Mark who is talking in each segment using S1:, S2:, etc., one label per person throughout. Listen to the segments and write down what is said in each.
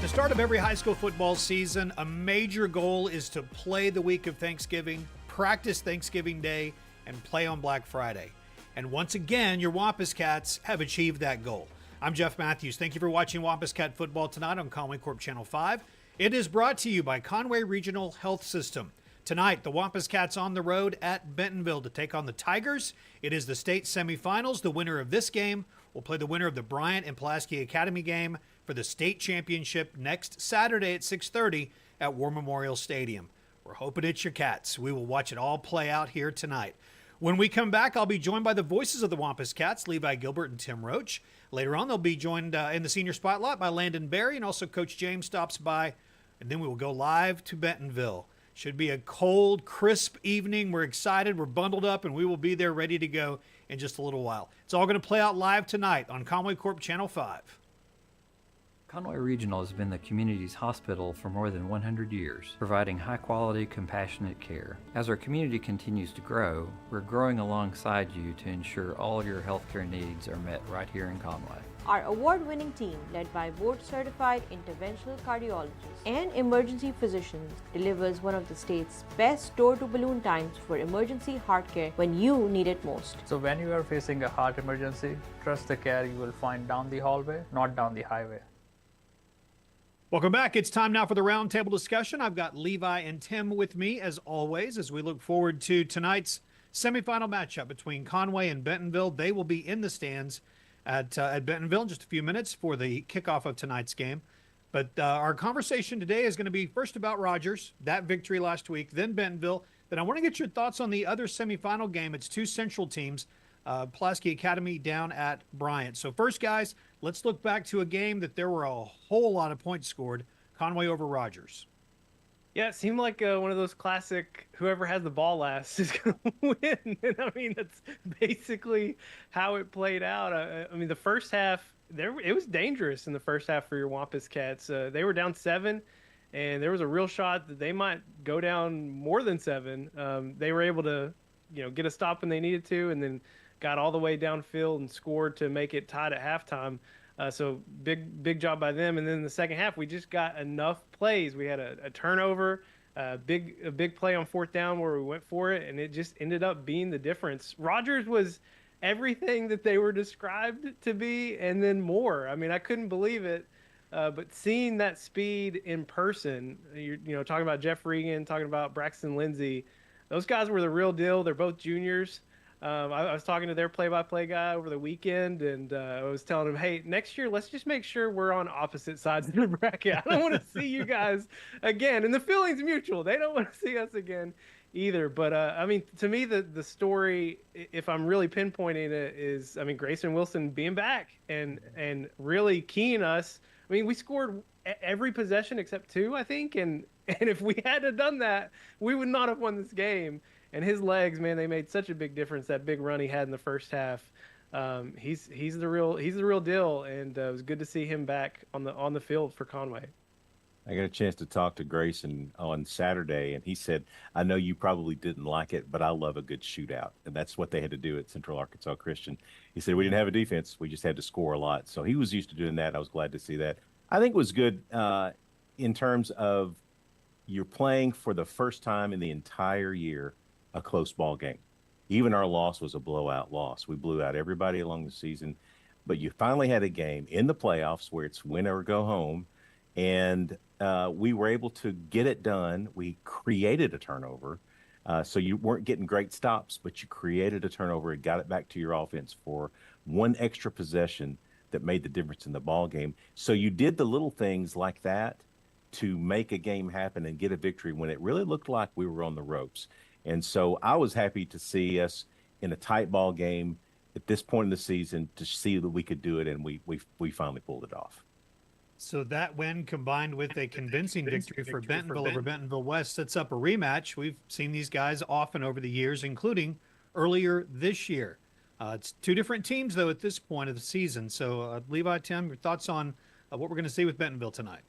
S1: the start of every high school football season, a major goal is to play the week of Thanksgiving, practice Thanksgiving Day, and play on Black Friday. And once again, your Wampus Cats have achieved that goal. I'm Jeff Matthews. Thank you for watching Wampus Cat Football tonight on Conway Corp Channel 5. It is brought to you by Conway Regional Health System. Tonight, the Wampus Cats on the road at Bentonville to take on the Tigers. It is the state semifinals. The winner of this game will play the winner of the Bryant and Pulaski Academy game for the state championship next Saturday at 6:30 at War Memorial Stadium. We're hoping it's your Cats. We will watch it all play out here tonight. When we come back, I'll be joined by the voices of the Wampus Cats, Levi Gilbert and Tim Roach. Later on, they'll be joined in the senior spotlight by Landon Berry, and also Coach James stops by. And then we will go live to Bentonville. Should be a cold, crisp evening. We're excited. We're bundled up, and we will be there ready to go in just a little while. It's all going to play out live tonight on Conway Corp Channel 5.
S2: Conway Regional has been the community's hospital for more than 100 years, providing high-quality, compassionate care. As our community continues to grow, we're growing alongside you to ensure all your healthcare needs are met right here in Conway.
S3: Our award-winning team, led by board-certified interventional cardiologists and emergency physicians, delivers one of the state's best door-to-balloon times for emergency heart care when you need it most.
S4: So when you are facing a heart emergency, trust the care you will find down the hallway, not down the highway.
S1: Welcome back. It's time now for the roundtable discussion. I've got Levi and Tim with me, as always, as we look forward to tonight's semifinal matchup between Conway and Bentonville. They will be in the stands at Bentonville in just a few minutes for the kickoff of tonight's game. But our conversation today is going to be first about Rogers, that victory last week, then Bentonville. Then I want to get your thoughts on the other semifinal game. It's two Central teams, Pulaski Academy down at Bryant. So first, guys, let's look back to a game that there were a whole lot of points scored, Conway over Rogers.
S5: Yeah, it seemed like one of those classic whoever has the ball last is going to win. And I mean, that's basically how it played out. I mean, the first half, it was dangerous in the first half for your Wampus Cats. They were down 7, and there was a real shot that they might go down more than 7. They were able to, get a stop when they needed to, and then got all the way downfield and scored to make it tied at halftime. So big job by them. And then in the second half, we just got enough plays. We had a turnover, a big play on fourth down where we went for it, and it just ended up being the difference. Rogers was everything that they were described to be, and then more. I mean, I couldn't believe it. But seeing that speed in person, talking about Jeff Regan, talking about Braxton Lindsay, those guys were the real deal. They're both juniors. I was talking to their play-by-play guy over the weekend, and I was telling him, hey, next year, let's just make sure we're on opposite sides of the bracket. I don't want to see you guys again. And the feeling's mutual. They don't want to see us again either. But, I mean, to me, the story, if I'm really pinpointing it, is, I mean, Grayson Wilson being back and really keying us. I mean, we scored every possession except 2, I think. And if we had done that, we would not have won this game. And his legs, man, they made such a big difference. That big run he had in the first half, he's the real deal, and it was good to see him back on the field for Conway.
S6: I got a chance to talk to Grayson on Saturday, and he said, "I know you probably didn't like it, but I love a good shootout," and that's what they had to do at Central Arkansas Christian. He said we didn't have a defense; we just had to score a lot. So he was used to doing that. I was glad to see that. I think it was good in terms of you're playing for the first time in the entire year a close ball game. Even our loss was a blowout loss. We blew out everybody along the season, but you finally had a game in the playoffs where it's win or go home, and we were able to get it done. We created a turnover, so you weren't getting great stops, but you created a turnover and got it back to your offense for one extra possession that made the difference in the ball game. So you did the little things like that to make a game happen and get a victory when it really looked like we were on the ropes. And so I was happy to see us in a tight ball game at this point in the season to see that we could do it, and we finally pulled it off.
S1: So that win combined with a convincing victory for Bentonville over Bentonville West sets up a rematch. We've seen these guys often over the years, including earlier this year. It's two different teams, though, at this point of the season. So, Levi, Tim, your thoughts on what we're going to see with Bentonville tonight?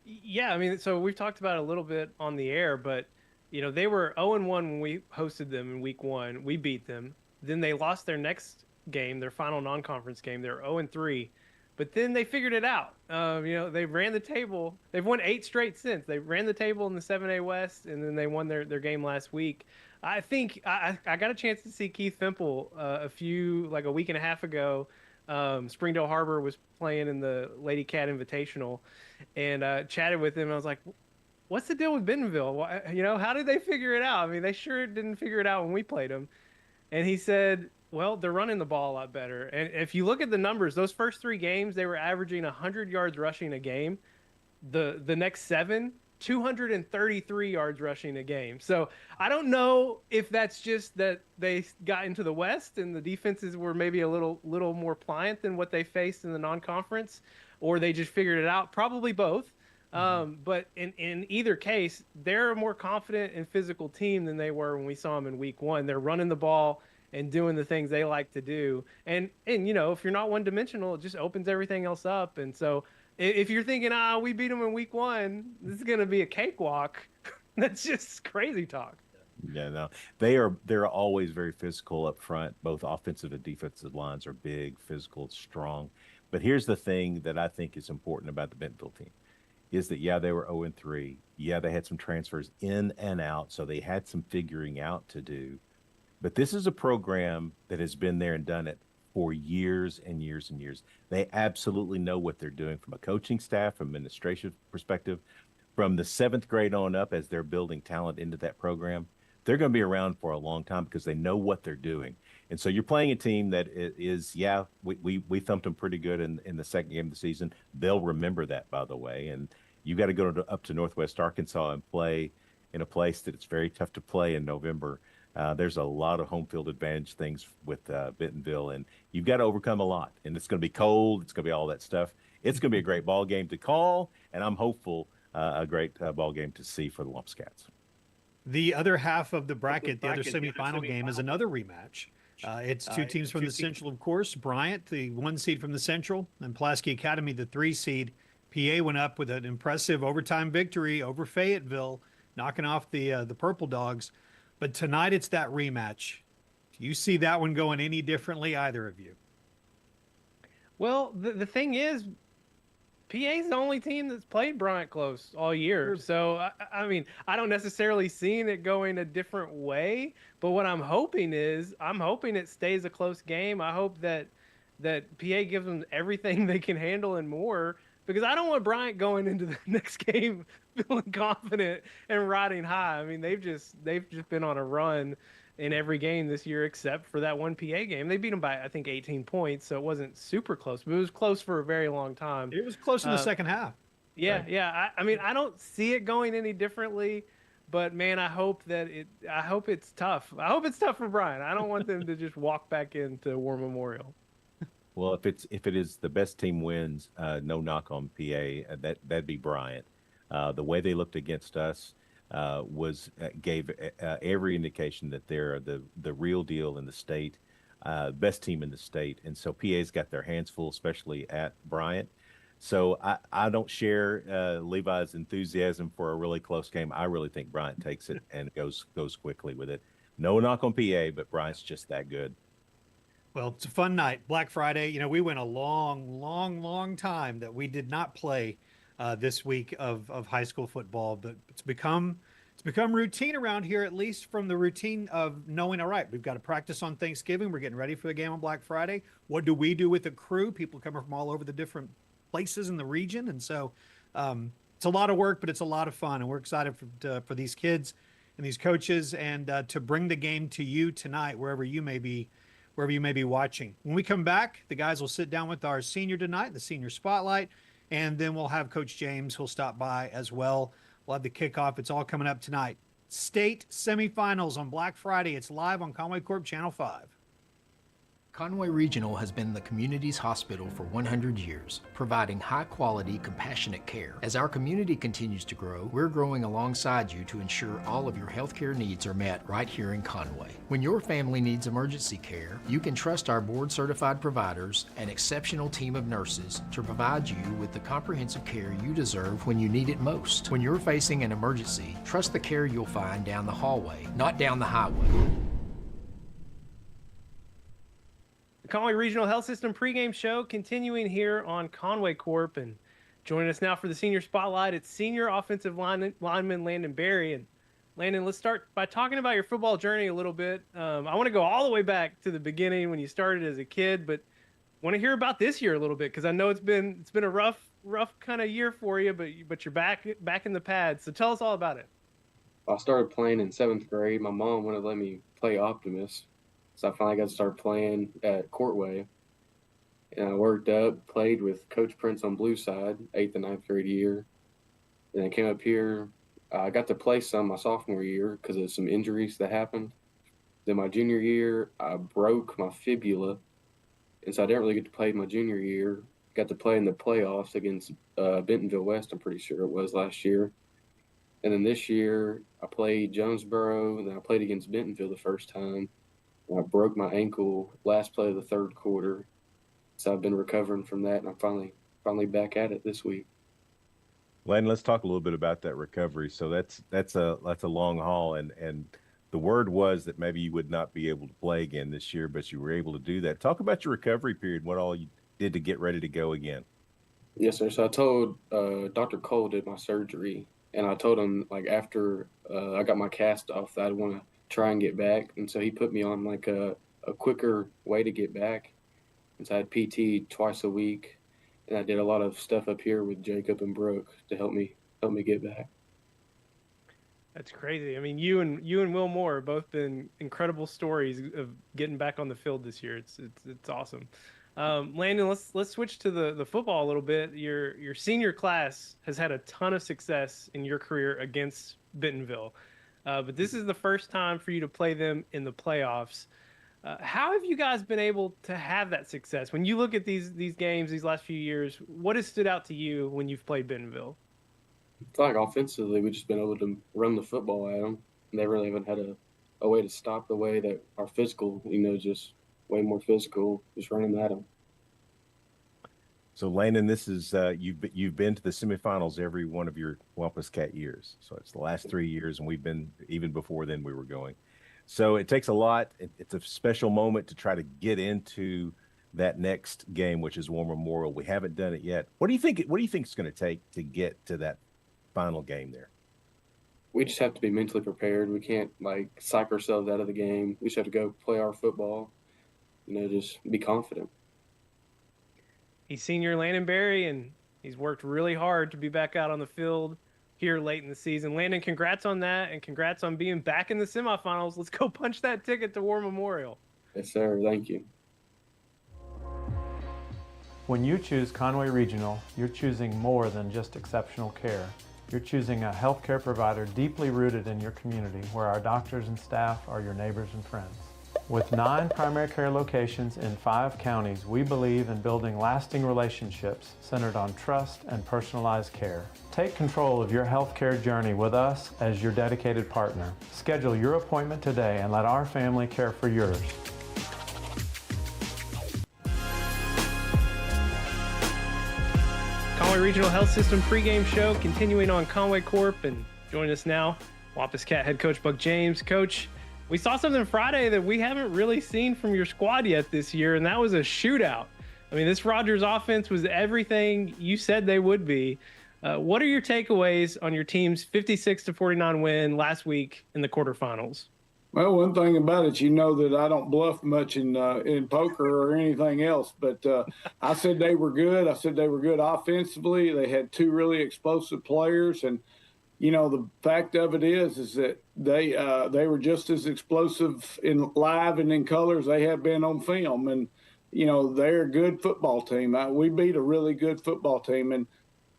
S5: Yeah, I mean, so we've talked about it a little bit on the air, but they were 0-1 when we hosted them in week 1. We beat them. Then they lost their next game, their final non-conference game. They're 0-3. But then they figured it out. They ran the table. They've won 8 straight since. They ran the table in the 7A West, and then they won their game last week. I think I got a chance to see Keith Fimple a week and a half ago. Springdale Harbor was playing in the Lady Cat Invitational, and chatted with him. I was like, what's the deal with Bentonville? How did they figure it out? I mean, they sure didn't figure it out when we played them. And he said, well, they're running the ball a lot better. And if you look at the numbers, those first 3 games, they were averaging 100 yards rushing a game. The next 7, 233 yards rushing a game. So I don't know if that's just that they got into the West and the defenses were maybe a little more pliant than what they faced in the non-conference, or they just figured it out. Probably both. But in either case, they're a more confident and physical team than they were when we saw them in week 1. They're running the ball and doing the things they like to do. And if you're not one-dimensional, it just opens everything else up. And so if you're thinking, we beat them in week 1, this is going to be a cakewalk, that's just crazy talk.
S6: Yeah, no, they're always very physical up front. Both offensive and defensive lines are big, physical, strong. But here's the thing that I think is important about the Bentonville team is that, they were 0-3. Yeah, they had some transfers in and out, so they had some figuring out to do. But this is a program that has been there and done it for years and years and years. They absolutely know what they're doing from a coaching staff, from administration perspective, from the 7th grade on up as they're building talent into that program. They're going to be around for a long time because they know what they're doing. And so you're playing a team that is, we thumped them pretty good in the second game of the season. They'll remember that, by the way. And you got to go up to Northwest Arkansas and play in a place that it's very tough to play in November. There's a lot of home field advantage things with Bentonville, and you've got to overcome a lot. And it's going to be cold. It's going to be all that stuff. It's going to be a great ball game to call, and I'm hopeful a great ball game to see for the Wampus Cats.
S1: The other half of the bracket, the other semifinal game, is another rematch. It's 2 teams from the Central, of course. Bryant, the 1 seed from the Central, and Pulaski Academy, the 3 seed. PA went up with an impressive overtime victory over Fayetteville, knocking off the Purple Dogs. But tonight it's that rematch. Do you see that one going any differently, either of you?
S5: Well, the thing is, PA's the only team that's played Bryant close all year. So, I mean, I don't necessarily see it going a different way. But what I'm hoping it stays a close game. I hope that PA gives them everything they can handle and more. Because I don't want Bryant going into the next game feeling confident and riding high. I mean, they've just been on a run in every game this year except for that one PA game. They beat them by, I think, 18 points, so it wasn't super close, but it was close for a very long time.
S1: It was close in the second half.
S5: Yeah,
S1: right.
S5: yeah. I mean, I don't see it going any differently, but man, I hope it's tough. I hope it's tough for Bryant. I don't want them to just walk back into War Memorial.
S6: Well, if it is the best team wins, no knock on PA, that'd be Bryant. The way they looked against us gave every indication that they're the real deal in the state, best team in the state, and so PA's got their hands full, especially at Bryant. So I don't share Levi's enthusiasm for a really close game. I really think Bryant takes it and goes quickly with it. No knock on PA, but Bryant's just that good.
S1: Well, it's a fun night. Black Friday. We went a long time that we did not play this week of high school football, but it's become routine around here, at least from the routine of knowing, all right, we've got to practice on Thanksgiving. We're getting ready for the game on Black Friday. What do we do with the crew? People coming from all over the different places in the region. And so it's a lot of work, but it's a lot of fun. And we're excited for these kids and these coaches and to bring the game to you tonight, wherever you may be watching. When we come back, the guys will sit down with our senior tonight, the senior spotlight, and then we'll have Coach James who'll stop by as well. We'll have the kickoff. It's all coming up tonight. State semifinals on Black Friday. It's live on Conway Corp Channel 5.
S7: Conway Regional has been the community's hospital for 100 years, providing high-quality, compassionate care. As our community continues to grow, we're growing alongside you to ensure all of your healthcare needs are met right here in Conway. When your family needs emergency care, you can trust our board-certified providers and exceptional team of nurses to provide you with the comprehensive care you deserve when you need it most. When you're facing an emergency, trust the care you'll find down the hallway, not down the highway.
S5: Conway Regional Health System pregame show continuing here on Conway Corp. And joining us now for the senior spotlight, it's senior offensive lineman Landon Berry. And Landon, let's start by talking about your football journey a little bit. I want to go all the way back to the beginning when you started as a kid, but want to hear about this year a little bit because I know it's been a rough kind of year for you, but you're back in the pads. So tell us all about it.
S8: I started playing in 7th grade. My mom wouldn't let me play Optimus, so I finally got to start playing at Courtway. And I worked up, played with Coach Prince on Blue Side, 8th and 9th grade year. And I came up here. I got to play some my sophomore year because of some injuries that happened. Then my junior year, I broke my fibula, and so I didn't really get to play my junior year. Got to play in the playoffs against Bentonville West, I'm pretty sure it was last year. And then this year, I played Jonesboro, and then I played against Bentonville the first time. And I broke my ankle last play of the third quarter. So I've been recovering from that, and I'm finally back at it this week.
S6: Landon, let's talk a little bit about that recovery. So that's a long haul, and the word was that maybe you would not be able to play again this year, but you were able to do that. Talk about your recovery period, what all you did to get ready to go again.
S8: Yes, sir. So I told Dr. Cole did my surgery, and I told him like after I got my cast off that I'd want to try and get back, and so he put me on like a quicker way to get back. And so I had PT twice a week, and I did a lot of stuff up here with Jacob and Brooke to help me get back.
S5: That's crazy. I mean, you and Will Moore have both been incredible stories of getting back on the field this year. It's awesome. Landon, let's switch to the football a little bit. Your senior class has had a ton of success in your career against Bentonville, but this is the first time for you to play them in the playoffs. How have you guys been able to have that success? When you look at these games these last few years, what has stood out to you when you've played Bentonville?
S8: I feel like offensively, we've just been able to run the football at them. They really haven't had a way to stop the way that our physical, just way more physical, just running at them.
S6: So Landon, this is you've been to the semifinals every one of your Wampus Cat years. So it's the last 3 years, and we've been even before then we were going. So it takes a lot. It's a special moment to try to get into that next game, which is War Memorial. We haven't done it yet. What do you think it's going to take to get to that final game there?
S8: We just have to be mentally prepared. We can't psych ourselves out of the game. We just have to go play our football. Just be confident.
S5: He's senior Landon Berry, and he's worked really hard to be back out on the field here late in the season. Landon, congrats on that, and congrats on being back in the semifinals. Let's go punch that ticket to War Memorial.
S8: Yes, sir. Thank you.
S9: When you choose Conway Regional, you're choosing more than just exceptional care. You're choosing a healthcare provider deeply rooted in your community, where our doctors and staff are your neighbors and friends. With 9 primary care locations in 5 counties, we believe in building lasting relationships centered on trust and personalized care. Take control of your healthcare journey with us as your dedicated partner. Schedule your appointment today and let our family care for yours.
S5: Conway Regional Health System pregame show continuing on Conway Corp, and joining us now, Wampus Cat head coach Buck James. Coach, we saw something Friday that we haven't really seen from your squad yet this year, and that was a shootout. I mean, this Rogers offense was everything you said they would be. What are your takeaways on your team's 56-49 win last week in the quarterfinals?
S10: Well, one thing about it, that I don't bluff much in poker or anything else, but I said they were good. I said they were good offensively. They had 2 really explosive players, and the fact of it is that they were just as explosive in live and in color as they have been on film. And, they're a good football team. We beat a really good football team, and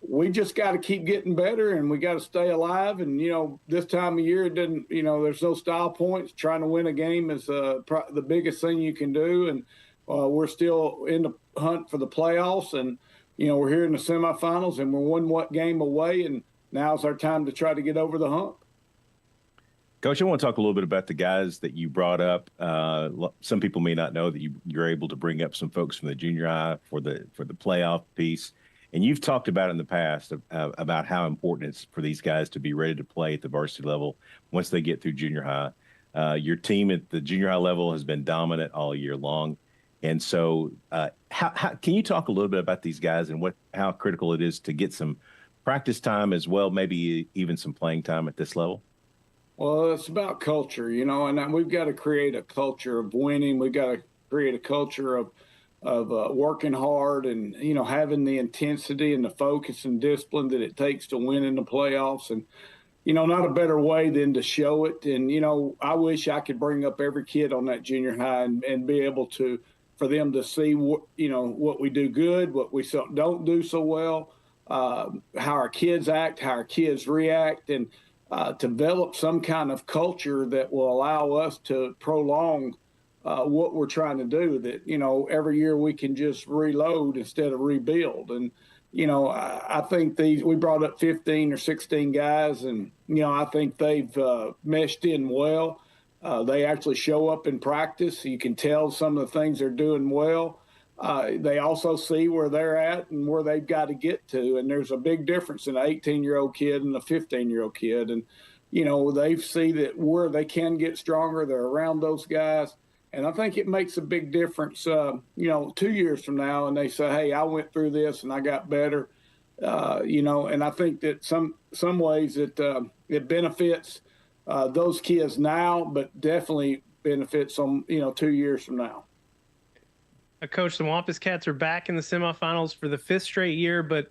S10: we just got to keep getting better, and we got to stay alive. And, this time of year, it doesn't, there's no style points. Trying to win a game is the biggest thing you can do. And we're still in the hunt for the playoffs, and, we're here in the semifinals, and we're one game away, and now's our time to try to get over the hump.
S6: Coach, I want to talk a little bit about the guys that you brought up. Some people may not know that you're able to bring up some folks from the junior high for the playoff piece. And you've talked about in the past about how important it's for these guys to be ready to play at the varsity level once they get through junior high. Your team at the junior high level has been dominant all year long. And so how can you talk a little bit about these guys and how critical it is to get some practice time as well, maybe even some playing time at this level?
S10: Well, it's about culture, and we've got to create a culture of winning. We've got to create a culture of working hard and, having the intensity and the focus and discipline that it takes to win in the playoffs. And, not a better way than to show it. And, I wish I could bring up every kid on that junior high and be able for them to see what we do good, what we don't do so well, how our kids act, how our kids react, and develop some kind of culture that will allow us to prolong what we're trying to do, that, every year we can just reload instead of rebuild. And, I think we brought up 15 or 16 guys, and, I think they've meshed in well. They actually show up in practice. You can tell some of the things they're doing well. They also see where they're at and where they've got to get to. And there's a big difference in an 18-year-old kid and a 15-year-old kid. And, they see that where they can get stronger, they're around those guys. And I think it makes a big difference, 2 years from now, and they say, hey, I went through this and I got better, and I think that some ways it benefits those kids now, but definitely benefits them, 2 years from now.
S5: Coach, the Wampus Cats are back in the semifinals for the 5th straight year, but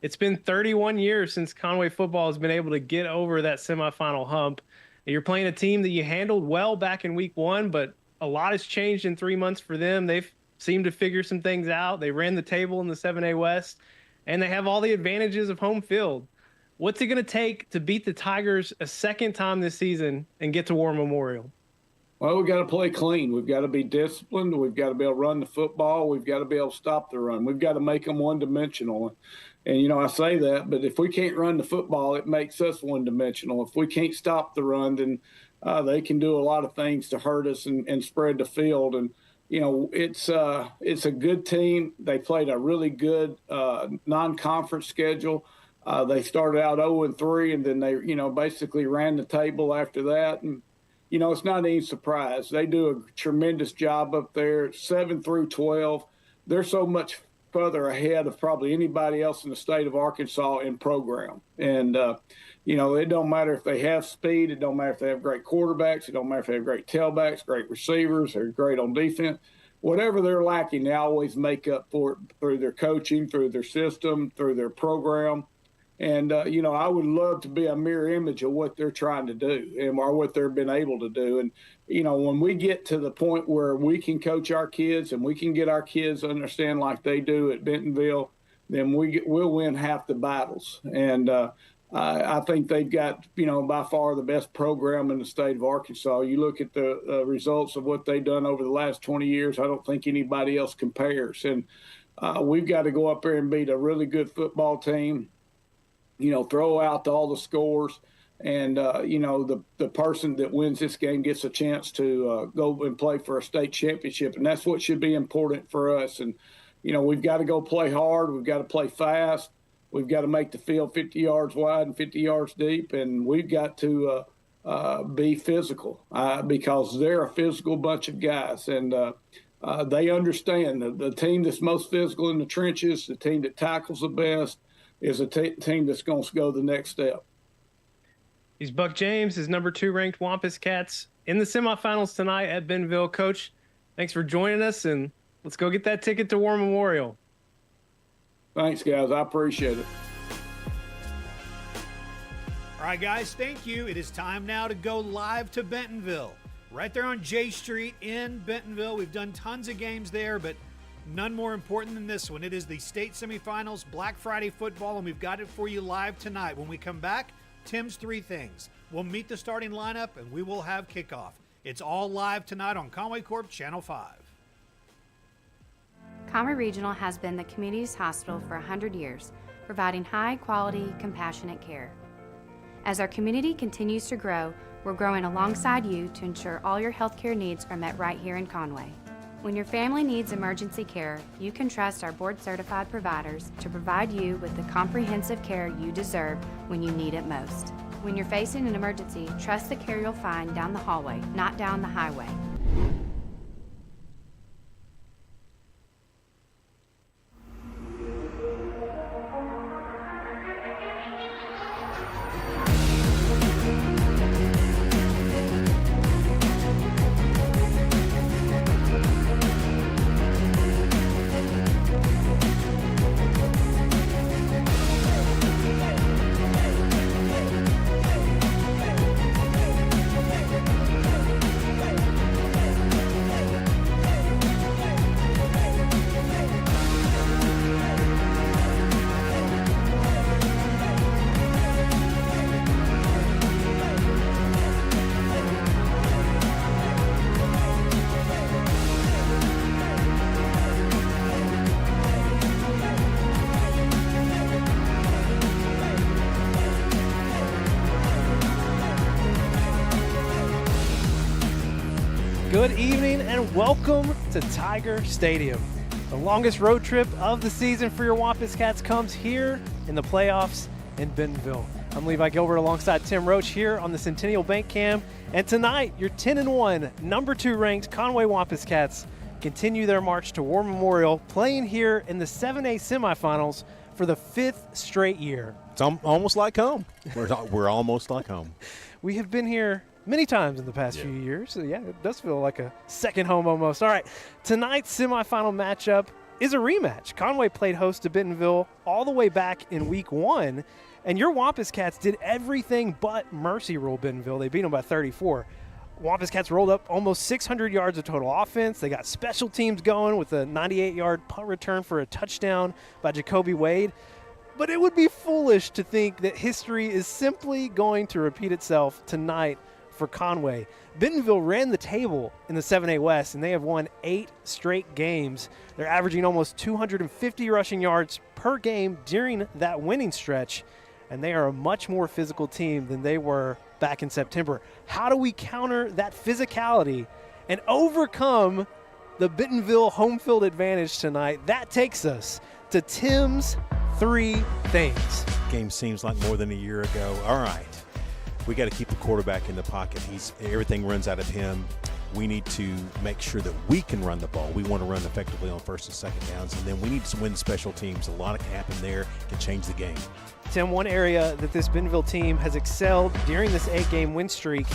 S5: it's been 31 years since Conway football has been able to get over that semifinal hump. You're playing a team that you handled well back in week 1, but a lot has changed in 3 months for them. They've seemed to figure some things out. They ran the table in the 7A West, and they have all the advantages of home field. What's it going to take to beat the Tigers a second time this season and get to War Memorial?
S10: Well, we've got to play clean. We've got to be disciplined. We've got to be able to run the football. We've got to be able to stop the run. We've got to make them one-dimensional. And, I say that, but if we can't run the football, it makes us one-dimensional. If we can't stop the run, then they can do a lot of things to hurt us and spread the field. And, it's a good team. They played a really good non-conference schedule. They started out 0-3, and then they, basically ran the table after that. And, it's not any surprise. They do a tremendous job up there, 7 through 12. They're so much further ahead of probably anybody else in the state of Arkansas in program. And, it don't matter if they have speed. It don't matter if they have great quarterbacks. It don't matter if they have great tailbacks, great receivers. They're great on defense. Whatever they're lacking, they always make up for it through their coaching, through their system, through their program. And, I would love to be a mirror image of what they're trying to do or what they've been able to do. And, when we get to the point where we can coach our kids and we can get our kids to understand like they do at Bentonville, then we'll win half the battles. And I think they've got, by far the best program in the state of Arkansas. You look at the results of what they've done over the last 20 years, I don't think anybody else compares. And we've got to go up there and beat a really good football team, throw out all the scores. And, the person that wins this game gets a chance to go and play for a state championship. And that's what should be important for us. And, we've got to go play hard. We've got to play fast. We've got to make the field 50 yards wide and 50 yards deep. And we've got to be physical because they're a physical bunch of guys. And they understand that the team that's most physical in the trenches, the team that tackles the best, is a team that's going to go the next step.
S5: He's Buck James, his number 2 ranked Wampus Cats in the semifinals tonight at Bentonville. Coach, thanks for joining us, and let's go get that ticket to War Memorial.
S10: Thanks, guys. I appreciate it.
S1: All right, guys, thank you. It is time now to go live to Bentonville. Right there on J Street in Bentonville. We've done tons of games there, but none more important than this one. It is the state semifinals, Black Friday football, and we've got it for you live tonight. When we come back, Tim's 3 things. We'll meet the starting lineup, and we will have kickoff. It's all live tonight on Conway Corp Channel 5.
S11: Conway Regional has been the community's hospital for 100 years, providing high-quality, compassionate care. As our community continues to grow, we're growing alongside you to ensure all your healthcare needs are met right here in Conway. When your family needs emergency care, you can trust our board-certified providers to provide you with the comprehensive care you deserve when you need it most. When you're facing an emergency, trust the care you'll find down the hallway, not down the highway.
S5: Good evening and welcome to Tiger Stadium. The longest road trip of the season for your Wampus Cats comes here in the playoffs in Bentonville. I'm Levi Gilbert alongside Tim Roach here on the Centennial Bank Cam. And tonight, your 10-1, number 2 ranked Conway Wampus Cats continue their march to War Memorial, playing here in the 7A semifinals for the 5th straight year.
S12: It's almost like home. We're almost like home.
S5: We have been here many times in the past few years. So yeah, it does feel like a second home almost. All right, tonight's semifinal matchup is a rematch. Conway played host to Bentonville all the way back in week 1, and your Wampus Cats did everything but mercy rule Bentonville. They beat them by 34. Wampus Cats rolled up almost 600 yards of total offense. They got special teams going with a 98-yard punt return for a touchdown by Jacoby Wade. But it would be foolish to think that history is simply going to repeat itself tonight for Conway. Bentonville ran the table in the 7A West, and they have won 8 straight games. They're averaging almost 250 rushing yards per game during that winning stretch, and they are a much more physical team than they were back in September. How do we counter that physicality and overcome the Bentonville home field advantage tonight? That takes us to Tim's 3 things.
S12: Game seems like more than a year ago. All right. We got to keep the quarterback in the pocket. Everything runs out of him. We need to make sure that we can run the ball. We want to run effectively on first and second downs, and then we need to win special teams. A lot can happen there, can change the game.
S5: Tim, one area that this Bentonville team has excelled during this 8-game win streak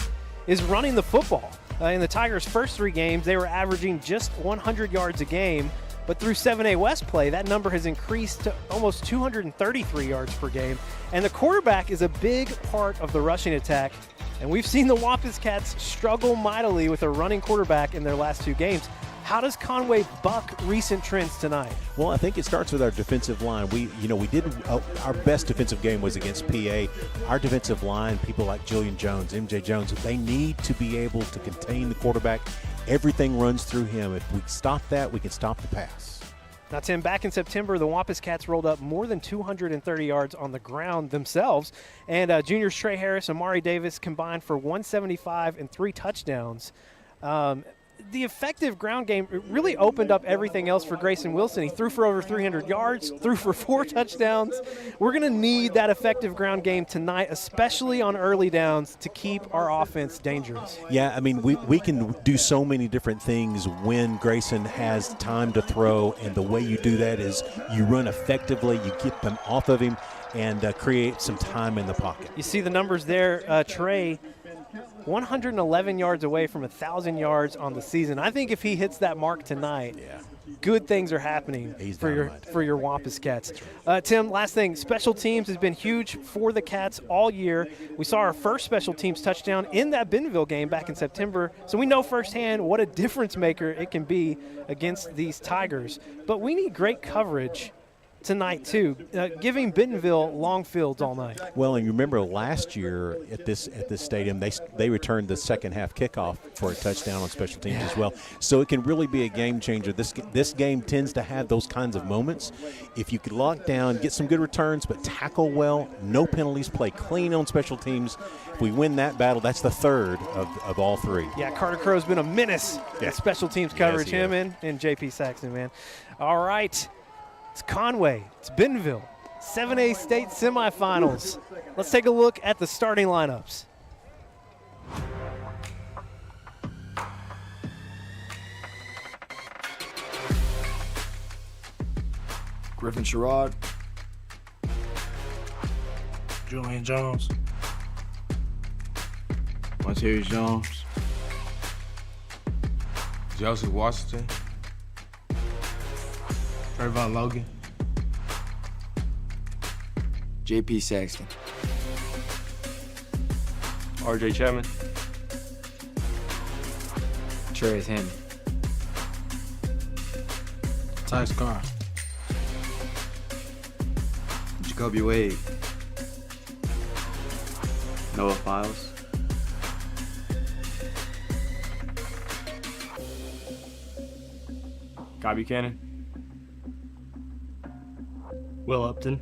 S5: is running the football. In the Tigers' first 3 games, they were averaging just 100 yards a game, but through 7A West play, that number has increased to almost 233 yards per game. And the quarterback is a big part of the rushing attack. And we've seen the Wampus Cats struggle mightily with a running quarterback in their last 2 games. How does Conway buck recent trends tonight?
S12: Well, I think it starts with our defensive line. We did our best defensive game was against PA. Our defensive line, people like Jillian Jones, MJ Jones, they need to be able to contain the quarterback. Everything runs through him. If we stop that, we can stop the pass.
S5: Now, Tim, back in September, the Wampus Cats rolled up more than 230 yards on the ground themselves, and juniors Trey Harris and Amari Davis combined for 175 and 3 touchdowns. The effective ground game really opened up everything else for Grayson Wilson. He threw for over 300 yards, threw for 4 touchdowns. We're going to need that effective ground game tonight, especially on early downs, to keep our offense dangerous.
S12: Yeah, I mean, we can do so many different things when Grayson has time to throw, and the way you do that is you run effectively, you get them off of him, and create some time in the pocket.
S5: You see the numbers there, Trey, 111 yards away from 1,000 yards on the season. I think if he hits that mark tonight, good things are happening for your Wampus Cats. Tim, last thing, special teams has been huge for the Cats all year. We saw our first special teams touchdown in that Bentonville game back in September, so we know firsthand what a difference maker it can be against these Tigers. But we need great coverage tonight too, giving Bentonville long fields all night.
S12: Well, and you remember last year at this stadium, they returned the second half kickoff for a touchdown on special teams as well. So it can really be a game changer. This game tends to have those kinds of moments. If you could lock down, get some good returns, but tackle well, no penalties, play clean on special teams. If we win that battle, that's the third of all 3.
S5: Yeah, Carter Crow's been a menace at special teams coverage. Him and JP Saxton, man. All right. It's Conway, it's Bentonville, 7A state semifinals. Let's take a look at the starting lineups.
S13: Griffin Sherrod,
S14: Julian Jones,
S13: Monterius Jones,
S14: Joseph Washington, Trayvon Logan,
S13: JP Saxton,
S15: RJ Chapman,
S13: Trez Hammond,
S14: Tyce Carr,
S13: Jacoby Wade, Noah Files,
S15: Guy Buchanan,
S16: Will Upton,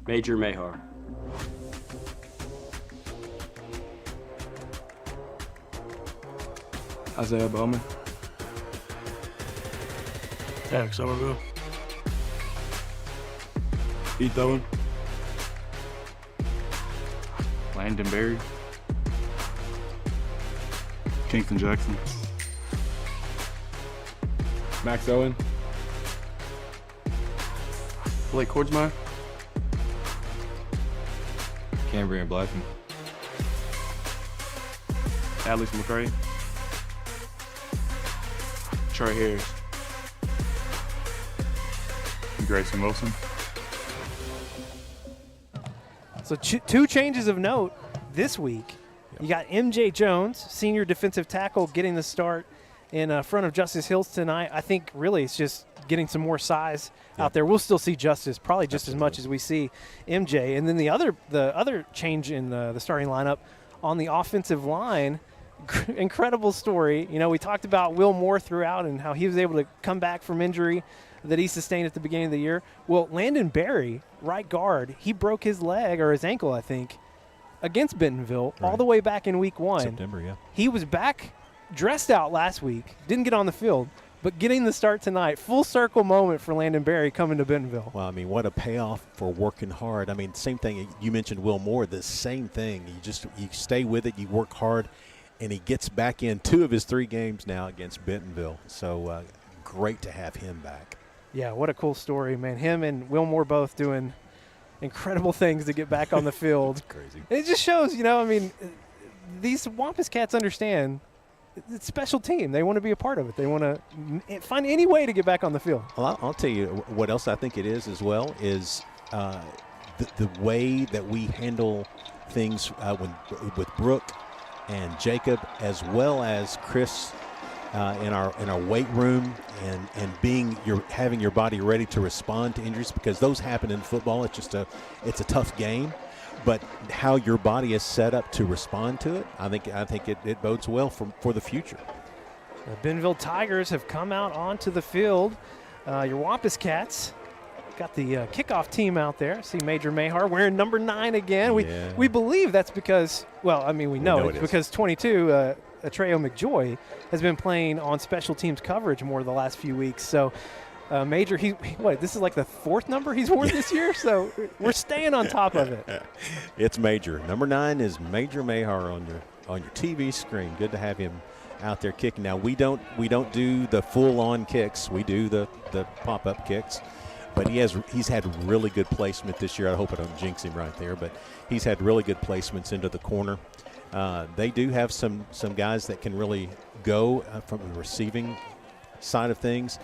S15: Major Mahar,
S13: Isaiah Bowman.
S14: Derek Somerville.
S15: Keith Owen. Landon Berry. Kingston Jackson. Max Owen. Blake Kordsmeyer. Cambrian Blackman. Alex McCray. Trey Harris. Grayson Wilson.
S5: So two changes of note this week. You got MJ Jones, senior defensive tackle, getting the start in front of Justice Hills tonight. I think really it's just getting some more size out there. We'll still see Justice probably just as much as we see MJ. And then the other change in the starting lineup on the offensive line, incredible story. You know, we talked about Will Moore throughout and how he was able to come back from injury that he sustained at the beginning of the year. Well, Landon Berry, right guard, he broke his leg or his ankle, I think, against Bentonville all the way back in week 1.
S12: September, yeah.
S5: He was back dressed out last week, didn't get on the field, but getting the start tonight, full circle moment for Landon Berry coming to Bentonville.
S12: Well, I mean, what a payoff for working hard. I mean, same thing. You mentioned Will Moore, the same thing. You stay with it, you work hard, and he gets back in 2 of his 3 games now against Bentonville. So great to have him back.
S5: Yeah, what a cool story, man. Him and Will Moore both doing incredible things to get back on the field.
S12: It's crazy.
S5: And it just shows, you know, I mean, these Wampus cats understand it's a special team. They want to be a part of it. They want to find any way to get back on the field.
S12: Well, I'll tell you what else I think it is as well is the way that we handle things with Brooke and Jacob, as well as Chris in our weight room, and having your body ready to respond to injuries, because those happen in football. It's just it's a tough game, but how your body is set up to respond to it, I think it bodes well for the future.
S5: The Bentonville Tigers have come out onto the field. Your Wampus Cats got the kickoff team out there. I see Major Mahar wearing number 9 again.
S12: Yeah.
S5: We believe that's because, well, I mean, we know it's because 22, Atreo McJoy, has been playing on special teams coverage more the last few weeks. So, Major, this is like the 4th number he's worn this year, so we're staying on top of it.
S12: It's Major. Number 9 is Major Mahar on your TV screen. Good to have him out there kicking. Now, we don't do the full-on kicks. We do the pop-up kicks. But he's had really good placement this year. I hope I don't jinx him right there, but he's had really good placements into the corner. They do have some guys that can really go from the receiving side of things.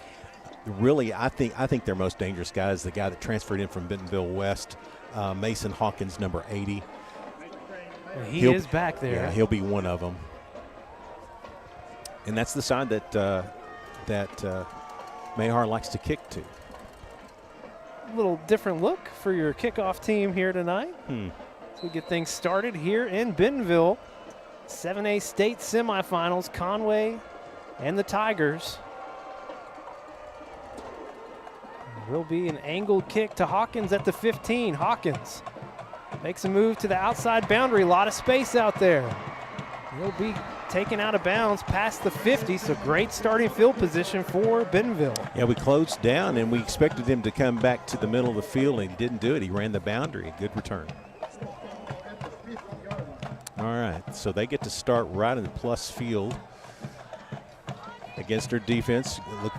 S12: Really, I think their most dangerous guy is the guy that transferred in from Bentonville West, Mason Hawkins, number 80.
S5: Well, he is back there.
S12: Yeah, he'll be one of them. And that's the side that Mahar likes to kick to.
S5: A little different look for your kickoff team here tonight. So we get things started here in Bentonville. 7A state semifinals, Conway and the Tigers. It will be an angled kick to Hawkins at the 15. Hawkins makes a move to the outside boundary. A lot of space out there. He'll be taken out of bounds past the 50, so great starting field position for Bentonville.
S12: Yeah, we closed down, and we expected him to come back to the middle of the field, and he didn't do it. He ran the boundary. Good return. All right, so they get to start right in the plus field against their defense. Look,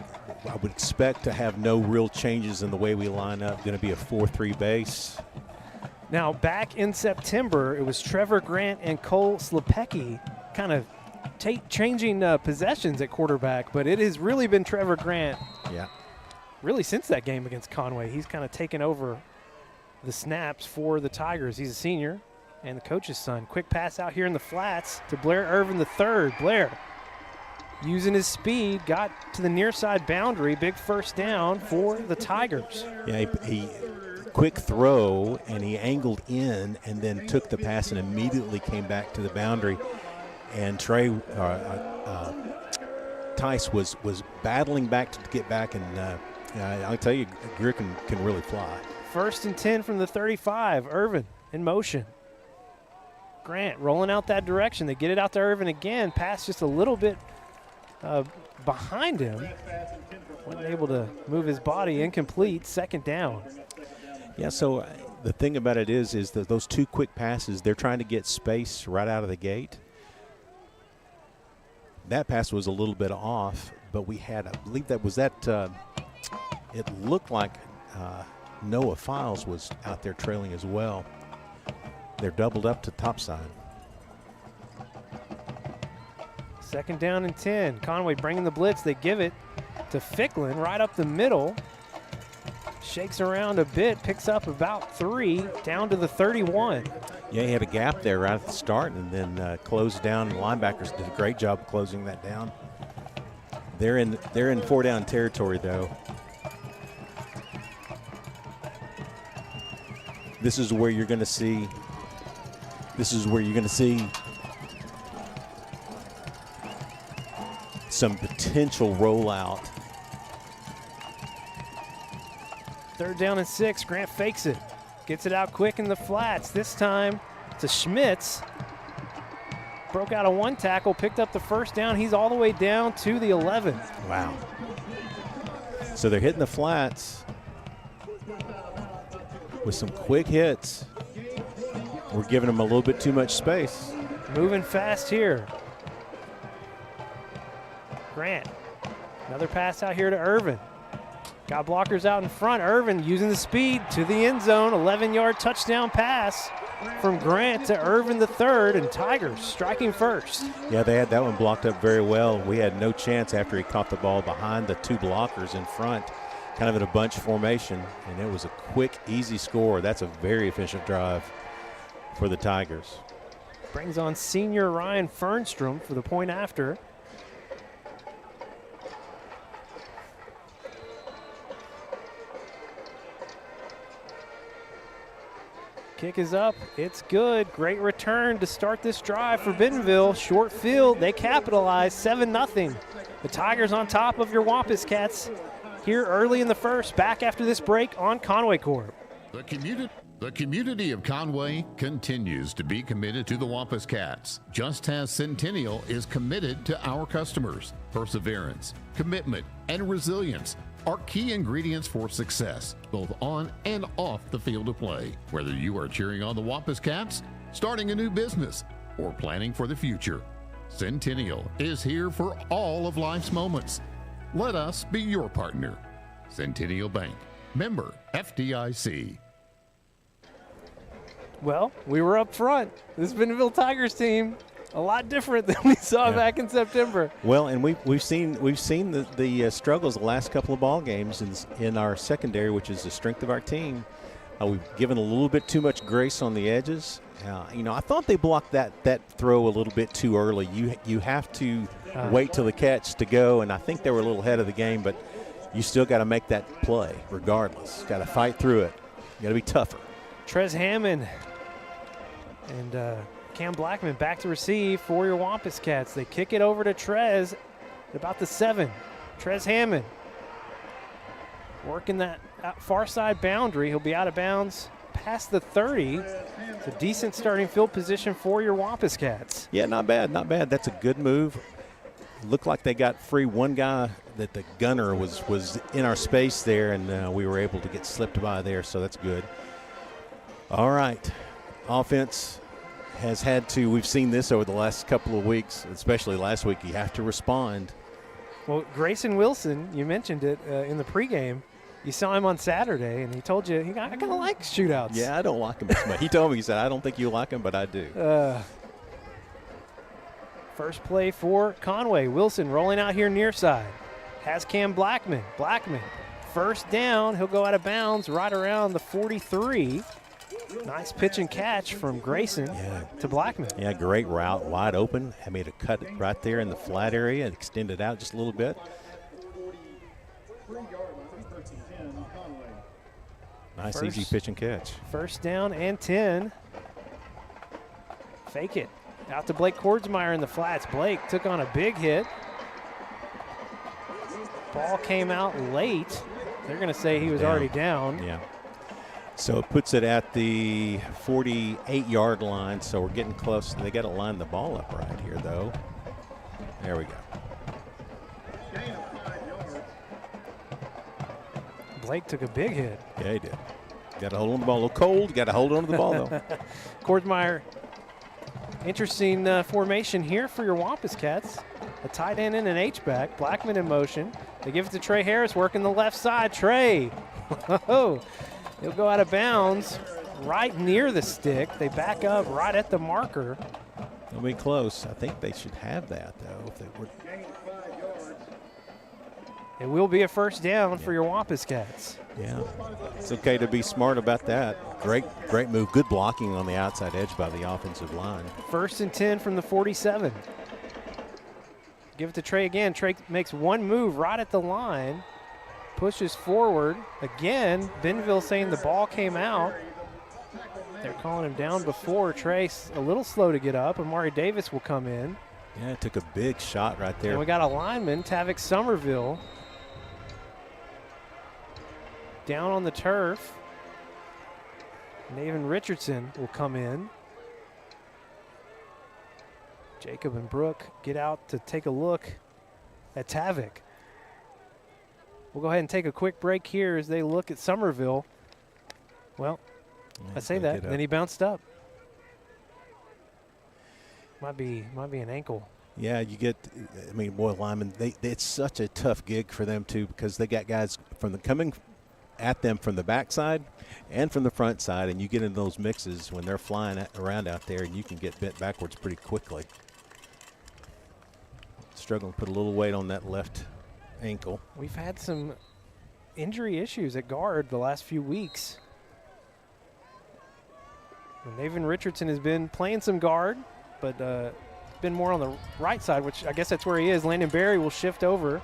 S12: I would expect to have no real changes in the way we line up. Going to be a 4-3 base.
S5: Now, back in September, it was Trevor Grant and Cole Slepecki kind of changing possessions at quarterback, but it has really been Trevor Grant.
S12: Yeah.
S5: Really since that game against Conway, he's kind of taken over the snaps for the Tigers. He's a senior and the coach's son. Quick pass out here in the flats to Blair Irvin III. Blair, using his speed, got to the near side boundary. Big first down for the Tigers.
S12: Yeah, he quick throw, and he angled in and then took the pass and immediately came back to the boundary. And Tice was battling back to get back, and I'll tell you, Greer can really fly.
S5: 1st and 10 from the 35. Irvin in motion. Grant rolling out that direction. They get it out to Irvin again. Pass just a little bit behind him. Wasn't able to move his body. Incomplete. Second down.
S12: Yeah, so the thing about it is that those two quick passes, they're trying to get space right out of the gate. That pass was a little bit off, but we had, I believe that was that, it looked like Noah Files was out there trailing as well. They're doubled up to top side.
S5: Second down and 10. Conway bringing the blitz. They give it to Ficklin right up the middle. Shakes around a bit, picks up about 3, down to the 31.
S12: Yeah, he had a gap there right at the start and then closed down. The linebackers did a great job of closing that down. They're in 4 down territory though. This is where you're going to see some potential rollout.
S5: Third down and 6. Grant fakes it. Gets it out quick in the flats. This time to Schmitz. Broke out a 1 tackle, picked up the first down. He's all the way down to the 11.
S12: Wow. So they're hitting the flats with some quick hits. We're giving them a little bit too much space.
S5: Moving fast here. Grant. Another pass out here to Irvin. Got blockers out in front. Irvin using the speed to the end zone. 11-yard touchdown pass from Grant to Irvin the third, and Tigers striking first.
S12: Yeah, they had that one blocked up very well. We had no chance after he caught the ball behind the 2 blockers in front, kind of in a bunch formation, and it was a quick, easy score. That's a very efficient drive for the Tigers.
S5: Brings on senior Ryan Fernstrom for the point after. Kick is up. It's good. Great return to start this drive for Bentonville. Short field. They capitalize 7-0. The Tigers on top of your Wampus Cats here early in the first. Back after this break on Conway Corp.
S16: The community of Conway continues to be committed to the Wampus Cats, just as Centennial is committed to our customers. Perseverance, commitment, and resilience are key ingredients for success, both on and off the field of play. Whether you are cheering on the Wampus Cats, starting a new business, or planning for the future, Centennial is here for all of life's moments. Let us be your partner. Centennial Bank, member FDIC.
S5: Well, we were up front. This Bentonville Tigers team, a lot different than we saw back in September.
S12: Well, and we've seen the struggles the last couple of ball games in our secondary, which is the strength of our team. We've given a little bit too much grace on the edges. I thought they blocked that throw a little bit too early. You have to wait till the catch to go, and I think they were a little ahead of the game, but you still got to make that play regardless. Got to fight through it. You got to be tougher.
S5: Trez Hammond and Cam Blackman back to receive for your Wampus Cats. They kick it over to Trez at about the 7. Trez Hammond working that far side boundary. He'll be out of bounds past the 30. It's a decent starting field position for your Wampus Cats.
S12: Yeah, not bad, not bad. That's a good move. Looked like they got free. One guy that the gunner was in our space there, and we were able to get slipped by there, so that's good. All right. Offense has had to, we've seen this over the last couple of weeks, especially last week, you have to respond.
S5: Well, Grayson Wilson, you mentioned it in the pregame. You saw him on Saturday, and he told you, I kind of like shootouts.
S12: Yeah, I don't like him as much. He told me, he said, I don't think you like him, but I do.
S5: First play for Conway. Wilson rolling out here near side. Has Cam Blackman. Blackman, first down. He'll go out of bounds right around the 43. Nice pitch and catch from Grayson to Blackman.
S12: Yeah, great route, wide open. I made a cut right there in the flat area and extended out just a little bit. Nice, easy pitch and catch.
S5: First down and 10. Fake it. Out to Blake Kordsmeyer in the flats. Blake took on a big hit. Ball came out late. They're going to say he was already down.
S12: Yeah. So it puts it at the 48-yard line, so we're getting close. They got to line the ball up right here, though. There we go.
S17: Blake took a big hit.
S12: Yeah, he did. Got to hold on to the ball. A little cold. Got to hold on to the ball, though.
S17: Kordsmeyer, interesting formation here for your Wampus Cats. A tight end and an H-back. Blackman in motion. They give it to Trey Harris, working the left side. Trey, he'll go out of bounds right near the stick. They back up right at the marker.
S12: They'll be close. I think they should have that, though. If they were.
S17: It will be a first down for your Wampus Cats.
S12: Yeah, it's okay to be smart about that. Great move. Good blocking on the outside edge by the offensive line.
S17: 1st and 10 from the 47. Give it to Trey again. Trey makes one move right at the line. Pushes forward. Again, Bentonville saying the ball came out. They're calling him down before. Trey a little slow to get up. Amari Davis will come in.
S12: Yeah, took a big shot right there.
S17: And we got a lineman, Tavik Somerville, down on the turf. Naven Richardson will come in. Jacob and Brooke get out to take a look at Tavik. We'll go ahead and take a quick break here as they look at Somerville. Well, I say that, then he bounced up. Might be an ankle.
S12: Yeah, you get. I mean, boy, linemen. It's such a tough gig for them too, because they got guys coming at them from the backside and from the front side, and you get into those mixes when they're flying around out there, and you can get bent backwards pretty quickly. Struggling to put a little weight on that left ankle.
S17: We've had some injury issues at guard the last few weeks. Naven Richardson has been playing some guard, but been more on the right side, which I guess that's where he is. Landon Berry will shift over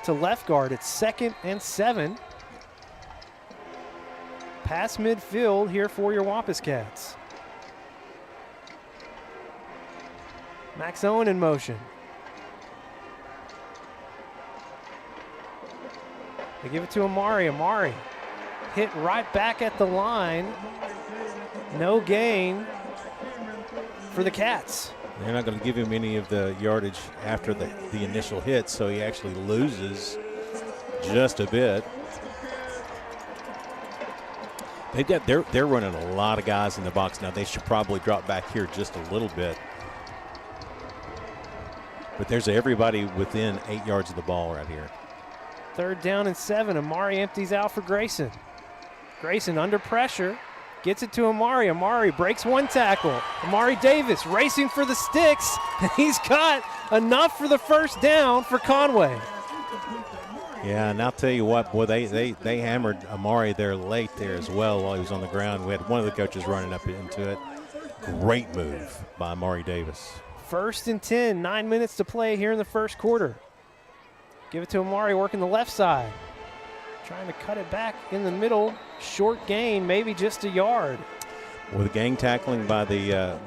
S17: to left guard. It's 2nd and 7. Past midfield here for your Wampus Cats. Max Owen in motion. They give it to Amari. Amari hit right back at the line. No gain for the Cats.
S12: They're not going to give him any of the yardage after the initial hit, so he actually loses just a bit. They're running a lot of guys in the box now. They should probably drop back here just a little bit. But there's everybody within 8 yards of the ball right here.
S17: 3rd down and 7. Amari empties out for Grayson. Grayson under pressure. Gets it to Amari. Amari breaks one tackle. Amari Davis racing for the sticks. He's got enough for the first down for Conway.
S12: Yeah, and I'll tell you what, boy, they hammered Amari there late there as well while he was on the ground. We had one of the coaches running up into it. Great move by Amari Davis.
S17: 1st and 10, 9 minutes to play here in the first quarter. Give it to Amari working the left side. Trying to cut it back in the middle. Short gain, maybe just a yard.
S12: Well, the gang tackling by the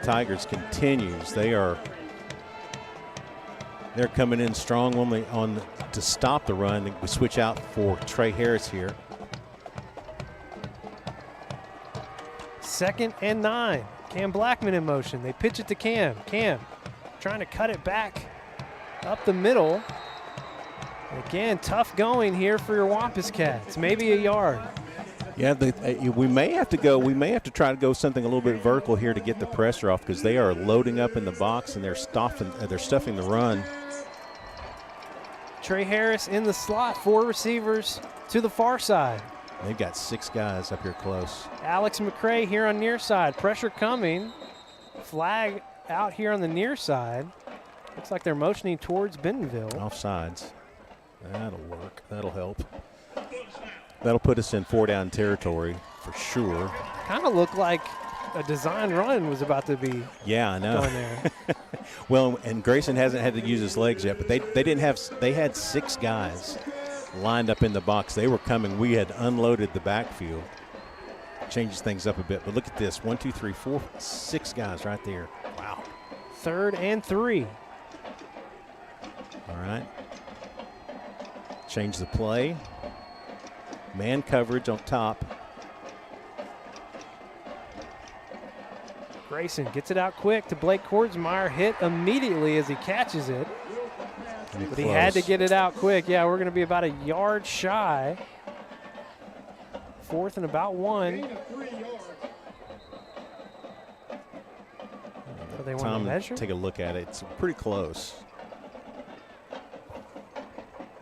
S12: Tigers continues. They're coming in strong to stop the run. We switch out for Trey Harris here.
S17: 2nd and 9. Cam Blackman in motion. They pitch it to Cam. Cam trying to cut it back up the middle. Again, tough going here for your Wampus Cats. Maybe a yard.
S12: Yeah, we may have to try to go something a little bit vertical here to get the pressure off, because they are loading up in the box and they're stuffing the run.
S17: Trey Harris in the slot, 4 receivers to the far side.
S12: They've got 6 guys up here close.
S17: Alex McCray here on near side. Pressure coming. Flag out here on the near side. Looks like they're motioning towards Bentonville.
S12: Offsides. That'll work. That'll help. That'll put us in 4-down territory for sure.
S17: Kind of looked like a design run was about to be
S12: I know.
S17: going there.
S12: Well, and Grayson hasn't had to use his legs yet, but they had 6 guys lined up in the box. They were coming. We had unloaded the backfield. Changes things up a bit, but look at this. 1, 2, 3, 4, 6 guys right there. Wow.
S17: 3rd and 3.
S12: All right. Change the play. Man coverage on top.
S17: Grayson gets it out quick to Blake Kordsmeyer. Hit immediately as he catches it. But he had to get it out quick. Yeah, we're going to be about a yard shy. 4th and about 1. So they want to measure?
S12: Take a look at it. It's pretty close.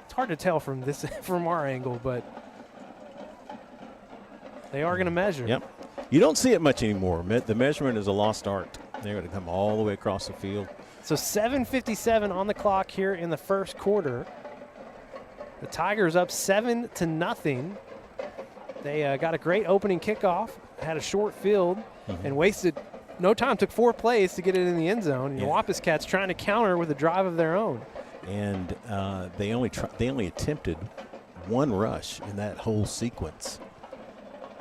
S17: It's hard to tell from this from our angle, but they are going to measure.
S12: Yep. You don't see it much anymore. The measurement is a lost art. They're going to come all the way across the field.
S17: So 7:57 on the clock here in the first quarter. The Tigers up 7-0. They got a great opening kickoff, had a short field, and wasted no time. Took 4 plays to get it in the end zone. And the Wampus Cats trying to counter with a drive of their own.
S12: And they only attempted 1 rush in that whole sequence.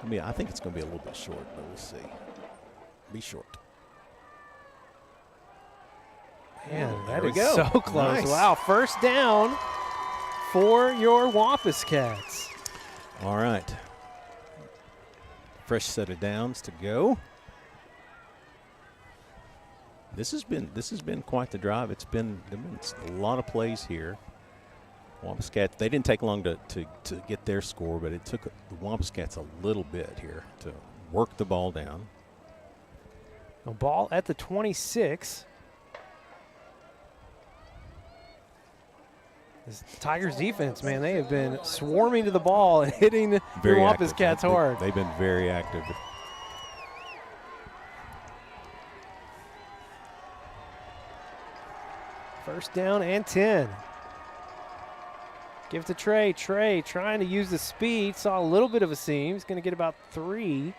S12: I mean, I think it's going to be a little bit short, but we'll see. Be short.
S17: Man, that
S12: there
S17: is
S12: we go.
S17: so close.
S12: Nice.
S17: Wow, first down for your Wampus Cats.
S12: All right. Fresh set of downs to go. This has been quite the drive. There've been a lot of plays here. Wampus Cats, they didn't take long to get their score, but it took the Wampus Cats a little bit here to work the ball down.
S17: A ball at the 26. This Tigers defense, man, they have been swarming to the ball and hitting the Wampus Cats hard.
S12: They've been very active.
S17: First down and 10. Give it to Trey. Trey trying to use the speed. Saw a little bit of a seam. He's going to get about 3.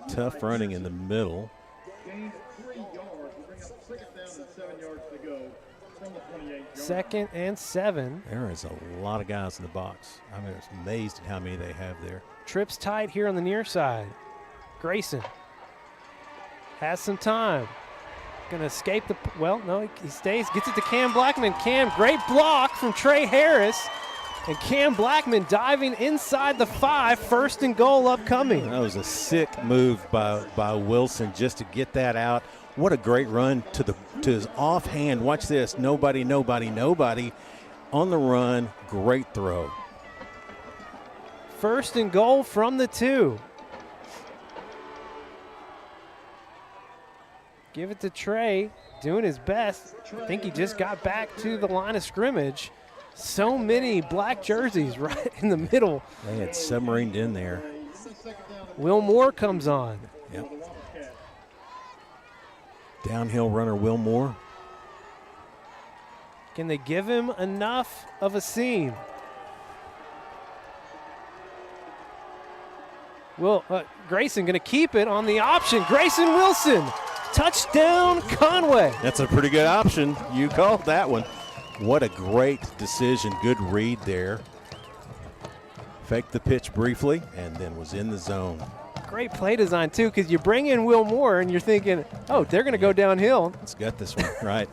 S12: Tough running in the middle.
S17: Second and 7.
S12: There is a lot of guys in the box. I'm amazed at how many they have there.
S17: Trips tight here on the near side. Grayson has some time. Going to escape the, well, no, he stays, gets it to Cam Blackman. Cam, great block from Trey Harris. And Cam Blackman diving inside the 5, 1st and goal upcoming.
S12: That was a sick move by Wilson just to get that out. What a great run to his offhand. Watch this. Nobody on the run. Great throw.
S17: 1st and goal from the 2. Give it to Trey, doing his best. I think he just got back to the line of scrimmage. So many black jerseys right in the middle.
S12: They had submarined in there.
S17: Will Moore comes on.
S12: Yep. Downhill runner Will Moore.
S17: Can they give him enough of a seam? Grayson going to keep it on the option. Grayson Wilson, touchdown Conway.
S12: That's a pretty good option. You called that one. What a great decision. Good read there. Faked the pitch briefly and then was in the zone.
S17: Great play design, too, because you bring in Will Moore and you're thinking, oh, they're going to go downhill.
S12: Let's get this one, right.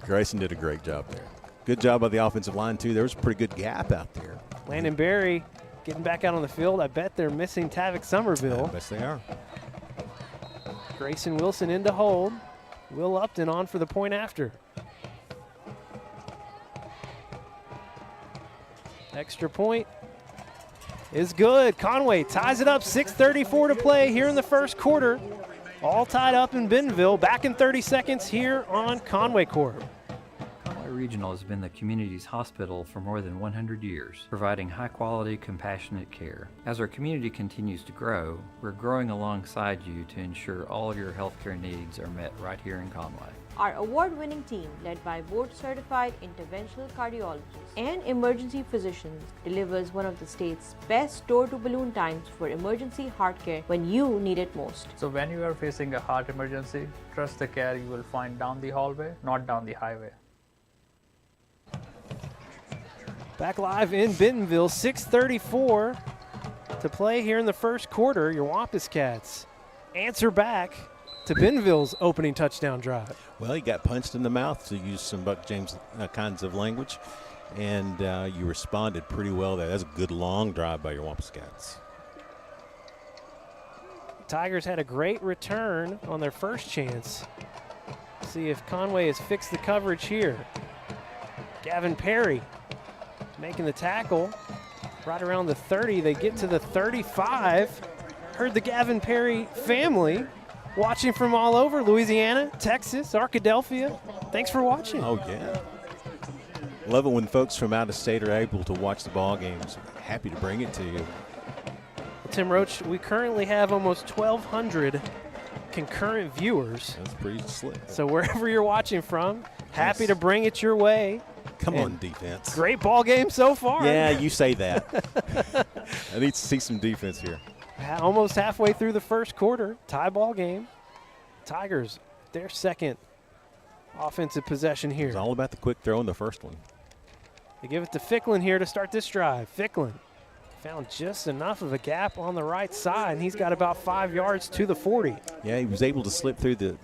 S12: Grayson did a great job there. Good job by the offensive line, too. There was a pretty good gap out there.
S17: Landon Berry getting back out on the field. I bet they're missing Tavik Somerville.
S12: Yes, they are.
S17: Grayson Wilson in to hold. Will Upton on for the point after. Extra point is good. Conway ties it up. 6:34 to play here in the first quarter. All tied up in Bentonville. Back in 30 seconds here on Conway Corp.
S2: Conway Regional has been the community's hospital for more than 100 years, providing high-quality, compassionate care. As our community continues to grow, we're growing alongside you to ensure all of your healthcare needs are met right here in Conway.
S3: Our award-winning team, led by board-certified interventional cardiologists and emergency physicians, delivers one of the state's best door-to-balloon times for emergency heart care when you need it most.
S4: So when you are facing a heart emergency, trust the care you will find down the hallway, not down the highway.
S17: Back live in Bentonville, 6:34 to play here in the first quarter. Your Wampus Cats answer back to Bentonville's opening touchdown drive.
S12: Well, he got punched in the mouth, to use some Buck James kinds of language, and you responded pretty well there. That's a good long drive by your Wampus Cats.
S17: Tigers had a great return on their first chance. See if Conway has fixed the coverage here. Gavin Perry making the tackle right around the 30. They get to the 35. Heard the Gavin Perry family watching from all over Louisiana, Texas, Arkadelphia. Thanks for watching.
S12: Oh, yeah. Love it when folks from out of state are able to watch the ball games. Happy to bring it to you.
S17: Well, Tim Roach, we currently have almost 1,200 concurrent viewers.
S12: That's pretty slick.
S17: So wherever you're watching from, happy to bring it your way.
S12: Come on, defense.
S17: Great ball game so far.
S12: Yeah, you say that. I need to see some defense here.
S17: Almost halfway through the first quarter, tie ball game. Tigers, their second offensive possession here.
S12: It's all about the quick throw in the first one.
S17: They give it to Ficklin here to start this drive. Ficklin found just enough of a gap on the right side, and he's got about 5 yards to the 40.
S12: Yeah, he was able to slip through the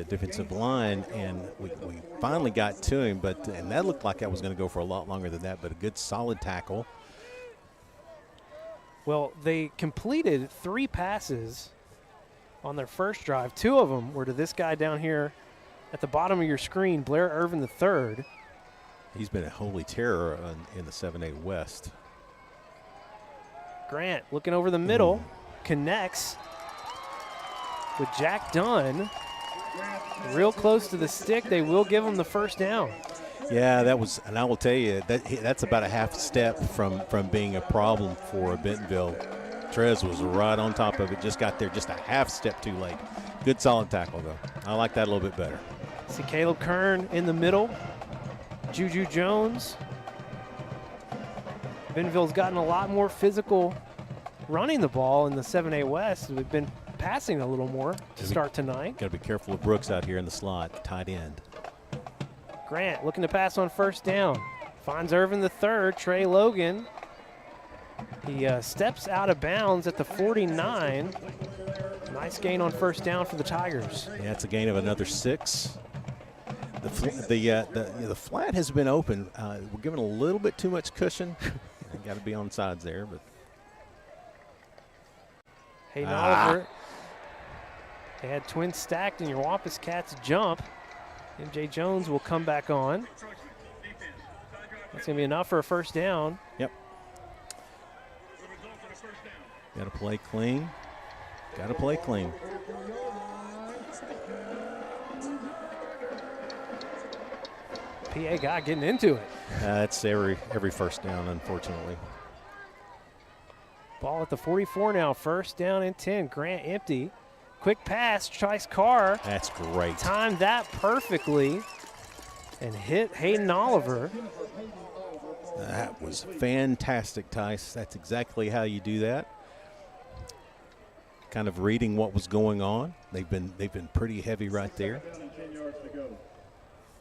S12: defensive line, and we finally got to him, and that looked like that was going to go for a lot longer than that, but a good solid tackle.
S17: Well, they completed 3 passes on their first drive. 2 of them were to this guy down here at the bottom of your screen, Blair Irvin III.
S12: He's been a holy terror in the 7A West.
S17: Grant looking over the middle, connects with Jack Dunn. Real close to the stick. They will give him the first down.
S12: Yeah, that was, and I will tell you, that's about a half step from being a problem for Bentonville. Trez was right on top of it, just got there just a half step too late. Good solid tackle, though. I like that a little bit better.
S17: See Caleb Kern in the middle. Juju Jones. Bentonville's gotten a lot more physical running the ball in the 7A West. We've been passing a little more to start tonight.
S12: Got to be careful of Brooks out here in the slot, tight end.
S17: Grant looking to pass on first down. Finds Irvin III, Trey Logan. He steps out of bounds at the 49. Nice gain on first down for the Tigers.
S12: Yeah, it's a gain of another 6. The flat has been open. We're giving a little bit too much cushion. Got to be on sides there, but
S17: Hayden Oliver. They had twins stacked, and your Wampus Cats jump. MJ Jones will come back on. That's going to be enough for a first down.
S12: Yep. Got to play clean. Got to play clean.
S17: PA guy getting into it.
S12: That's every first down, unfortunately.
S17: Ball at the 44 now. First down and 10. Grant empty. Quick pass. Trice Carr.
S12: That's great.
S17: Timed that perfectly and hit Hayden Oliver.
S12: That was fantastic, Tice. That's exactly how you do that. Kind of reading what was going on. They've been pretty heavy right there.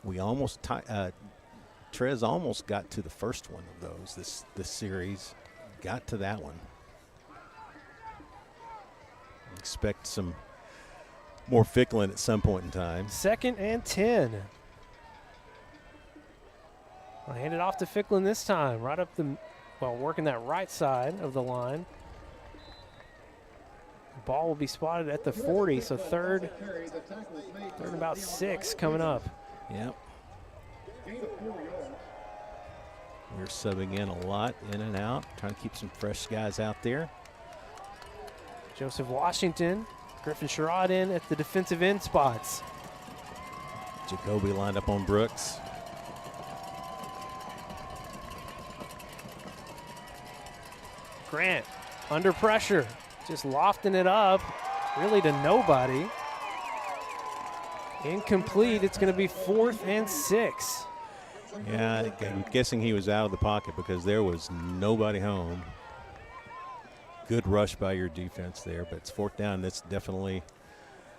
S12: We almost Trez almost got to the first one of those this series. Got to that one. Expect some more Ficklin at some point in time.
S17: 2nd and 10. I'll hand it off to Ficklin this time. Right up working that right side of the line. The ball will be spotted at the 40, so third and about 6 coming up.
S12: Yep. We're subbing in a lot, in and out, trying to keep some fresh guys out there.
S17: Joseph Washington, Griffin Sherrod in at the defensive end spots.
S12: Jacoby lined up on Brooks.
S17: Grant under pressure, just lofting it up, really to nobody. Incomplete. It's going to be 4th and 6.
S12: Yeah, I'm guessing he was out of the pocket because there was nobody home. Good rush by your defense there, but it's 4th down. That's definitely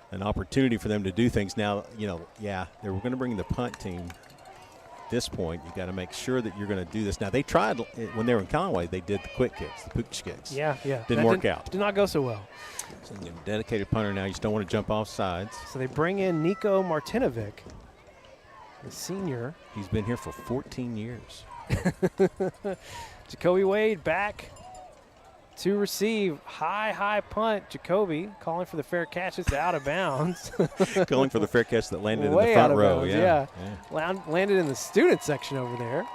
S12: an opportunity for them to do things. Now, they were going to bring the punt team. At this point, you got to make sure that you're going to do this. Now, they tried when they were in Conway. They did the quick kicks, the pooch kicks.
S17: Yeah.
S12: Didn't work out.
S17: Did not go so well.
S12: So you get a dedicated punter now. You just don't want to jump off sides.
S17: So they bring in Nico Martinovic, the senior.
S12: He's been here for 14 years.
S17: Jacoby Wade back to receive. High punt. Jacoby calling for the fair catch. It's out of bounds.
S12: Calling for the fair catch that landed
S17: Way
S12: in the
S17: out
S12: front
S17: of
S12: row.
S17: bounds,
S12: Yeah.
S17: Landed in the student section over there.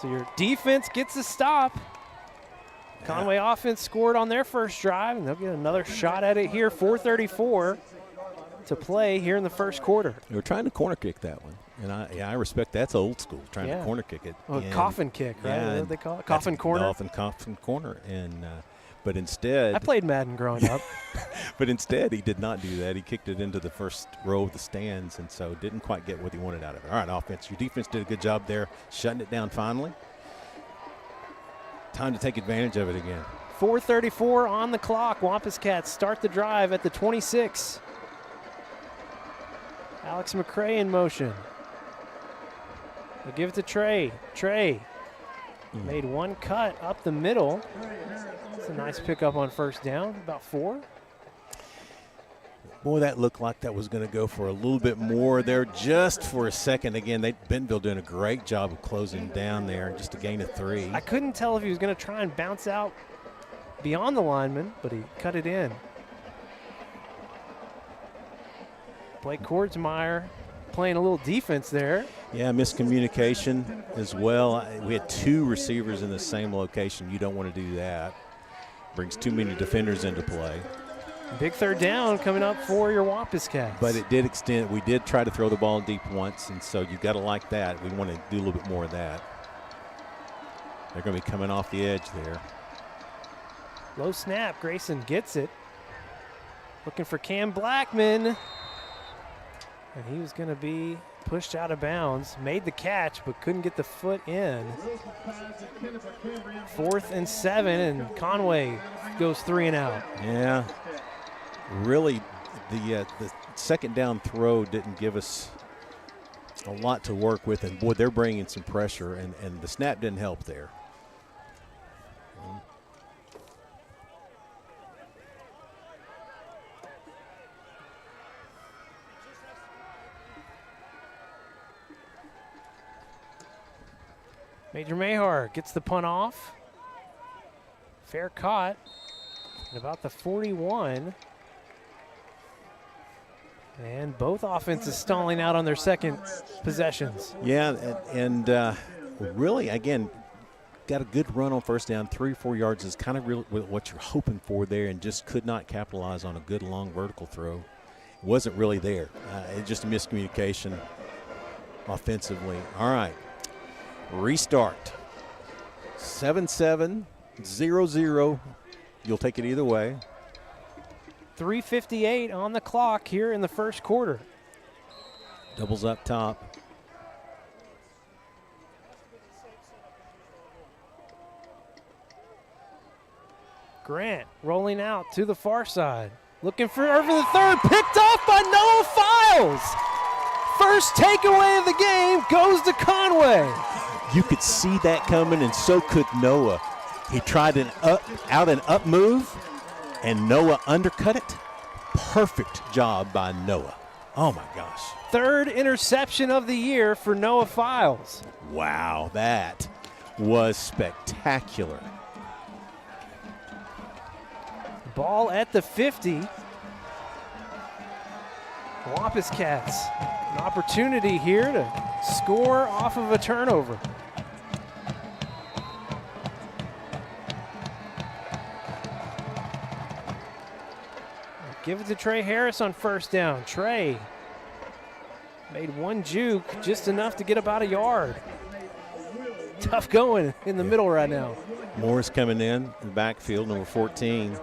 S17: So your defense gets a stop. Conway offense scored on their first drive, and they'll get another shot at it here. 4:34 to play here in the first quarter.
S12: They were trying to corner kick that one. And I respect that's old school, trying to corner kick it.
S17: Well, coffin kick, right?
S12: Yeah,
S17: Is that what they call it? Coffin corner?
S12: Coffin corner. And but instead,
S17: I played Madden growing up.
S12: But instead, he did not do that. He kicked it into the first row of the stands, and so didn't quite get what he wanted out of it. All right, offense. Your defense did a good job there, shutting it down finally. Time to take advantage of it again.
S17: 4:34 on the clock. Wampus Cats start the drive at the 26. Alex McCray in motion. They'll give it to Trey. Trey made one cut up the middle. It's a nice pickup on first down, about 4.
S12: Boy, that looked like that was going to go for a little bit more there just for a second. Again, Bentonville doing a great job of closing down there, just a gain of 3.
S17: I couldn't tell if he was going to try and bounce out beyond the lineman, but he cut it in. Blake Kordsmeyer playing a little defense there.
S12: Yeah, miscommunication as well. We had 2 receivers in the same location. You don't want to do that. Brings too many defenders into play.
S17: Big third down coming up for your Wampus Cats.
S12: But it did extend. We did try to throw the ball deep once, and so you've got to like that. We want to do a little bit more of that. They're going to be coming off the edge there.
S17: Low snap. Grayson gets it. Looking for Cam Blackman. And he was going to be pushed out of bounds. Made the catch, but couldn't get the foot in. 4th and 7, and Conway goes 3 and out.
S12: Yeah. Really, the second down throw didn't give us a lot to work with, and boy, they're bringing some pressure, and the snap didn't help there.
S17: Major Mahar gets the punt off. Fair caught at about the 41. And both offenses stalling out on their second possessions.
S12: Yeah, and really, again, got a good run on first down. 3-4 yards is kind of really what you're hoping for there, and just could not capitalize on a good long vertical throw. It wasn't really there. It's just a miscommunication offensively. All right. Restart. 7-7, 0-0. You'll take it either way.
S17: 3:58 on the clock here in the first quarter.
S12: Doubles up top.
S17: Grant rolling out to the far side. Looking for the third. Picked off by Noah Files. First takeaway of the game goes to Conway.
S12: You could see that coming, and so could Noah. He tried an up move, and Noah undercut it. Perfect job by Noah. Oh, my gosh.
S17: 3rd interception of the year for Noah Files.
S12: Wow, that was spectacular.
S17: Ball at the 50. Wampus Cats, an opportunity here to score off of a turnover. Give it to Trey Harris on first down. Trey made one juke, just enough to get about a yard. Tough going in the middle right now.
S12: Morris coming in the backfield, number 14.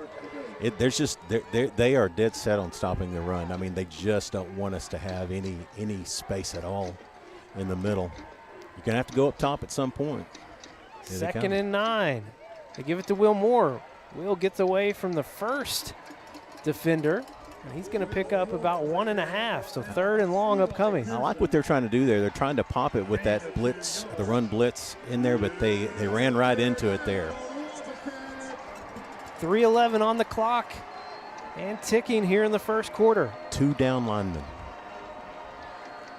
S12: They are dead set on stopping the run. I mean, they just don't want us to have any space at all in the middle. You're going to have to go up top at some point. Here
S17: 2nd and 9. They give it to Will Moore. Will gets away from the first defender, and he's going to pick up about 1.5, so 3rd and long upcoming.
S12: I like what they're trying to do there. They're trying to pop it with that blitz, the run blitz in there, but they ran right into it there.
S17: 3:11 on the clock and ticking here in the first quarter.
S12: 2 down linemen.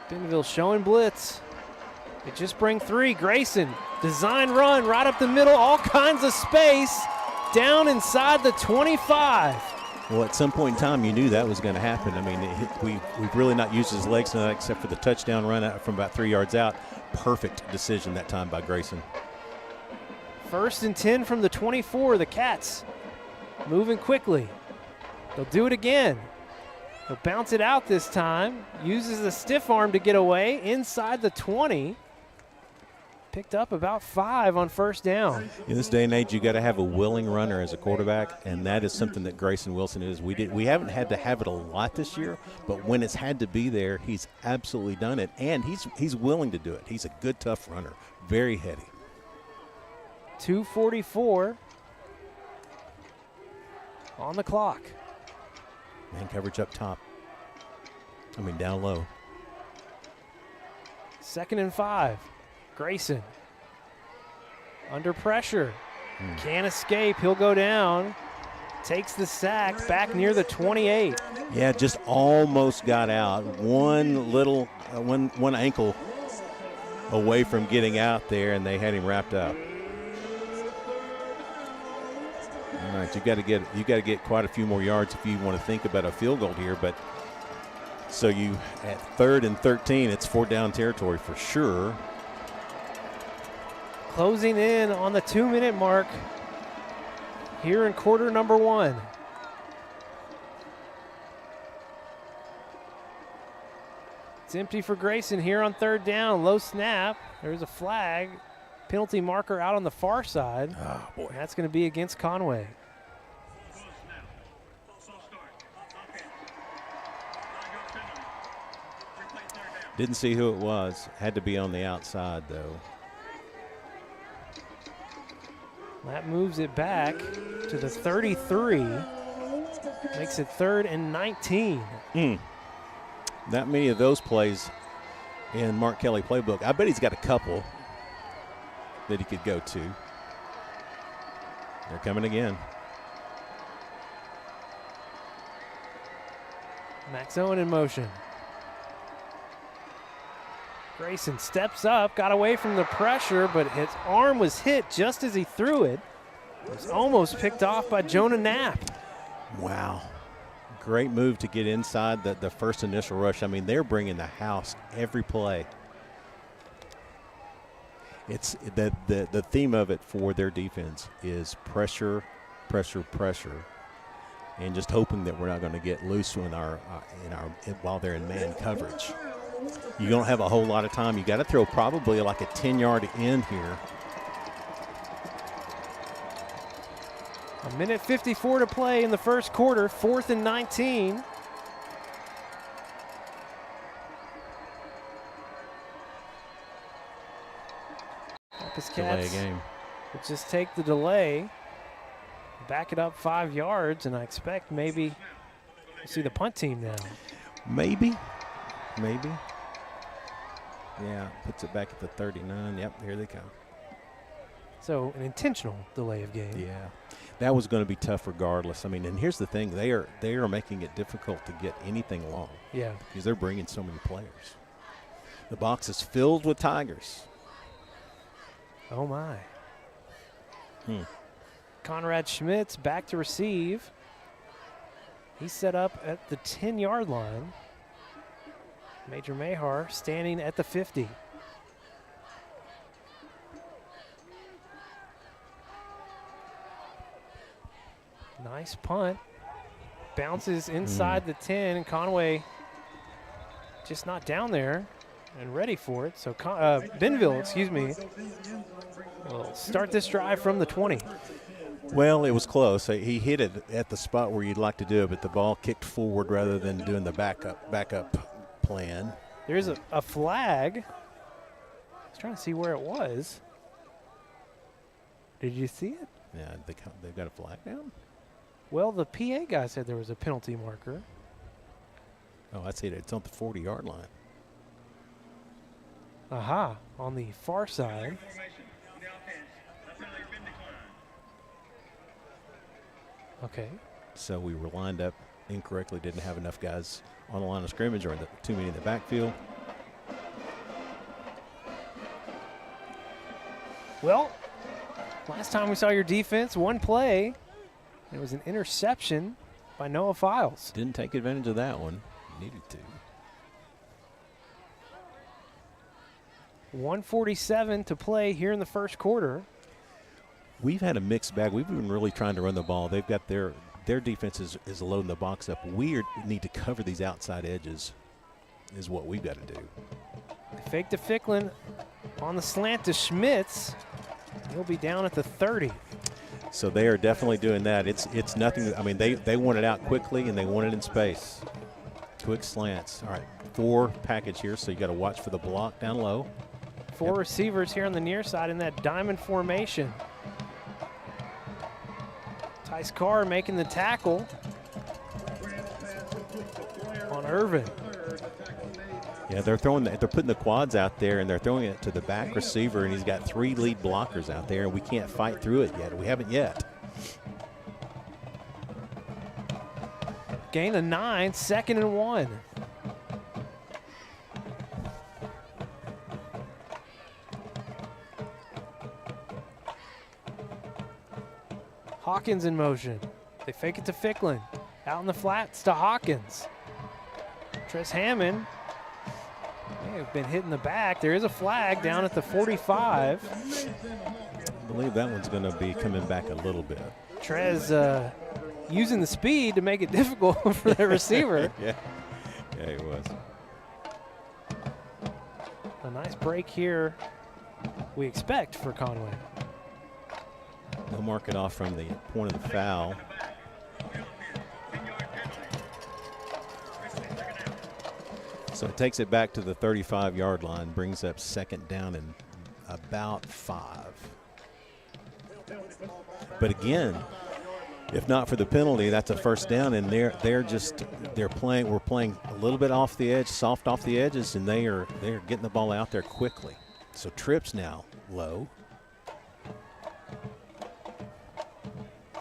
S17: Bentonville showing blitz. They just bring 3. Grayson, design run right up the middle, all kinds of space. down inside the 25.
S12: Well, at some point in time, you knew that was going to happen. I mean, we've really not used his legs tonight except for the touchdown run out from about 3 yards out. Perfect decision that time by Grayson.
S17: 1st and 10 from the 24. The Cats moving quickly. They'll do it again. They'll bounce it out this time. Uses the stiff arm to get away inside the 20. Picked up about 5 on 1st down.
S12: In this day and age, you got to have a willing runner as a quarterback, and that is something that Grayson Wilson is. We haven't had to have it a lot this year, but when it's had to be there, he's absolutely done it, and he's willing to do it. He's a good, tough runner, very heady.
S17: 2:44 on the clock.
S12: Man coverage up top. I mean, down low.
S17: 2nd and 5. Grayson under pressure. Can't escape. He'll go down. Takes the sack back near the 28.
S12: Yeah, just almost got out. One ankle away from getting out there, and they had him wrapped up. All right, you got to get quite a few more yards if you want to think about a field goal here. But so you at 3rd and 13, it's 4th down territory for sure.
S17: Closing in on the 2-minute mark here in quarter number 1. It's empty for Grayson here on 3rd down. Low snap. There's a flag. Penalty marker out on the far side.
S12: Oh, boy.
S17: That's going to be against Conway.
S12: Didn't see who it was. Had to be on the outside, though.
S17: That moves it back to the 33. Makes it 3rd and 19.
S12: Not many of those plays in Mark Kelly playbook. I bet he's got a couple that he could go to. They're coming again.
S17: Max Owen in motion. Grayson steps up, got away from the pressure, but his arm was hit just as he threw it. It was almost picked off by Jonah Knapp.
S12: Wow. Great move to get inside the first initial rush. I mean, they're bringing the house every play. It's the theme of it for their defense is pressure, pressure, pressure, and just hoping that we're not going to get loose while they're in man coverage. You don't have a whole lot of time. You got to throw probably like a 10-yard in here.
S17: 1:54 to play in the first quarter. 4th and 19. Wampus Cats
S12: Delay a game.
S17: will just take the delay, back it up 5 yards, and I expect maybe we'll see the punt team now.
S12: Maybe. Yeah, puts it back at the 39. Yep, here they come.
S17: So an intentional delay of game.
S12: Yeah, that was going to be tough regardless. I mean, and here's the thing: they are making it difficult to get anything long.
S17: Yeah,
S12: because they're bringing so many players. The box is filled with Tigers.
S17: Oh my. Conrad Schmitz back to receive. He's set up at the 10-yard line. Major Mahar standing at the 50. Nice punt. Bounces inside the 10, and Conway just not down there and ready for it. So Bentonville, will start this drive from the 20.
S12: Well, it was close. He hit it at the spot where you'd like to do it, but the ball kicked forward rather than doing the backup plan.
S17: There's a flag. I was trying to see where it was. Did you see it?
S12: Yeah, they've got a flag down?
S17: Well, the PA guy said there was a penalty marker.
S12: Oh, I see it. It's on the 40-yard line.
S17: Aha, on the far side. Okay.
S12: So we were lined up incorrectly, didn't have enough guys on the line of scrimmage or too many in the backfield.
S17: Well, Last time we saw your defense, one play, it was an interception by Noah Files.
S12: Didn't take advantage of that one. Needed to.
S17: 1:47 to play here in the first quarter.
S12: We've had a mixed bag. We've been really trying to run the ball. They've got their defense is loading the box up. We need to cover these outside edges is what we've got to do.
S17: Fake to Ficklin on the slant to Schmitz. He'll be down at the 30.
S12: So they are definitely doing that. It's nothing. I mean, they want it out quickly and they want it in space. Quick slants. All right, 4 package here, so you got to watch for the block down low.
S17: 4 receivers here on the near side in that diamond formation. Tice Carr making the tackle on Irvin.
S12: Yeah, they're putting the quads out there and they're throwing it to the back receiver, and he's got 3 lead blockers out there, and we can't fight through it yet. We haven't yet.
S17: Gain of 9, 2nd and 1. Hawkins in motion. They fake it to Ficklin. Out in the flats to Hawkins. Tress Hammond may have been hit in the back. There is a flag down at the 45.
S12: I believe that one's going to be coming back a little bit.
S17: Trez using the speed to make it difficult for the receiver.
S12: Yeah, he was.
S17: A nice break here we expect for Conway.
S12: They'll mark it off from the point of the foul. So it takes it back to the 35-yard line, brings up 2nd down and about 5. But again, if not for the penalty, that's a 1st down, and we're playing a little bit off the edge, soft off the edges, and they're getting the ball out there quickly. So trips now low.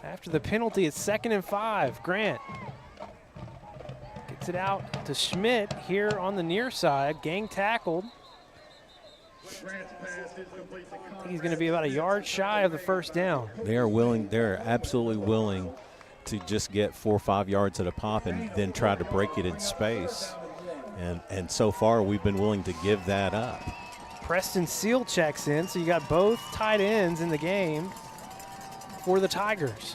S17: After the penalty, it's 2nd and 5. Grant gets it out to Schmidt here on the near side. Gang tackled. I think he's going to be about a yard shy of the 1st down.
S12: They're absolutely willing to just get 4 or 5 yards at a pop and then try to break it in space. And so far, we've been willing to give that up.
S17: Preston Seal checks in, so you got both tight ends in the game for the Tigers.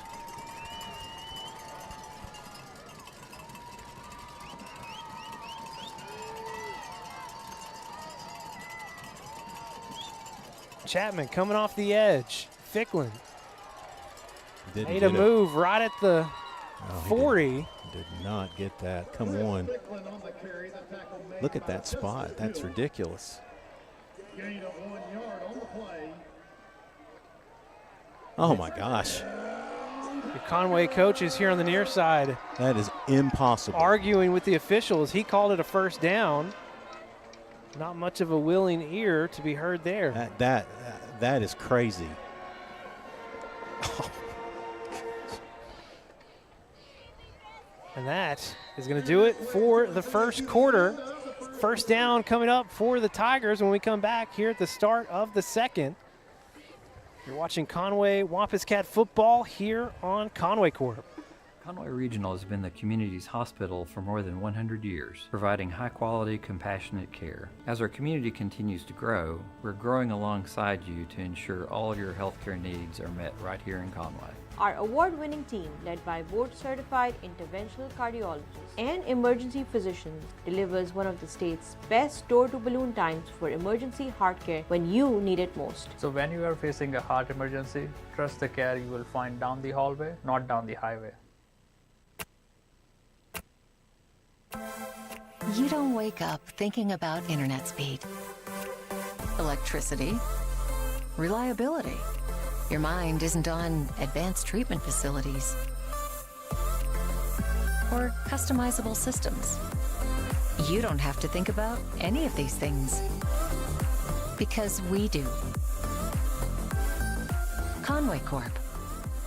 S17: Chapman coming off the edge. Ficklin made a move right at the 40.
S12: Did not get that. Come on. Look at that spot. That's ridiculous. Oh, my gosh.
S17: The Conway coaches here on the near side.
S12: That is impossible.
S17: Arguing with the officials. He called it a 1st down. Not much of a willing ear to be heard there.
S12: That is crazy.
S17: And that is going to do it for the first quarter. 1st down coming up for the Tigers when we come back here at the start of the 2nd. You're watching Conway Wampus Cat football here on Conway Corp.
S2: Conway Regional has been the community's hospital for more than 100 years, providing high-quality, compassionate care. As our community continues to grow, we're growing alongside you to ensure all your healthcare needs are met right here in Conway.
S3: Our award-winning team, led by board-certified interventional cardiologists and emergency physicians, delivers one of the state's best door-to-balloon times for emergency heart care when you need it most.
S4: So when you are facing a heart emergency, trust the care you will find down the hallway, not down the highway.
S18: You don't wake up thinking about internet speed, electricity, reliability. Your mind isn't on advanced treatment facilities or customizable systems. You don't have to think about any of these things because we do. Conway Corp,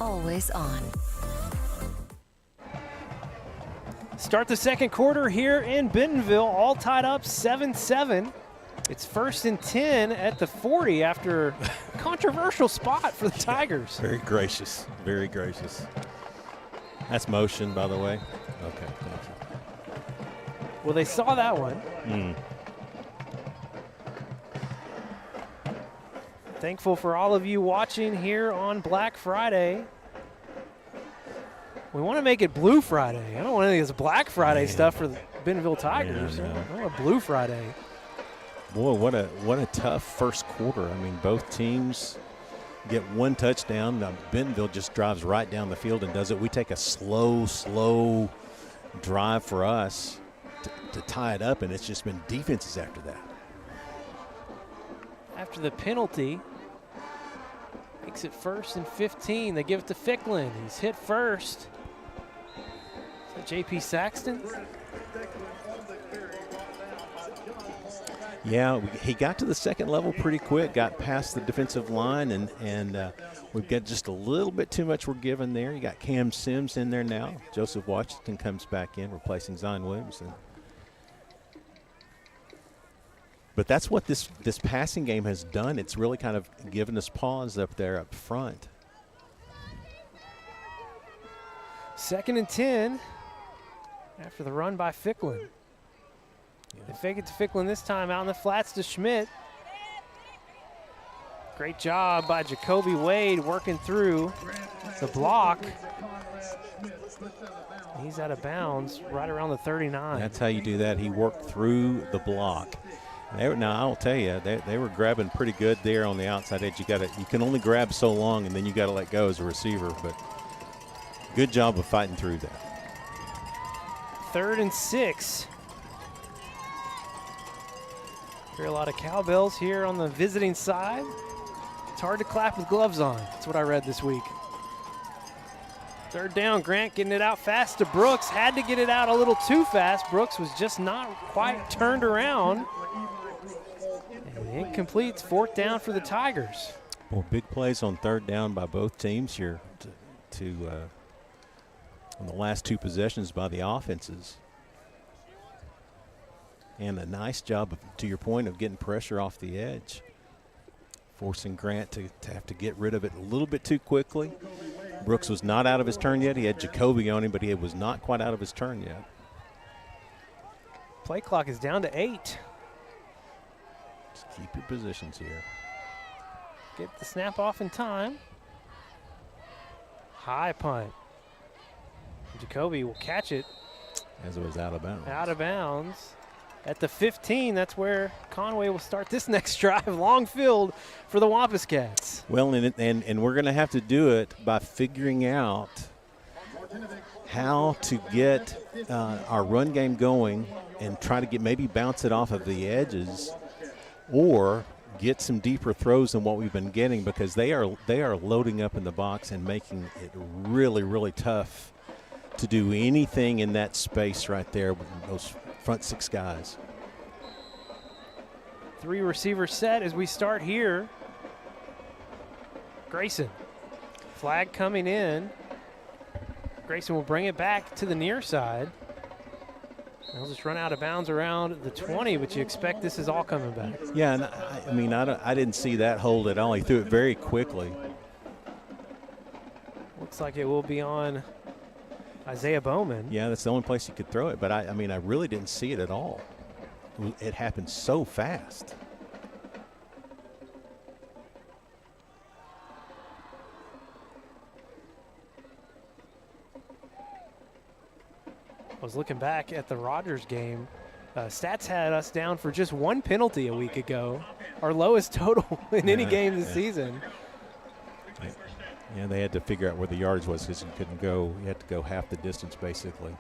S18: always on.
S17: Start the 2nd quarter here in Bentonville, all tied up 7-7. It's 1st and 10 at the 40 after a controversial spot for the Tigers.
S12: Very gracious, very gracious. That's motion, by the way. Okay, thank you.
S17: Well, they saw that one. Thankful for all of you watching here on Black Friday. We want to make it Blue Friday. I don't want any of this Black Friday stuff for the Bentonville Tigers. I want Blue Friday.
S12: Boy, what a tough first quarter. I mean, both teams get one touchdown. Bentonville just drives right down the field and does it. We take a slow drive for us to tie it up, and it's just been defenses after that.
S17: After the penalty, makes it 1st and 15. They give it to Ficklin. He's hit first. Is that J.P. Saxton?
S12: Yeah, he got to the second level pretty quick, got past the defensive line, and we've got just a little bit too much we're given there. You got Cam Sims in there now. Joseph Washington comes back in, replacing Zion Williamson. But that's what this passing game has done. It's really kind of given us pause up there up front.
S17: 2nd and 10 after the run by Ficklin. They fake it to Ficklin this time, out in the flats to Schmidt. Great job by Jacoby Wade working through the block. He's out of bounds right around the 39.
S12: That's how you do that. He worked through the block. Now, I'll tell you, they were grabbing pretty good there on the outside edge. You can only grab so long, and then you got to let go as a receiver. But good job of fighting through that.
S17: 3rd and 6. Hear a lot of cowbells here on the visiting side. It's hard to clap with gloves on. That's what I read this week. 3rd down, Grant getting it out fast to Brooks. Had to get it out a little too fast. Brooks was just not quite turned around. And incomplete. 4th down for the Tigers.
S12: Well, big plays on 3rd down by both teams here on the last 2 possessions by the offenses. And a nice job, to your point, of getting pressure off the edge, forcing Grant to have to get rid of it a little bit too quickly. Brooks was not out of his turn yet. He had Jacoby on him, but he was not quite out of his turn yet.
S17: Play clock is down to 8.
S12: Just keep your positions here.
S17: Get the snap off in time. High punt. Jacoby will catch it.
S12: As it was out of bounds.
S17: Out of bounds. At the 15, that's where Conway will start this next drive. Long field for the Wampus Cats.
S12: Well, and we're going to have to do it by figuring out how to get our run game going and try to maybe bounce it off of the edges or get some deeper throws than what we've been getting, because they are loading up in the box and making it really, really tough to do anything in that space right there with those front 6 guys.
S17: 3 receiver set as we start here. Grayson. Flag coming in. Grayson will bring it back to the near side. They'll just run out of bounds around the 20, but you expect this is all coming back.
S12: Yeah, and I didn't see that hold at all. He threw it very quickly.
S17: Looks like it will be on Isaiah Bowman.
S12: Yeah, that's the only place you could throw it, but I really didn't see it at all. It happened so fast.
S17: I was looking back at the Rogers game. Stats had us down for just 1 penalty a week ago, our lowest total in any game this season.
S12: Yeah, they had to figure out where the yardage was because you couldn't go. You had to go half the distance, basically.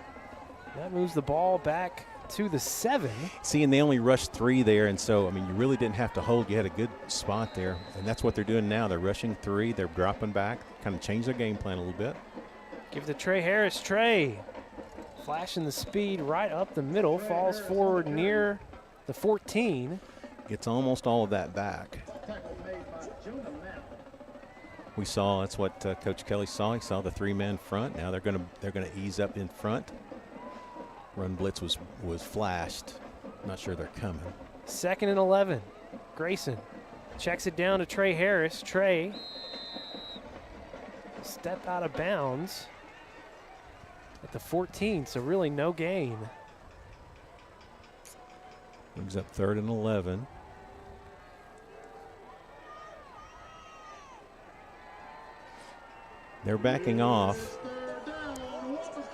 S17: That moves the ball back to the 7.
S12: See, and they only rushed 3 there, and so, you really didn't have to hold. You had a good spot there, and that's what they're doing now. They're rushing 3. They're dropping back, kind of change their game plan a little bit.
S17: Give it to Trey Harris. Trey flashing the speed right up the middle, falls forward near the 14.
S12: Gets almost all of that back. We saw, that's what Coach Kelly saw. He saw the 3-man front. Now they're going to ease up in front. Run blitz was flashed. Not sure they're coming.
S17: 2nd and 11. Grayson checks it down to Trey Harris. Trey, step out of bounds at the 14, so really no gain.
S12: Brings up 3rd and 11. They're backing off.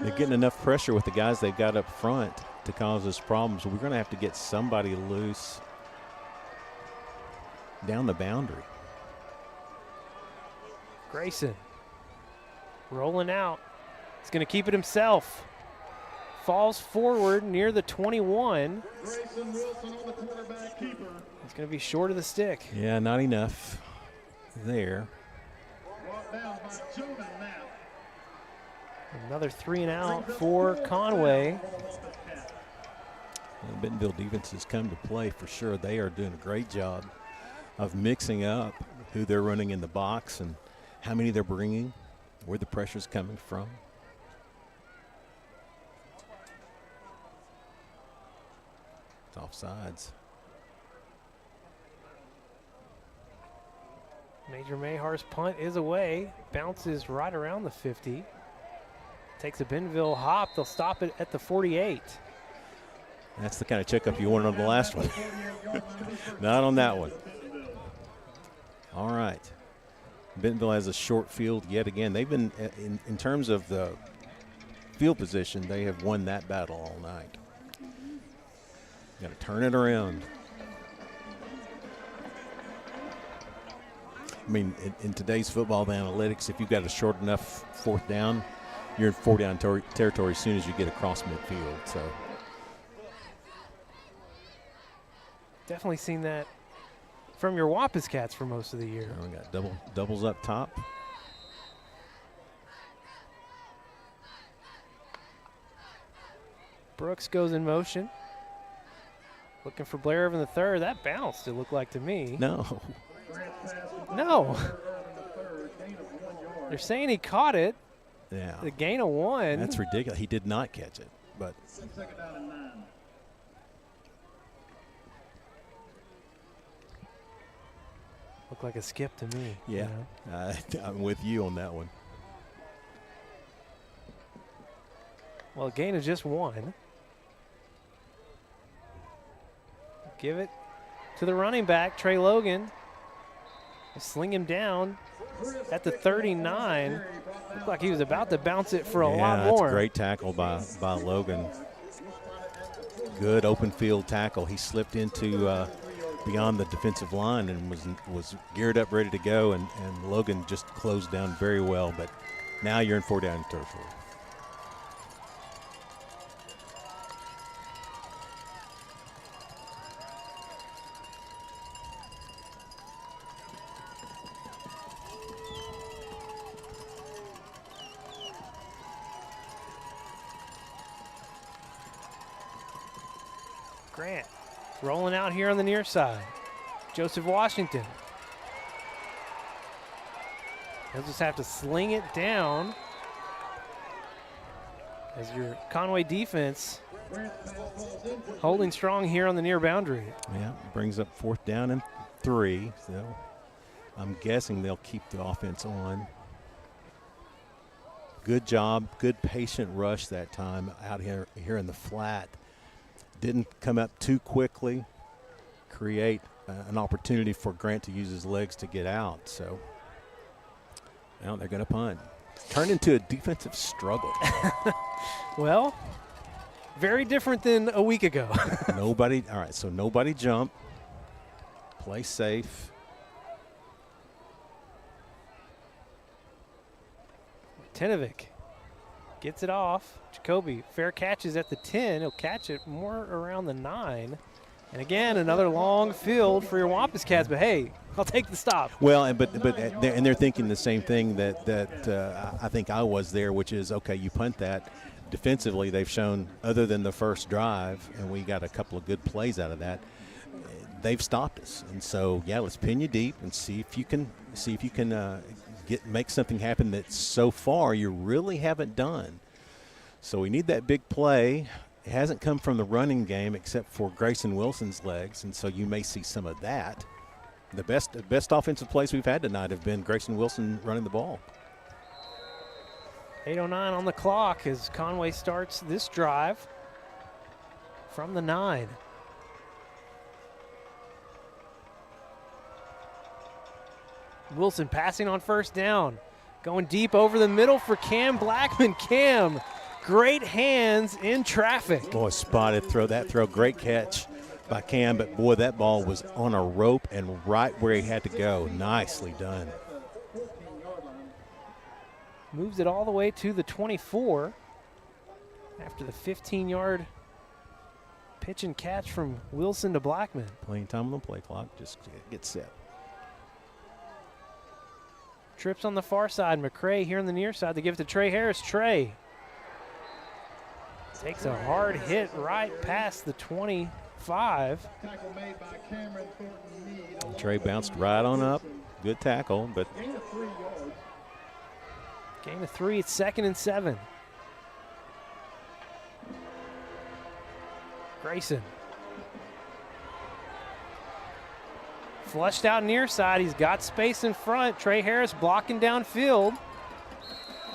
S12: They're getting enough pressure with the guys they've got up front to cause us problems. We're going to have to get somebody loose down the boundary.
S17: Grayson rolling out. He's going to keep it himself. Falls forward near the 21. He's going to be short of the stick.
S12: Yeah, not enough there.
S17: Another 3 and out for Conway.
S12: The Bentonville defense has come to play for sure. They are doing a great job of mixing up who they're running in the box and how many they're bringing, where the pressure's coming from. It's offsides.
S17: Major Mahar's punt is away. Bounces right around the 50. Takes a Bentonville hop. They'll stop it at the 48.
S12: That's the kind of checkup you wanted on the last one. Not on that one. All right. Bentonville has a short field yet again. They've been, in terms of the field position, they have won that battle all night. Got to turn it around. I mean, in today's football, the analytics, if you've got a short enough 4th down, you're in 4th down territory as soon as you get across midfield. So
S17: definitely seen that from your Wampus Cats for most of the year.
S12: we got doubles up top.
S17: Brooks goes in motion. Looking for Blair Irvin III. That bounced, it looked like to me.
S12: No.
S17: No. They're saying he caught it.
S12: Yeah.
S17: The gain of 1.
S12: That's ridiculous. He did not catch it, but.
S17: Looked like a skip to me.
S12: Yeah,
S17: you know?
S12: I'm with you on that one.
S17: Well, a gain of just 1. Give it to the running back, Trey Logan. Sling him down at the 39. Looked like he was about to bounce it for a lot more.
S12: That's a great tackle by Logan. Good open field tackle. He slipped into beyond the defensive line and was geared up, ready to go, and Logan just closed down very well. But now you're in 4 down territory.
S17: Grant rolling out here on the near side. Joseph Washington. He'll just have to sling it down as your Conway defense holding strong here on the near boundary.
S12: Yeah, brings up 4th down and 3. So I'm guessing they'll keep the offense on. Good job, good patient rush that time out here in the flat. Didn't come up too quickly, create an opportunity for Grant to use his legs to get out. So now they're going to punt. Turned into a defensive struggle.
S17: Well, very different than a week ago.
S12: All right, so nobody jump. Play safe.
S17: Tinovic gets it off. Jacoby, fair catches at the 10. He'll catch it more around the 9. And again, another long field for your Wampus Cats, but hey, I'll take the stop.
S12: Well, but they're thinking the same thing that I think I was there, which is, okay, you punt that. Defensively, they've shown, other than the first drive, and we got a couple of good plays out of that, they've stopped us. And so, yeah, let's pin you deep and see if you can make something happen that so far you really haven't done. So we need that big play. It hasn't come from the running game except for Grayson Wilson's legs, and so you may see some of that. The best offensive plays we've had tonight have been Grayson Wilson running the ball.
S17: 8:09 on the clock as Conway starts this drive from the 9. Wilson passing on first down. Going deep over the middle for Cam Blackman. Cam, great hands in traffic.
S12: Boy, spotted throw. Great catch by Cam, but boy, that ball was on a rope and right where he had to go. Nicely done.
S17: Moves it all the way to the 24 after the 15-yard pitch and catch from Wilson to Blackman.
S12: Playing time on the play clock. Just get set.
S17: Trips on the far side. McCray here on the near side. They give it to Trey Harris. Trey takes a hard hit right past the 25.
S12: And Trey bounced right on up. Good tackle, but
S17: gain of 3. It's 2nd and 7. Grayson. Flushed out near side. He's got space in front. Trey Harris blocking downfield.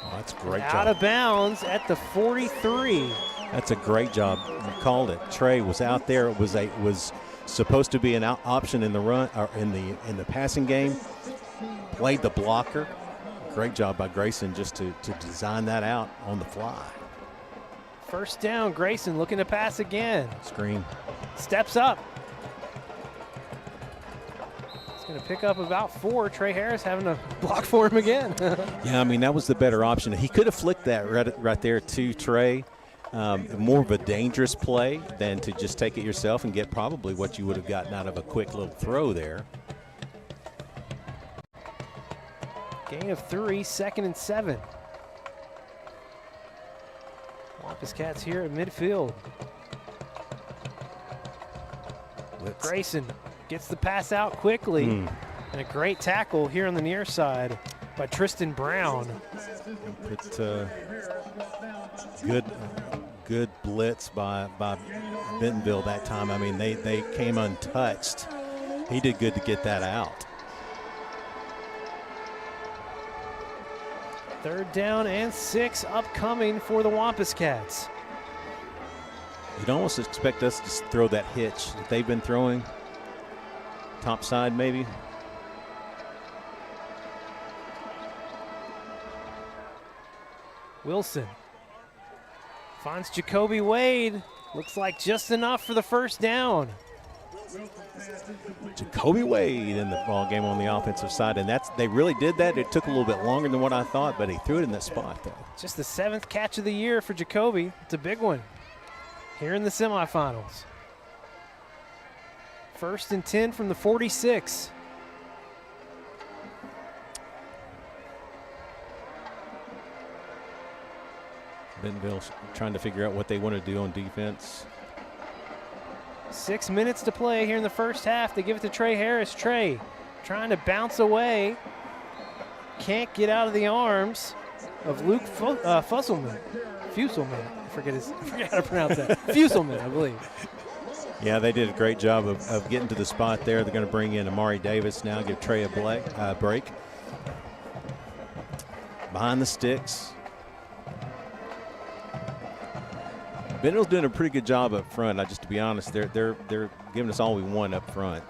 S12: Oh, that's a great job.
S17: Out of bounds at the 43.
S12: That's a great job. You called it. Trey was out there. It was supposed to be an option in the run or in the passing game. Played the blocker. Great job by Grayson just to design that out on the fly.
S17: First down. Grayson looking to pass again.
S12: Screen.
S17: Steps up. Going to pick up about 4. Trey Harris having to block for him again.
S12: Yeah, I mean, that was the better option. He could have flicked that right there to Trey. More of a dangerous play than to just take it yourself and get probably what you would have gotten out of a quick little throw there.
S17: Gain of 3, 2nd and 7. Wampus Cats here at midfield. Grayson gets the pass out quickly. And a great tackle here on the near side by Tristan Brown.
S12: Good blitz by Bentonville that time. I mean, they came untouched. He did good to get that out.
S17: 3rd down and 6 upcoming for the Wampus Cats.
S12: You'd almost expect us to throw that hitch that they've been throwing. Top side, maybe.
S17: Wilson finds Jacoby Wade. Looks like just enough for the first down.
S12: Jacoby Wade in the ball game on the offensive side, and they really did that. It took a little bit longer than what I thought, but he threw it in that spot, though.
S17: Just the 7th catch of the year for Jacoby. It's a big one here in the semifinals. 1st and 10 from the 46.
S12: Bentonville's trying to figure out what they want to do on defense.
S17: 6 minutes to play here in the first half. They give it to Trey Harris. Trey trying to bounce away. Can't get out of the arms of Luke Fusselman. Fuselman. I forget how to pronounce that. Fuselman, I believe.
S12: Yeah, they did a great job of getting to the spot there. They're going to bring in Amari Davis now, give Trey a break. Behind the sticks. Bentonville's doing a pretty good job up front. Just to be honest, they're giving us all we want up front.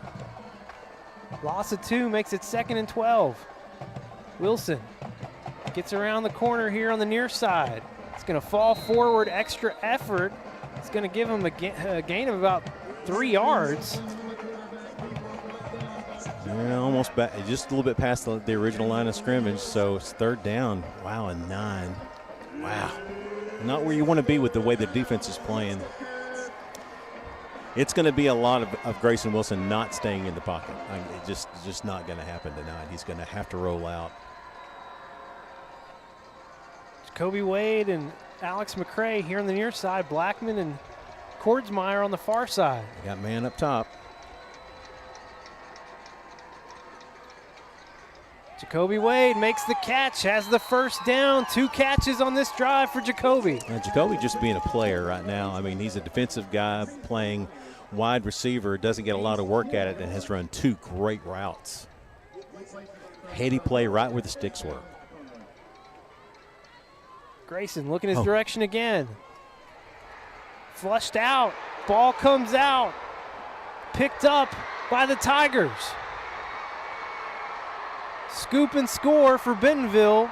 S17: Loss of 2 makes it 2nd and 12. Wilson gets around the corner here on the near side. It's going to fall forward, extra effort. It's going to give him a gain of about 3 yards.
S12: Yeah, almost back, just a little bit past the original line of scrimmage, so it's 3rd down. Wow, and 9. Wow. Not where you want to be with the way the defense is playing. It's going to be a lot of Grayson Wilson not staying in the pocket. I mean, it's just not going to happen tonight. He's going to have to roll out.
S17: Jacoby Wade and Alex McCray here on the near side. Blackman and Kordsmeyer on the far side.
S12: Got man up top.
S17: Jacoby Wade makes the catch, has the first down. 2 catches on this drive for Jacoby.
S12: Jacoby just being a player right now. I mean, he's a defensive guy playing wide receiver, doesn't get a lot of work at it, and has run 2 great routes. Heady play right where the sticks were.
S17: Grayson looking his direction again. Flushed out. Ball comes out. Picked up by the Tigers. Scoop and score for Bentonville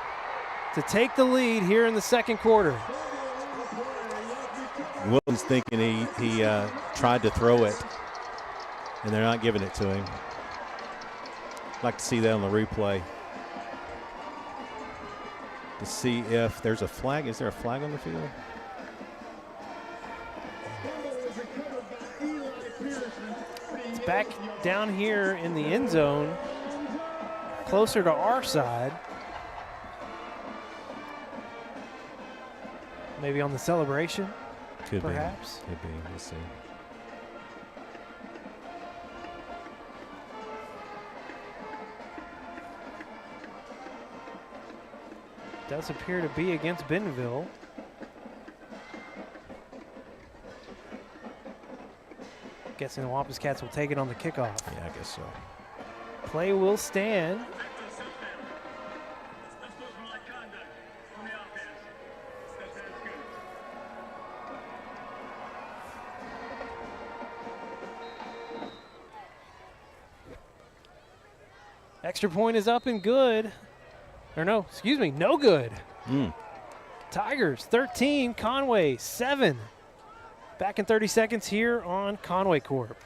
S17: to take the lead here in the second quarter.
S12: Wilton's thinking he tried to throw it, and they're not giving it to him. I'd like to see that on the replay to see if there's a flag. Is there a flag on the field?
S17: It's back down here in the end zone, closer to our side. Maybe on the celebration, perhaps.
S12: Could be. We'll see.
S17: Does appear to be against Bentonville. Guessing the Wampus Cats will take it on the kickoff.
S12: Yeah, I guess so.
S17: Play will stand. Extra point is up and good. Or no, excuse me, no good. Tigers 13, Conway 7. Back in 30 seconds here on Conway Corp.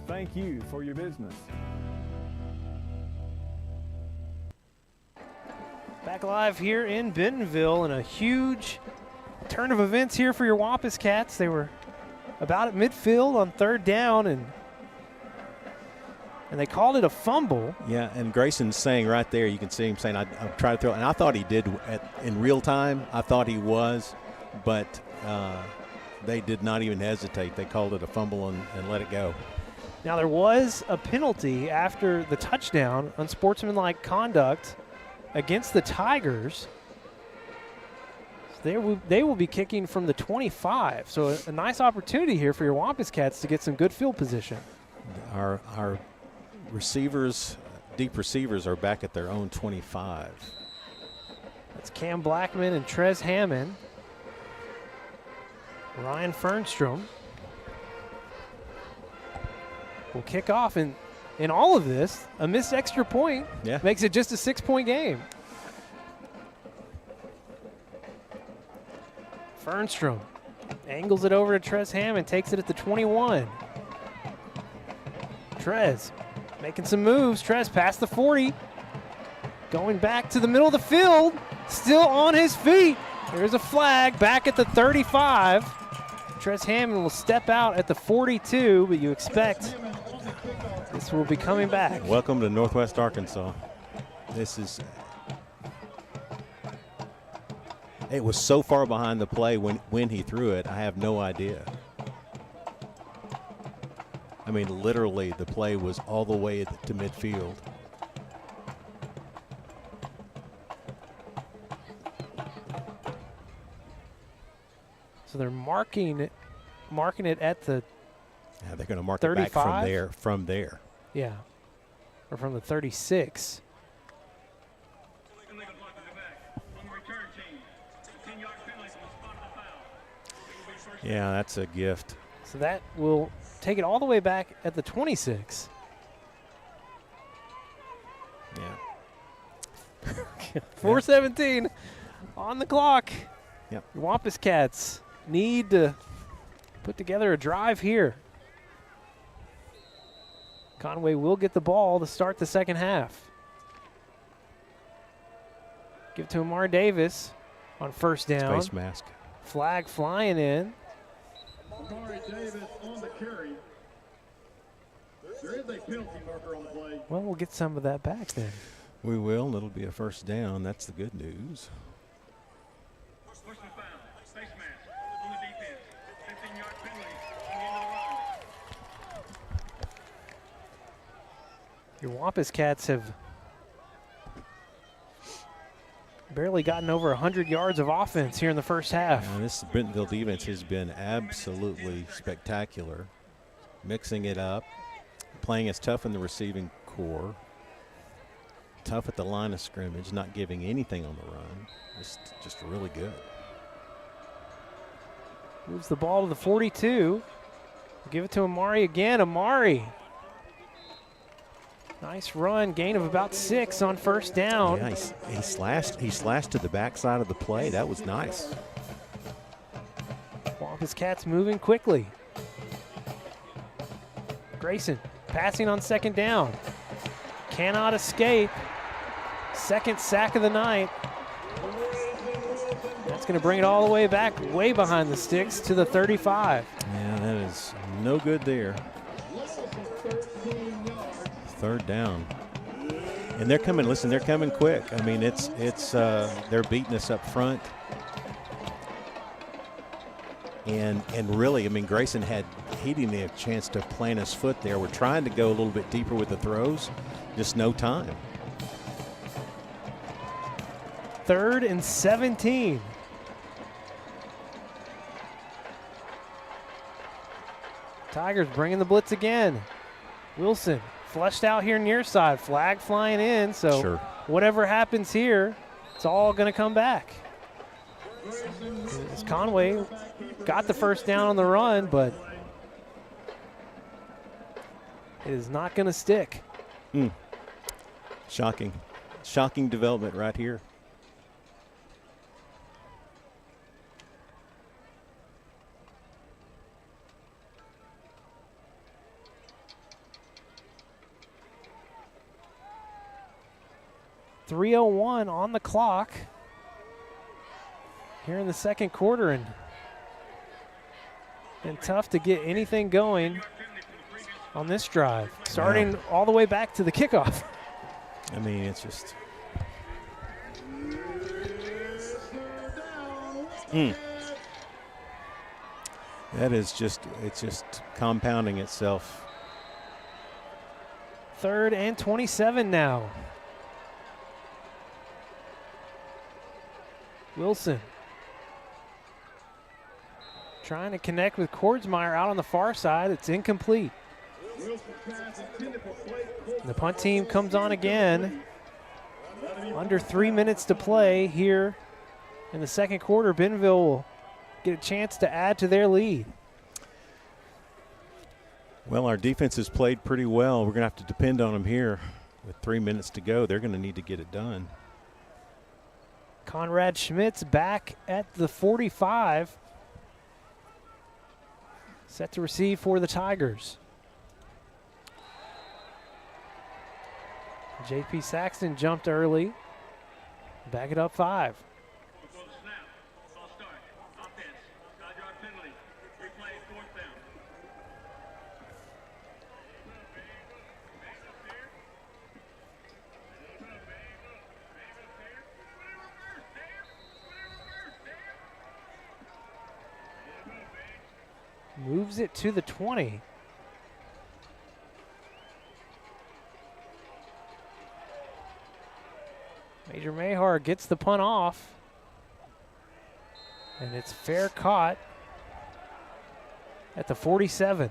S15: Thank you for your business.
S17: Back live here in Bentonville, and a huge turn of events here for your Wampus Cats. They were about at midfield on 3rd down, and they called it a fumble.
S12: Yeah, and Grayson's saying right there, you can see him saying, I'm trying to throw it. And I thought he did in real time. I thought he was, but they did not even hesitate. They called it a fumble and let it go.
S17: Now, there was a penalty after the touchdown, unsportsmanlike conduct against the Tigers. So they will be kicking from the 25. So a nice opportunity here for your Wampus Cats to get some good field position.
S12: Our receivers, deep receivers, are back at their own 25.
S17: That's Cam Blackman and Trez Hammond. Ryan Fernstrom will kick off, and in all of this, a missed extra point makes it just a 6-point game. Fernstrom angles it over to Trez Hammond, takes it at the 21. Trez making some moves. Trez past the 40. Going back to the middle of the field, still on his feet. There's a flag back at the 35. Trez Hammond will step out at the 42, but you expect this will be coming back.
S12: Welcome to Northwest Arkansas. It was so far behind the play when he threw it, I have no idea. I mean, literally, the play was all the way to midfield.
S17: So they're marking it at the.
S12: Yeah, they're going to mark
S17: 35?
S12: it back from there.
S17: Yeah, or from the 36.
S12: Yeah, that's a gift.
S17: So that will take it all the way back at the 26.
S12: Yeah.
S17: 4:17 on the clock.
S12: Yep.
S17: Wampus Cats need to put together a drive here. Conway will get the ball to start the second half. Give it to Amar Davis on 1st down.
S12: Space mask.
S17: Flag flying in.
S15: Amari Davis on the carry. There is a penalty marker on the play.
S17: Well, we'll get some of that back then.
S12: We will, and it'll be a first down. That's the good news.
S17: Your Wampus Cats have barely gotten over 100 yards of offense here in the first half.
S12: Now, this Bentonville defense has been absolutely spectacular, mixing it up, playing us tough in the receiving core, tough at the line of scrimmage, not giving anything on the run. Just really good.
S17: Moves the ball to the 42. Give it to Amari again. Amari. Nice run, gain of about 6 on first down.
S12: Yeah, he slashed to the backside of the play. That was nice.
S17: Wampus Cats moving quickly. Grayson passing on second down. Cannot escape. Second sack of the night. That's going to bring it all the way back, way behind the sticks to the 35.
S12: Yeah, that is no good there. Third down. And they're coming, listen, they're coming quick. I mean, they're beating us up front. And really, I mean, Grayson he didn't have a chance to plant his foot there. We're trying to go a little bit deeper with the throws, just no time.
S17: 3rd and 17. Tigers bringing the blitz again. Wilson flushed out here near side. Flag flying in, so
S12: sure.
S17: Whatever happens here, it's all going to come back. As Conway got the first down on the run, but it is not going to stick.
S12: Shocking. Shocking development right here.
S17: .301 on the clock here in the second quarter, and been tough to get anything going on this drive, starting all the way back to the kickoff.
S12: I mean, it's just that is it's just compounding itself.
S17: 3rd and 27 now. Wilson trying to connect with Kordsmeyer out on the far side. It's incomplete. The punt team comes on again. Under 3 minutes to play here in the second quarter. Bentonville will get a chance to add to their lead.
S12: Well, our defense has played pretty well. We're going to have to depend on them here. With 3 minutes to go, they're going to need to get it done.
S17: Conrad Schmitz back at the 45. Set to receive for the Tigers. J.P. Saxton jumped early. Back it up 5. Moves it to the 20. Major Mahar gets the punt off. And it's fair caught at the 47.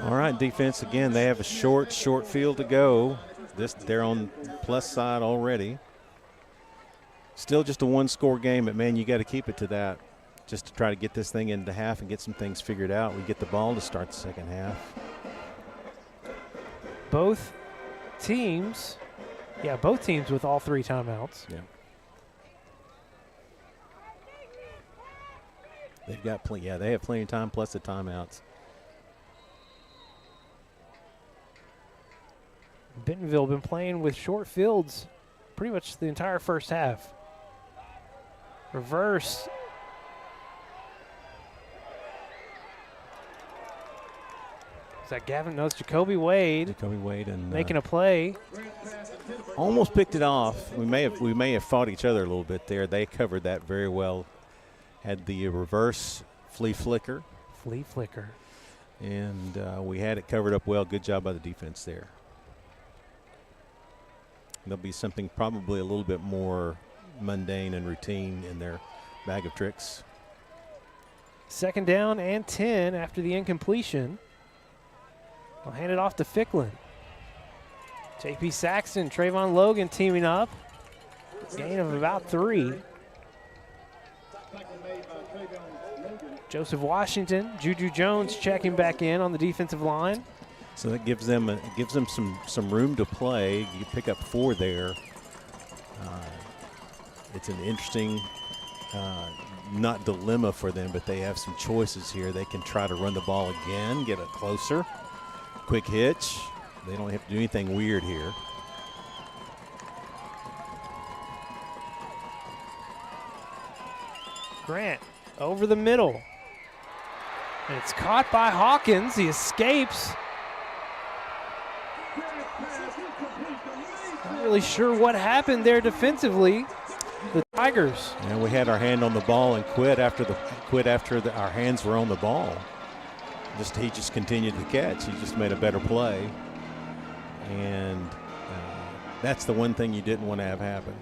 S12: All right, defense, again, they have a short field to go. They're on plus side already. Still just a one-score game, but, man, you got to keep it to that. Just to try to get this thing into half and get some things figured out. We get the ball to start the second half.
S17: Both teams with all 3 timeouts.
S12: Yeah. They've got they have plenty of time plus the timeouts.
S17: Bentonville been playing with short fields pretty much the entire first half. Reverse that Gavin knows Jacoby Wade.
S12: Jacoby Wade and
S17: making a play.
S12: Almost picked it off. We may have fought each other a little bit there. They covered that very well. Had the reverse flea flicker.
S17: Flea flicker.
S12: And we had it covered up well. Good job by the defense there. There'll be something probably a little bit more mundane and routine in their bag of tricks.
S17: 2nd down and 10 after the incompletion. I'll hand it off to Ficklin. JP Saxton, Trayvon Logan teaming up. Gain of about 3. Joseph Washington, Juju Jones checking back in on the defensive line.
S12: So that gives them some room to play. You pick up 4 there. It's an interesting, not dilemma for them, but they have some choices here. They can try to run the ball again, get it closer. Quick hitch. They don't have to do anything weird here.
S17: Grant over the middle. And it's caught by Hawkins. He escapes. Not really sure what happened there defensively. The Tigers.
S12: And we had our hand on the ball and quit after our hands were on the ball. He just continued to catch. He just made a better play. And that's the one thing you didn't want to have happen.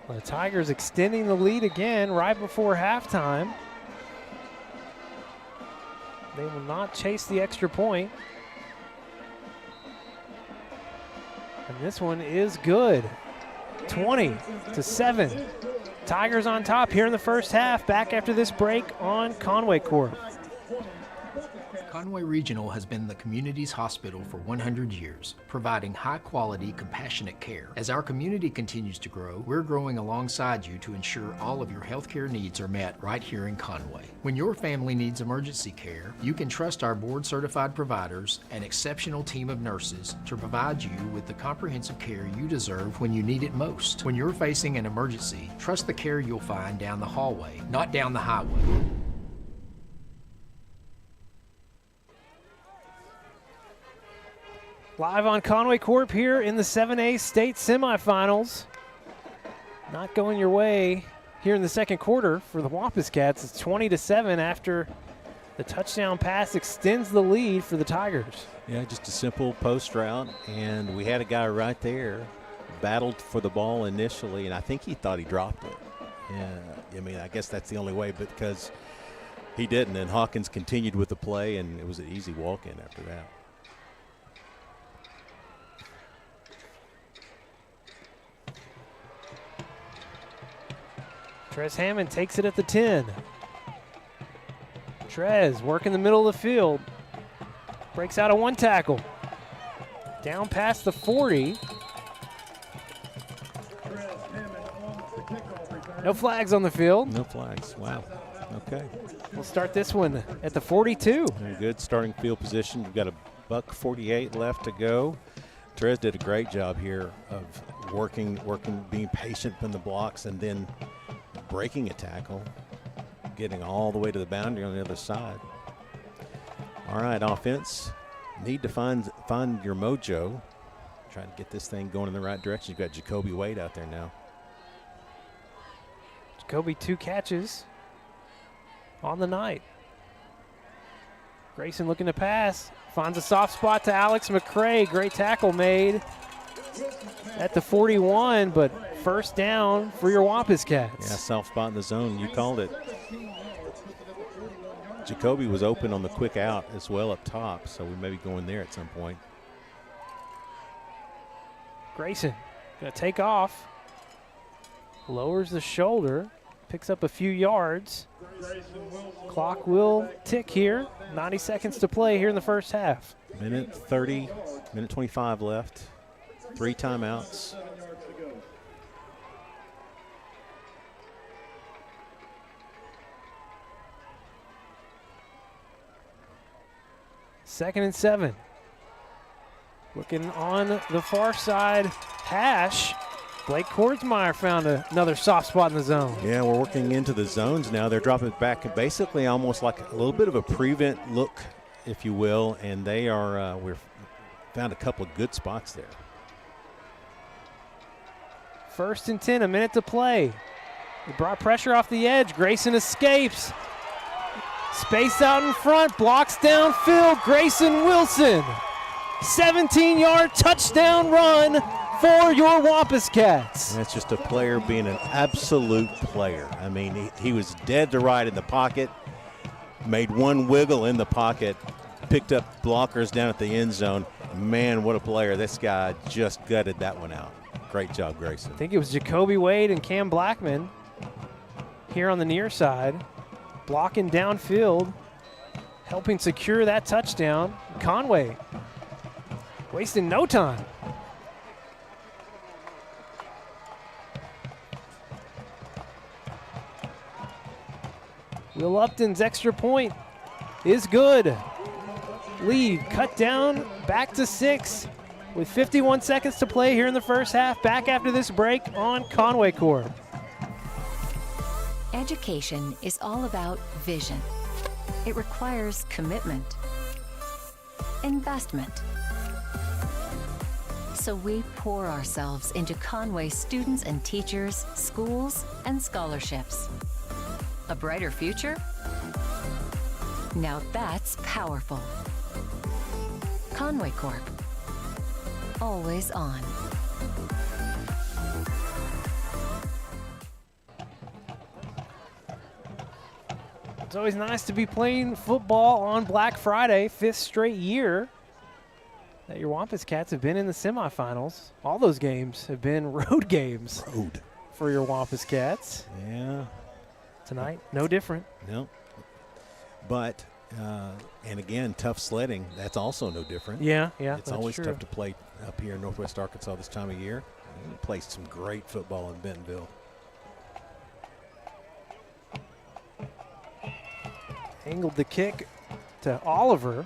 S17: Well, the Tigers extending the lead again right before halftime. They will not chase the extra point. And this one is good. 20-7. Tigers on top here in the first half. Back after this break on Conway Corp.
S7: Conway Regional has been the community's hospital for 100 years, providing high-quality, compassionate care. As our community continues to grow, we're growing alongside you to ensure all of your healthcare needs are met right here in Conway. When your family needs emergency care, you can trust our board-certified providers and exceptional team of nurses to provide you with the comprehensive care you deserve when you need it most. When you're facing an emergency, trust the care you'll find down the hallway, not down the highway.
S17: Live on Conway Corp here in the 7A state semifinals. Not going your way here in the second quarter for the Wampus Cats. It's 20-7 after the touchdown pass extends the lead for the Tigers.
S12: Yeah, just a simple post route, and we had a guy right there, battled for the ball initially, and I think he thought he dropped it. Yeah, I mean, I guess that's the only way, but because he didn't, and Hawkins continued with the play, and it was an easy walk-in after that.
S17: Trez Hammond takes it at the 10. Trez working the middle of the field. Breaks out of one tackle. Down past the 40. No flags on the field.
S12: No flags. Wow. Okay.
S17: We'll start this one at the 42.
S12: Very good starting field position. We've got a $1:48 left to go. Trez did a great job here of working, being patient in the blocks, and then breaking a tackle, getting all the way to the boundary on the other side. All right, offense, need to find your mojo. Trying to get this thing going in the right direction. You've got Jacoby Wade out there now.
S17: Jacoby 2 catches on the night. Grayson looking to pass, finds a soft spot to Alex McCray. Great tackle made at the 41, but first down for your Wampus Cats.
S12: Yeah, soft spot in the zone. You called it. Jacoby was open on the quick out as well up top, so we may be going there at some point.
S17: Grayson gonna take off. Lowers the shoulder, picks up a few yards. Clock will tick here. 90 seconds to play here in the first half.
S12: Minute 30, minute 25 left. 3 timeouts.
S17: Second and 7. Looking on the far side hash. Blake Kordsmeyer found another soft spot in the zone.
S12: Yeah, we're working into the zones now. They're dropping it back basically almost like a little bit of a prevent look, if you will, and they are, we've found a couple of good spots there.
S17: 1st and 10, a minute to play. They brought pressure off the edge. Grayson escapes. Space out in front, blocks downfield. Grayson Wilson, 17-yard touchdown run for your Wampus Cats.
S12: That's just a player being an absolute player. I mean, he was dead to right in the pocket, made one wiggle in the pocket, picked up blockers down at the end zone. Man, what a player. This guy just gutted that one out. Great job, Grayson.
S17: I think it was Jacoby Wade and Cam Blackman here on the near side, blocking downfield, helping secure that touchdown. Conway wasting no time. Will Upton's extra point is good. Lead cut down back to 6 with 51 seconds to play here in the first half. Back after this break on Conway Corp.
S18: Education is all about vision. It requires commitment, investment. So we pour ourselves into Conway students and teachers, schools, and scholarships. A brighter future? Now that's powerful. Conway Corp. Always on.
S17: It's always nice to be playing football on Black Friday, 5th straight year that your Wampus Cats have been in the semifinals. All those games have been road games for your Wampus Cats.
S12: Yeah.
S17: Tonight, no different.
S12: No. But, and again, tough sledding. That's also no different.
S17: Yeah,
S12: It's always tough to play up here in Northwest Arkansas this time of year. We play some great football in Bentonville.
S17: Angled the kick to Oliver.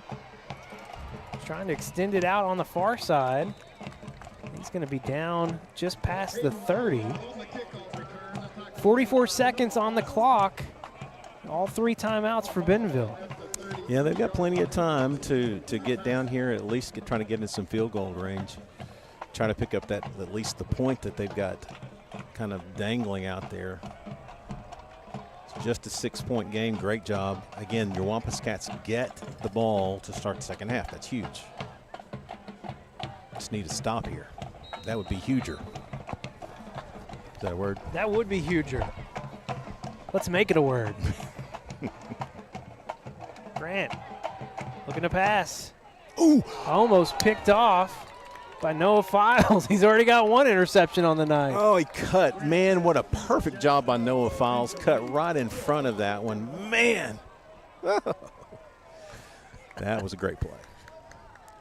S17: Trying to extend it out on the far side. He's going to be down just past the 30. 44 seconds on the clock. All 3 timeouts for Bentonville.
S12: Yeah, they've got plenty of time to get down here, at least trying to get in some field goal range. Trying to pick up that at least the point that they've got kind of dangling out there. It's just a 6-point game. Great job. Again, your Wampus Cats get the ball to start the second half. That's huge. Just need to stop here. That would be huger. Is that a word?
S17: That would be huger. Let's make it a word. Grant looking to pass.
S12: Ooh!
S17: Almost picked off by Noah Files. He's already got 1 interception on the night.
S12: Oh, he cut. Man, what a perfect job by Noah Files. Cut right in front of that one. Man. That was a great play.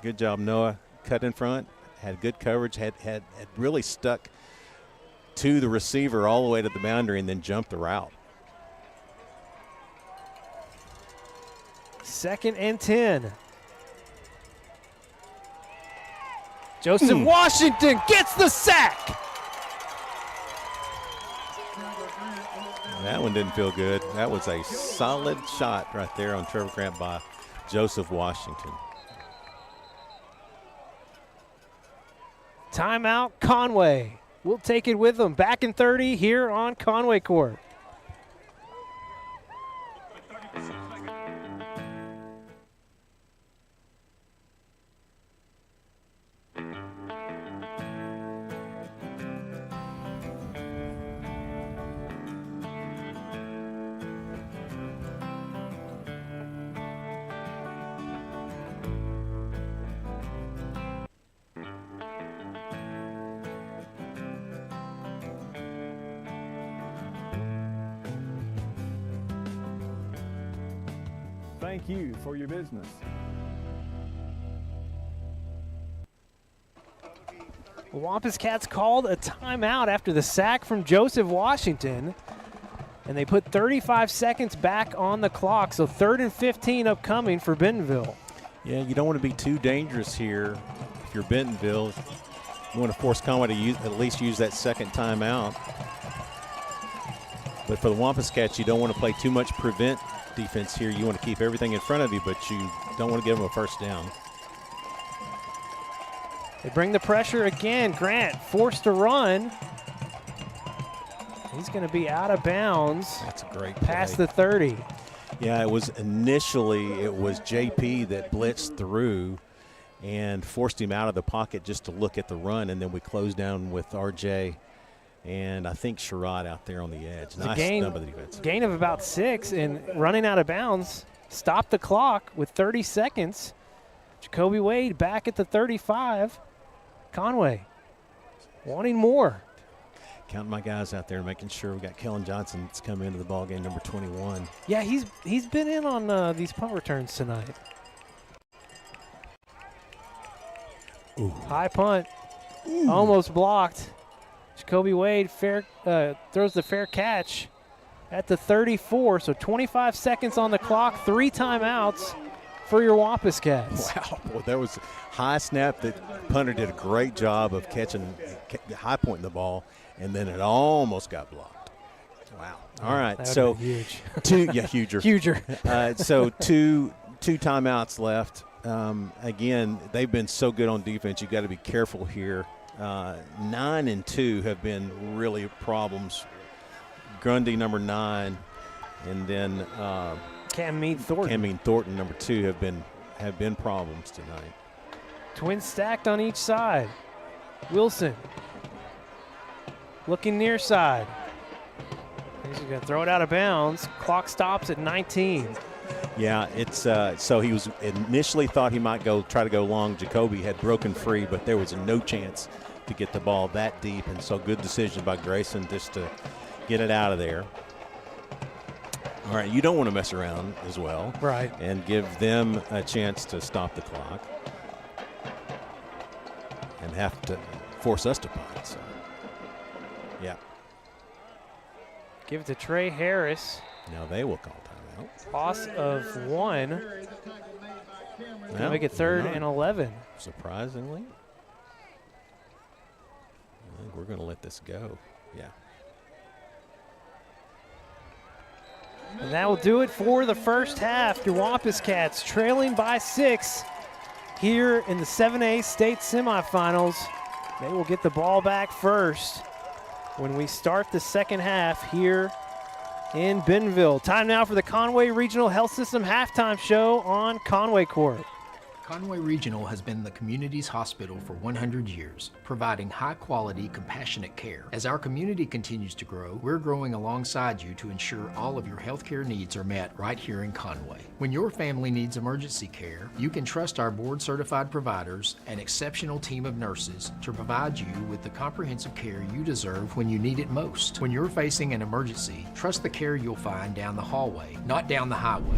S12: Good job, Noah. Cut in front. Had good coverage. Had really stuck to the receiver all the way to the boundary and then jumped the route.
S17: 2nd and 10. Joseph Washington gets the sack.
S12: That one didn't feel good. That was a solid shot right there on Trevor Grant by Joseph Washington.
S17: Timeout, Conway. We'll take it with them. Back in 30 here on Conway Corp.
S15: Thank you for your business.
S17: The Wampus Cats called a timeout after the sack from Joseph Washington, and they put 35 seconds back on the clock, so 3rd and 15 upcoming for Bentonville.
S12: Yeah, you don't want to be too dangerous here if you're Bentonville. You want to force Conway to at least use that second timeout. But for the Wampus Cats, you don't want to play too much prevent defense here. You want to keep everything in front of you, but you don't want to give them a first down.
S17: They bring the pressure again. Grant forced to run. He's going to be out of bounds.
S12: That's a great play.
S17: Past the 30.
S12: Yeah, it was JP that blitzed through and forced him out of the pocket just to look at the run, and then we closed down with RJ and I think Sherrod out there on the edge. Nice stub of the defense.
S17: Gain of about 6 and running out of bounds. Stop the clock with 30 seconds. Jacoby Wade back at the 35. Conway wanting more.
S12: Counting my guys out there, making sure we got Kellen Johnson that's come into the ball game, number 21.
S17: Yeah, he's been in on these punt returns tonight.
S12: Ooh.
S17: High punt, almost blocked. Jacoby Wade throws the fair catch at the 34. So 25 seconds on the clock, 3 timeouts for your Wampus Cats.
S12: Wow, boy, there was a high snap. The punter did a great job of catching, high pointing the ball, and then it almost got blocked. Wow. All right, so
S17: huge.
S12: Huger. So two timeouts left. Again, they've been so good on defense. You got to be careful here. 9 and 2 have been really problems. Grundy, number 9, and then
S17: Cam
S12: Thornton, number 2, have been problems tonight.
S17: Twins stacked on each side. Wilson looking near side. He's going to throw it out of bounds. Clock stops at 19.
S12: Yeah, it's so he was initially thought he might try to go long. Jacoby had broken free, but there was no chance to get the ball that deep, and so good decision by Grayson just to get it out of there. All right, you don't want to mess around as well.
S17: Right.
S12: And give them a chance to stop the clock and have to force us to punt. So, yeah.
S17: Give it to Trey Harris.
S12: Now they will call timeout.
S17: Loss of 1. Gonna make it 3rd and 11.
S12: Surprisingly. I think we're going to let this go. Yeah.
S17: And that will do it for the first half. Your Wampus Cats trailing by 6 here in the 7A state semifinals. They will get the ball back first when we start the second half here in Bentonville. Time now for the Conway Regional Health System halftime show on Conway Corp.
S7: Conway Regional has been the community's hospital for 100 years, providing high-quality, compassionate care. As our community continues to grow, we're growing alongside you to ensure all of your healthcare needs are met right here in Conway. When your family needs emergency care, you can trust our board-certified providers and exceptional team of nurses to provide you with the comprehensive care you deserve when you need it most. When you're facing an emergency, trust the care you'll find down the hallway, not down the highway.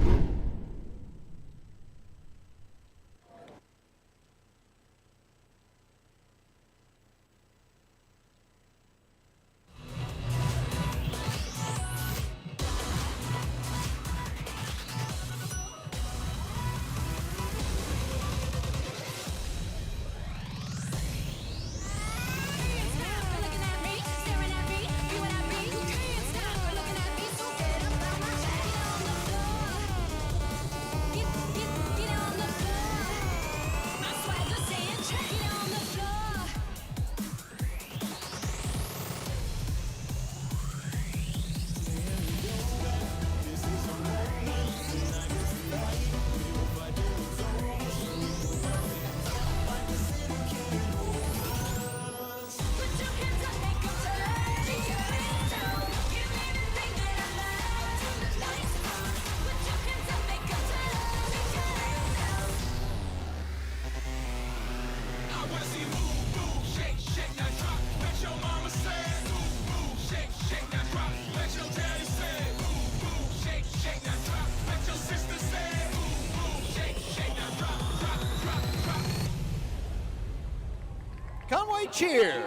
S1: Conway cheer.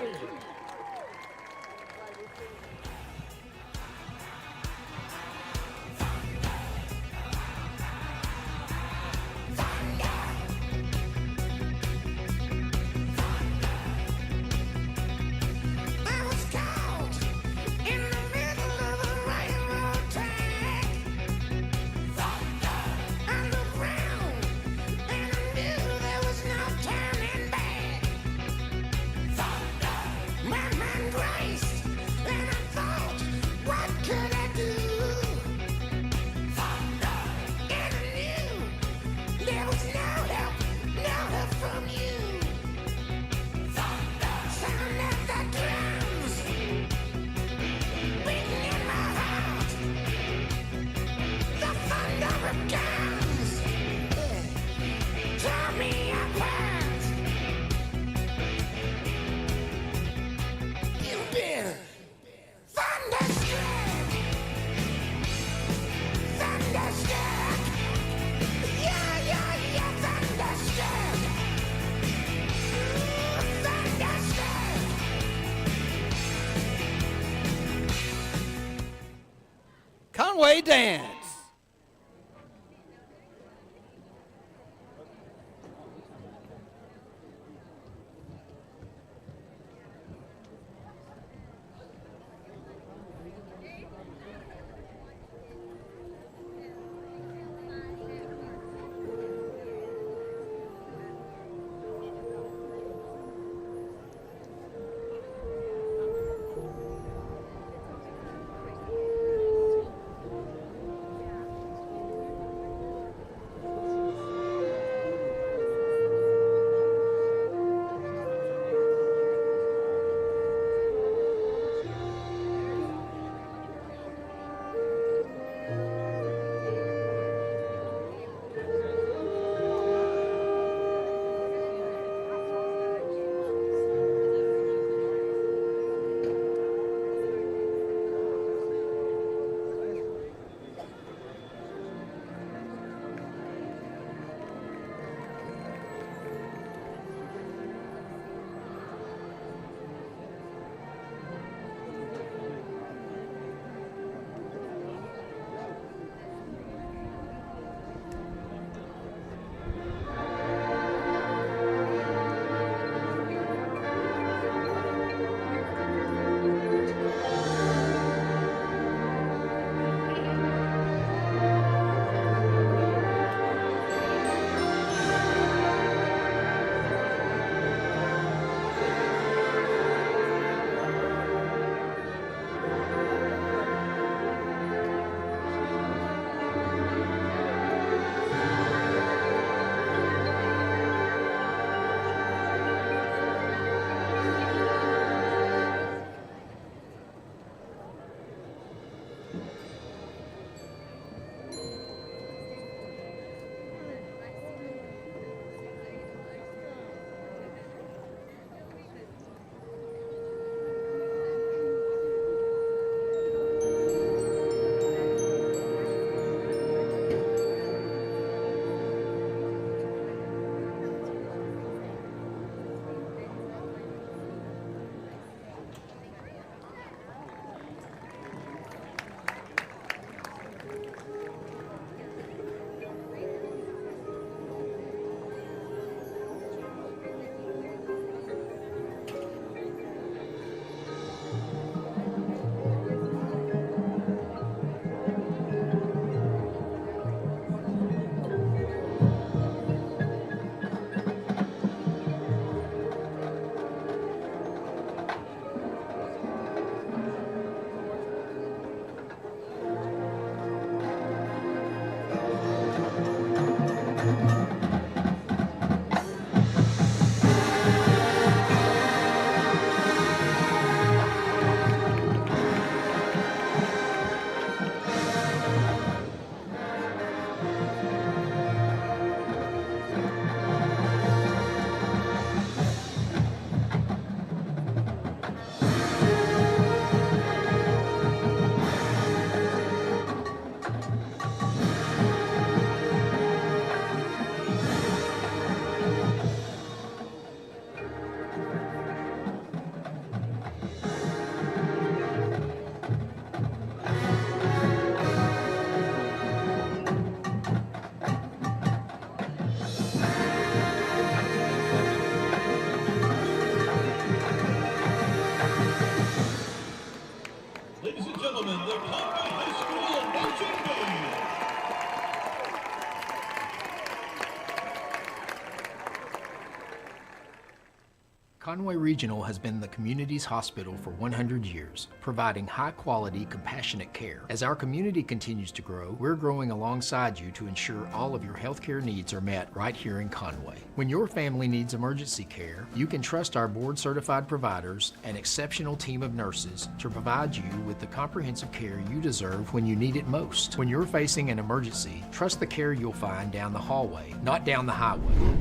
S19: Conway Dance.
S7: Conway Regional has been the community's hospital for 100 years, providing high-quality, compassionate care. As our community continues to grow, we're growing alongside you to ensure all of your healthcare needs are met right here in Conway. When your family needs emergency care, you can trust our board-certified providers and exceptional team of nurses to provide you with the comprehensive care you deserve when you need it most. When you're facing an emergency, trust the care you'll find down the hallway, not down the highway.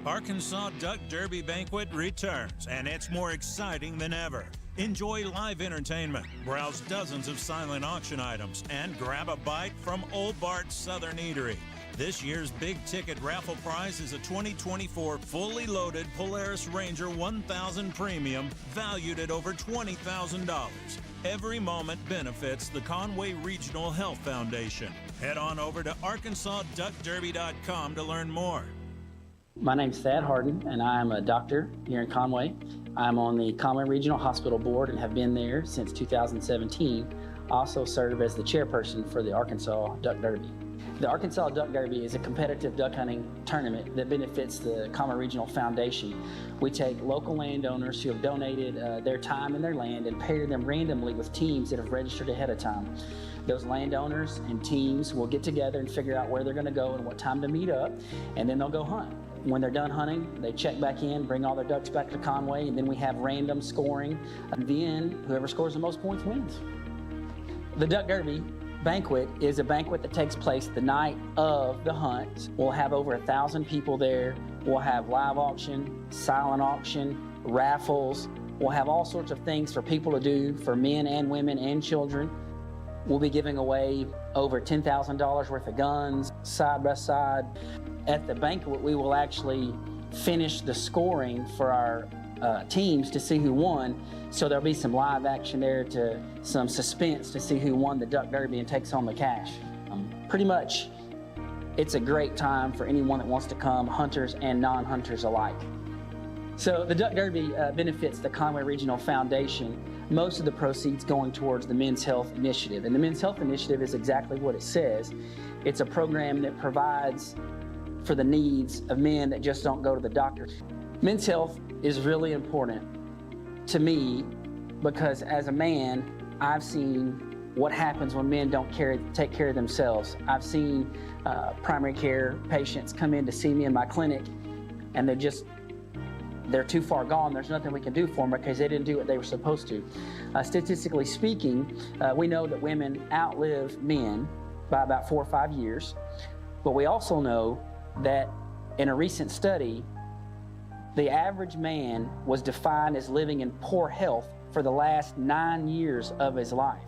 S20: Arkansas Duck Derby Banquet returns, and it's more exciting than ever.
S19: Enjoy live entertainment, browse dozens of silent auction items, and grab a bite from Old Bart's Southern Eatery. This year's big ticket raffle prize is a 2024 fully loaded Polaris Ranger 1000 Premium valued at over $20,000. Every moment benefits the Conway Regional Health Foundation. Head on over to ArkansasDuckDerby.com to learn more.
S20: My name's Thad Harden, and I'm a doctor here in Conway. I'm on the Conway Regional Hospital Board and have been there since 2017. I also serve as the chairperson for the Arkansas Duck Derby. The Arkansas Duck Derby is a competitive duck hunting tournament that benefits the Conway Regional Foundation. We take local landowners who have donated their time and their land and pair them randomly with teams that have registered ahead of time. Those landowners and teams will get together and figure out where they're going to go and what time to meet up, and then they'll go hunt. When they're done hunting, they check back in, bring all their ducks back to Conway, and then we have random scoring. And then whoever scores the most points wins. The Duck Derby banquet is a banquet that takes place the night of the hunt. We'll have over 1,000 people there. We'll have live auction, silent auction, raffles. We'll have all sorts of things for people to do, for men and women and children. We'll be giving away over $10,000 worth of guns, side by side. At the banquet, we will actually finish the scoring for our teams to see who won. So there'll be some live action there, to some suspense to see who won the Duck Derby and takes home the cash. Pretty much, it's a great time for anyone that wants to come, hunters and non-hunters alike. So the Duck Derby benefits the Conway Regional Foundation. Most of the proceeds going towards the Men's Health Initiative. And the Men's Health Initiative is exactly what it says. It's a program that provides for the needs of men that just don't go to the doctor. Men's health is really important to me because as a man, I've seen what happens when men don't take care of themselves. I've seen primary care patients come in to see me in my clinic and they're too far gone. There's nothing we can do for them because they didn't do what they were supposed to. Statistically speaking, we know that women outlive men by about 4 or 5 years, but we also know that in a recent study, the average man was defined as living in poor health for the last 9 years of his life.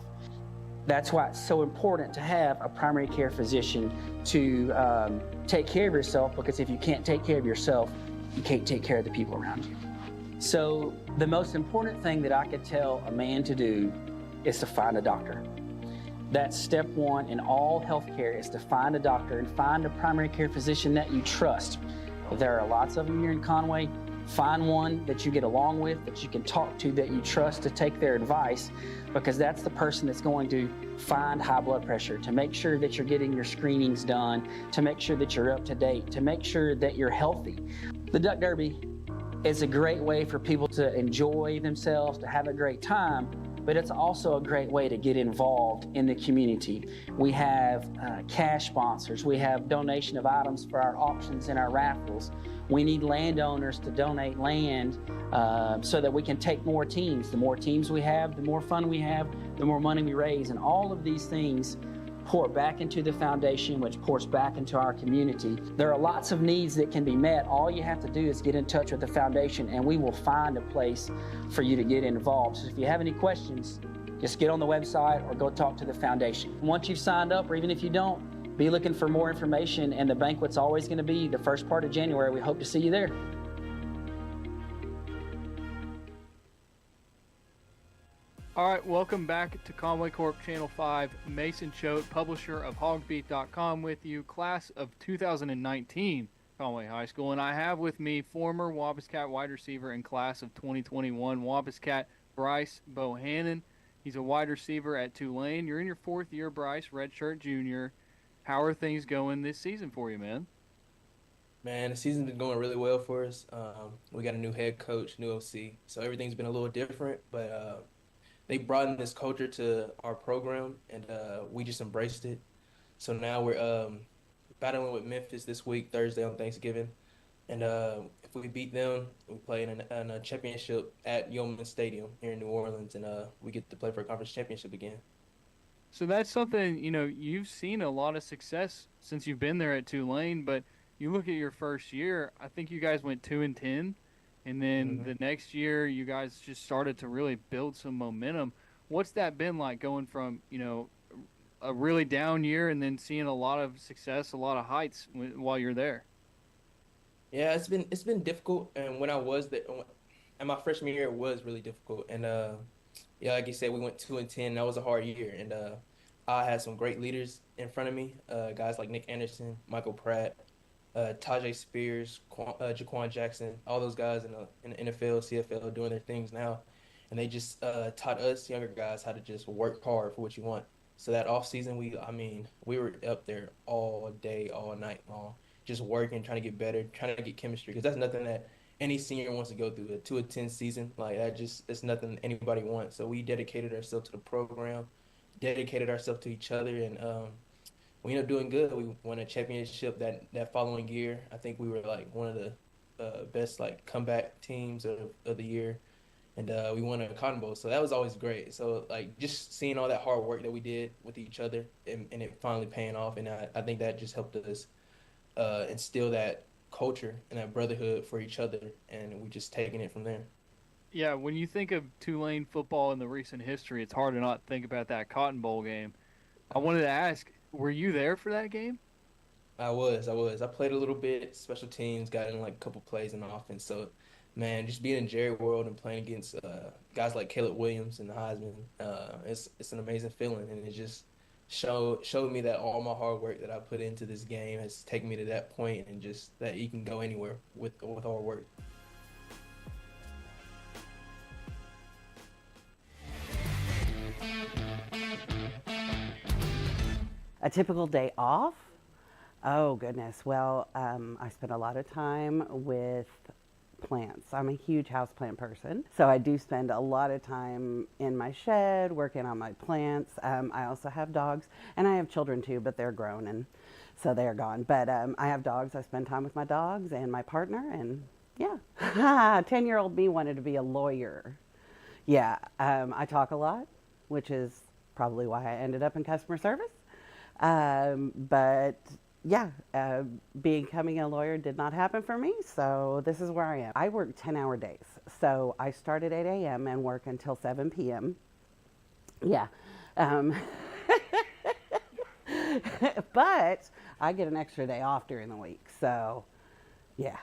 S20: That's why it's so important to have a primary care physician to take care of yourself, because if you can't take care of yourself, you can't take care of the people around you. So the most important thing that I could tell a man to do is to find a doctor. That's step one in all healthcare, is to find a doctor and find a primary care physician that you trust. There are lots of them here in Conway. Find one that you get along with, that you can talk to, that you trust, to take their advice, because that's the person that's going to find high blood pressure, to make sure that you're getting your screenings done, to make sure that you're up to date, to make sure that you're healthy. The Duck Derby is a great way for people to enjoy themselves, to have a great time, but it's also a great way to get involved in the community. We have cash sponsors. We have donation of items for our auctions and our raffles. We need landowners to donate land so that we can take more teams. The more teams we have, the more fun we have, the more money we raise. And all of these things pour back into the foundation, which pours back into our community. There are lots of needs that can be met. All you have to do is get in touch with the foundation, and we will find a place for you to get involved. So if you have any questions, just get on the website or go talk to the foundation. Once you've signed up, or even if you don't, be looking for more information, and the banquet's always going to be the first part of January. We hope to see you there.
S5: All right, welcome back to Conway Corp Channel 5. Mason Choate, publisher of hogbeat.com, with you, class of 2019, Conway High School. And I have with me former Wampus Cat wide receiver in class of 2021, Wampus Cat Bryce Bohannon. He's a wide receiver at Tulane. You're in your fourth year, Bryce, redshirt junior. How are things going this season for you, man?
S21: Man, the season's been going really well for us. We got a new head coach, new OC, so everything's been a little different, but they brought in this culture to our program, and we just embraced it. So now we're battling with Memphis this week, Thursday on Thanksgiving. And if we beat them, we play in a championship at Yeoman Stadium here in New Orleans, and we get to play for a conference championship again.
S5: So that's something, you've seen a lot of success since you've been there at Tulane, but you look at your first year, I think you guys went 2-10,
S8: And then the next year, you guys just started to really build some momentum. What's that been like going from, a really down year and then seeing a lot of success, a lot of heights while you're there?
S21: Yeah, it's been difficult, and when I was there, and my freshman year, it was really difficult. And yeah, like you said, we went 2-10. That was a hard year, and I had some great leaders in front of me, guys like Nick Anderson, Michael Pratt, Tajay Spears, Jaquan Jackson, all those guys in the NFL, CFL, doing their things now, and they just taught us younger guys how to just work hard for what you want. So that off season, we were up there all day, all night long, just working, trying to get better, trying to get chemistry, because that's nothing that any senior wants to go through. A 2-10 season, like that, it's nothing anybody wants. So we dedicated ourselves to the program, dedicated ourselves to each other, and we ended up doing good. We won a championship that following year. I think we were like one of the best like comeback teams of the year, and we won a Cotton Bowl. So that was always great. So like just seeing all that hard work that we did with each other and it finally paying off, and I think that just helped us instill that culture and that brotherhood for each other, and we just taking it from there.
S8: Yeah, when you think of Tulane football in the recent history, it's hard to not think about that Cotton Bowl game. I wanted to ask, were you there for that game?
S21: I was. I played a little bit, special teams, got in like a couple plays in the offense. So, man, just being in Jerry World and playing against guys like Caleb Williams and the Heisman, it's an amazing feeling, and it just showed me that all my hard work that I put into this game has taken me to that point, and just that you can go anywhere with hard work.
S22: A typical day off? Oh, goodness. Well, I spend a lot of time with plants. I'm a huge houseplant person, so I do spend a lot of time in my shed working on my plants. I also have dogs, and I have children too, but they're grown, and so they're gone. But I have dogs. I spend time with my dogs and my partner, and yeah. 10-year-old me wanted to be a lawyer. Yeah, I talk a lot, which is probably why I ended up in customer service. But yeah, becoming a lawyer did not happen for me, so this is where I am. I work 10-hour days, so I start at 8 a.m. and work until 7 p.m. Yeah. But I get an extra day off during the week, so yeah.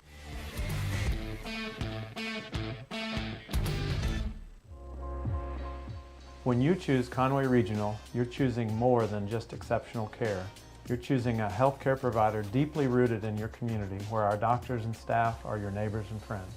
S9: When you choose Conway Regional, you're choosing more than just exceptional care. You're choosing a healthcare provider deeply rooted in your community, where our doctors and staff are your neighbors and friends.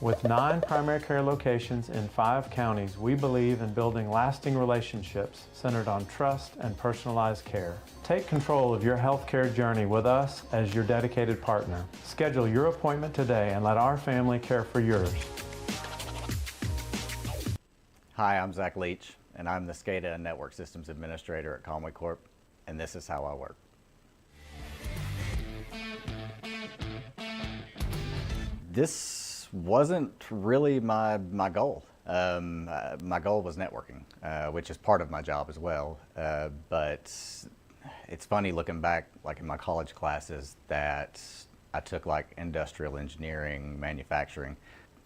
S9: With 9 primary care locations in 5 counties, we believe in building lasting relationships centered on trust and personalized care. Take control of your healthcare journey with us as your dedicated partner. Schedule your appointment today and let our family care for yours.
S23: Hi, I'm Zach Leach, and I'm the SCADA and Network Systems Administrator at Conway Corp, and this is how I work. This wasn't really my goal. My goal was networking, which is part of my job as well. But it's funny looking back, like in my college classes, that I took like industrial engineering, manufacturing.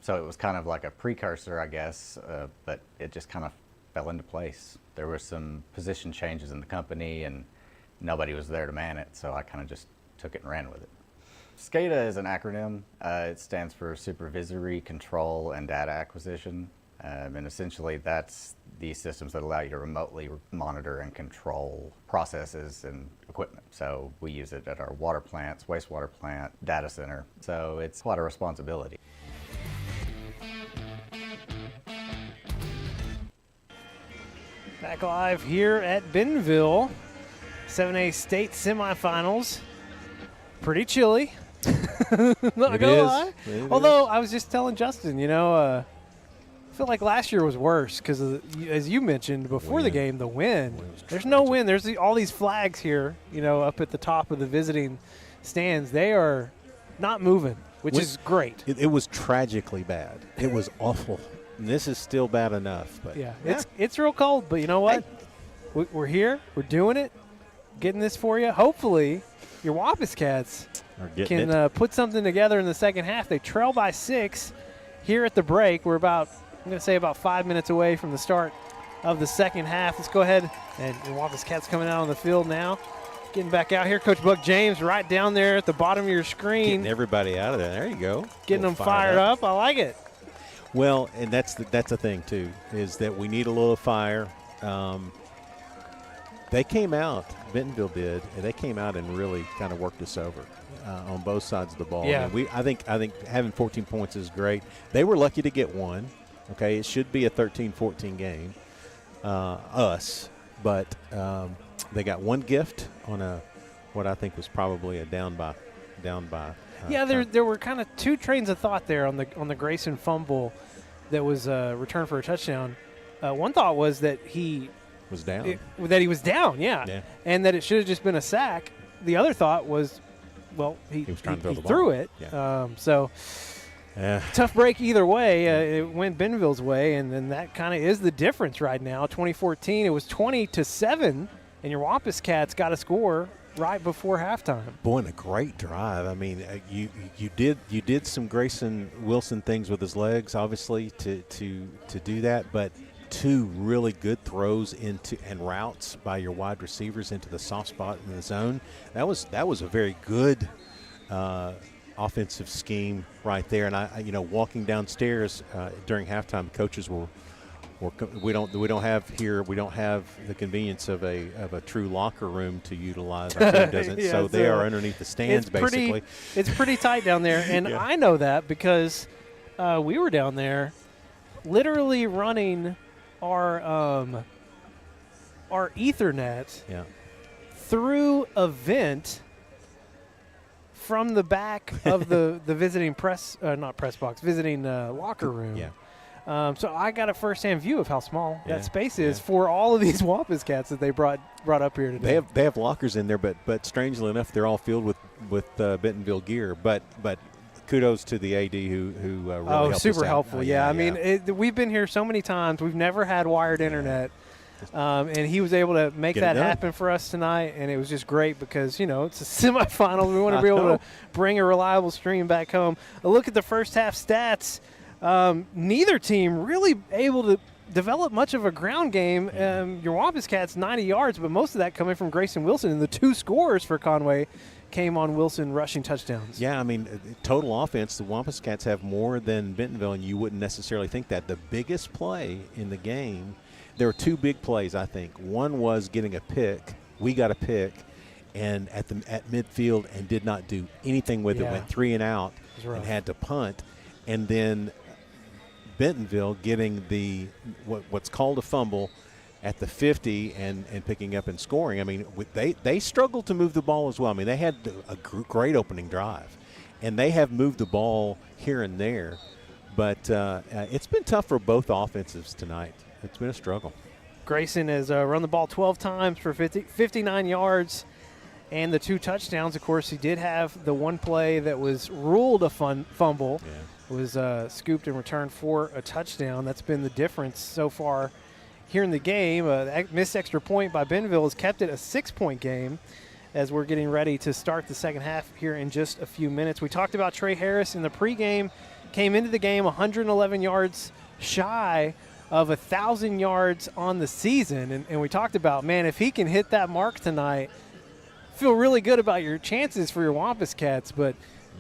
S23: So it was kind of like a precursor, I guess, but it just kind of fell into place. There were some position changes in the company, and nobody was there to man it, so I kind of just took it and ran with it. SCADA is an acronym. It stands for Supervisory, Control, and Data Acquisition. And essentially that's the systems that allow you to remotely monitor and control processes and equipment. So we use it at our water plants, wastewater plant, data center. So it's quite a responsibility.
S17: Back live here at Bentonville, 7A state semifinals. Pretty chilly. Not gonna lie. Although I was just telling Justin, I feel like last year was worse because, as you mentioned before the game, the wind. There's no wind. There's all these flags here, up at the top of the visiting stands. They are not moving, which is great.
S12: It was tragically bad. It was awful. And this is still bad enough. But
S17: yeah, it's real cold, but you know what? Hey. We're here. We're doing it. Getting this for you. Hopefully, your Wampus Cats can put something together in the second half. They trail by 6, here at the break. We're I'm going to say about 5 minutes away from the start of the second half. Let's go ahead, and Wampus Cats coming out on the field now. Getting back out here, Coach Buck James right down there at the bottom of your screen.
S12: Getting everybody out of there. There you go.
S17: Getting them fired up. I like it.
S12: Well, and that's the thing, too, is that we need a little fire. They came out, Bentonville did, and they came out and really kind of worked us over on both sides of the ball.
S17: Yeah.
S12: And I think having 14 points is great. They were lucky to get one. Okay, it should be a 13-14 game, us, but they got one gift on what I think was probably a down by.
S17: Yeah, there were kind of two trains of thought there on the Grayson fumble that was returned for a touchdown. One thought was that he
S12: was down.
S17: He was down, yeah, and that it should have just been a sack. The other thought was, well, he
S12: was trying to throw the
S17: threw
S12: ball.
S17: it.
S12: Yeah.
S17: Tough break either way. It went Bentonville's way, and then that kind of is the difference right now. 2014, it was 20-7, and your Wampus Cats got a score right before halftime.
S12: Boy, and a great drive. I mean, you did some Grayson Wilson things with his legs, obviously, to do that, but two really good throws into and routes by your wide receivers into the soft spot in the zone. That was a very good offensive scheme right there. And I walking downstairs during halftime, coaches we don't have the convenience of a true locker room to utilize. Our team doesn't,
S17: yeah,
S12: so they are underneath the stands basically.
S17: It's pretty tight down there, and
S12: Yeah.
S17: I know that because we were down there, literally running our Ethernet through a vent from the back of the visiting visiting locker room.
S12: Yeah.
S17: So I got a first-hand view of how small that space is for all of these Wampus Cats that they brought up here today.
S12: They have lockers in there, but strangely enough, they're all filled with Bentonville gear. But kudos to the AD who really helped us
S17: super
S12: out.
S17: helpful. Yeah, I mean, we've been here so many times. We've never had wired internet. And he was able to make that happen for us tonight, and it was just great because, it's a semifinal. We want to be able to bring a reliable stream back home. A look at the first half stats. Neither team really able to develop much of a ground game. Your Wampus Cats 90 yards, but most of that coming from Grayson Wilson, and the two scores for Conway came on Wilson rushing touchdowns.
S12: Yeah, I mean, total offense, the Wampus Cats have more than Bentonville, and you wouldn't necessarily think that. The biggest play in the game, there were two big plays, I think. One was getting a pick. We got a pick, and at midfield and did not do anything with it. Went 3 and out and had to punt. And then Bentonville getting what's called a fumble at the 50 and picking up and scoring. I mean, they struggled to move the ball as well. I mean, they had a great opening drive, and they have moved the ball here and there. But it's been tough for both offenses tonight. It's been a struggle.
S17: Grayson has run the ball 12 times for 59 yards and the 2 touchdowns. Of course, he did have the one play that was ruled a fumble. It was scooped and returned for a touchdown. That's been the difference so far here in the game. A missed extra point by Bentonville has kept it a 6-point game as we're getting ready to start the second half here in just a few minutes. We talked about Trey Harris in the pregame. Came into the game 111 yards shy of 1,000 yards on the season. And we talked about, man, if he can hit that mark tonight, feel really good about your chances for your Wampus Cats. But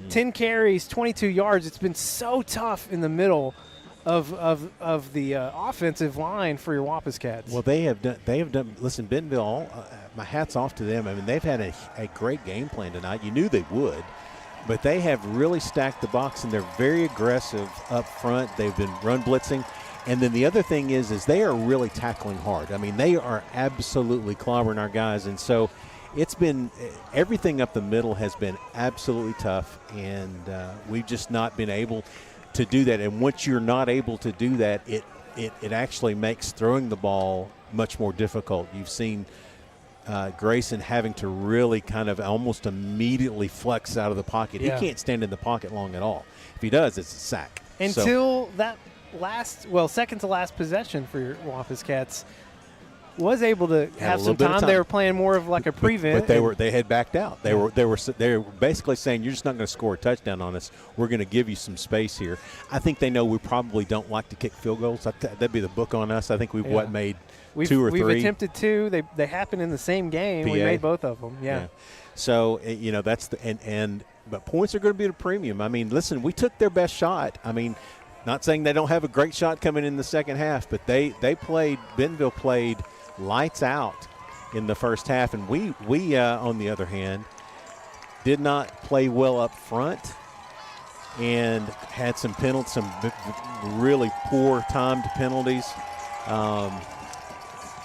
S17: 10 carries, 22 yards, it's been so tough in the middle of the offensive line for your Wampus Cats.
S12: Well, they have done. Listen, Bentonville, my hat's off to them. I mean, they've had a great game plan tonight. You knew they would. But they have really stacked the box, and they're very aggressive up front. They've been run blitzing. And then the other thing is they are really tackling hard. I mean, they are absolutely clobbering our guys. And so it's been – everything up the middle has been absolutely tough, and we've just not been able to do that. And once you're not able to do that, it actually makes throwing the ball much more difficult. You've seen Grayson having to really kind of almost immediately flex out of the pocket.
S17: Yeah.
S12: He can't stand in the pocket long at all. If he does, it's a sack.
S17: Until that second to last possession for your Wampus Cats, was able to have some time. They were playing more of like a prevent.
S12: But they had backed out. They were basically saying, you're just not going to score a touchdown on us. We're going to give you some space here. I think they know we probably don't like to kick field goals. That'd be the book on us. I think we've made two or three.
S17: We've attempted two. They happened in the same game. We made both of them. Yeah.
S12: So that's but points are going to be at a premium. I mean, listen, we took their best shot. I mean, not saying they don't have a great shot coming in the second half, but Bentonville played lights out in the first half, and we on the other hand did not play well up front and had some penalties, some really poor timed penalties.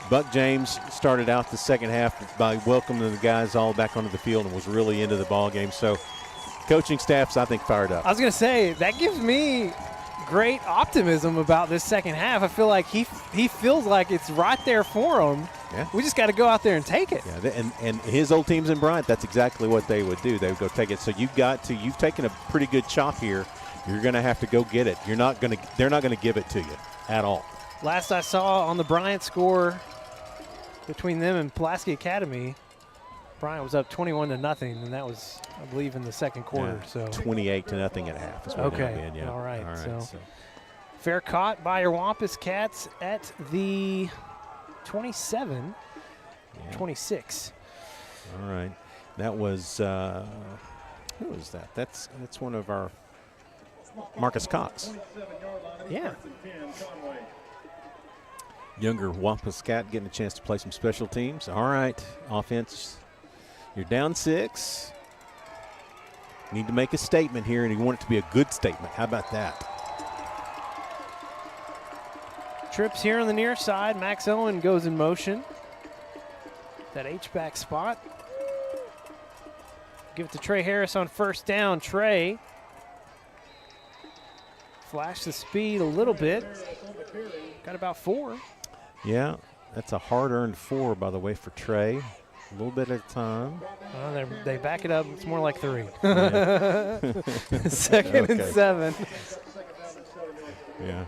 S12: Buck James started out the second half by welcoming the guys all back onto the field and was really into the ball game. So coaching staff's, I think, fired up.
S17: I was going to say, that gives me great optimism about this second half. I feel like he feels like it's right there for him.
S12: Yeah.
S17: We just got to go out there and take it.
S12: Yeah, and his old teams in Bryant, that's exactly what they would do. They would go take it. So you've taken a pretty good chop here. You're going to have to go get it. They're not going to give it to you at all.
S17: Last I saw on the Bryant score between them and Pulaski Academy, Bryant was up 21-0, and that was, I believe, in the second quarter.
S12: Yeah,
S17: so
S12: 28-0 at half. Is what
S17: okay.
S12: Yeah.
S17: All right. So fair caught by your Wampus Cats at the 27-26.
S12: All right. That was who was that? That's one of our Marcus Cox.
S17: Yeah.
S12: Younger Wampus Cat getting a chance to play some special teams. All right, offense. You're down 6. You need to make a statement here, and you want it to be a good statement. How about that?
S17: Trips here on the near side. Max Owen goes in motion. That H-back spot. Give it to Trey Harris on first down. Trey. Flash the speed a little bit. Got about 4.
S12: Yeah, that's a hard-earned 4, by the way, for Trey. A little bit at a time.
S17: They back it up. It's more like 3.
S12: Yeah.
S17: Second and 7.
S12: Yeah.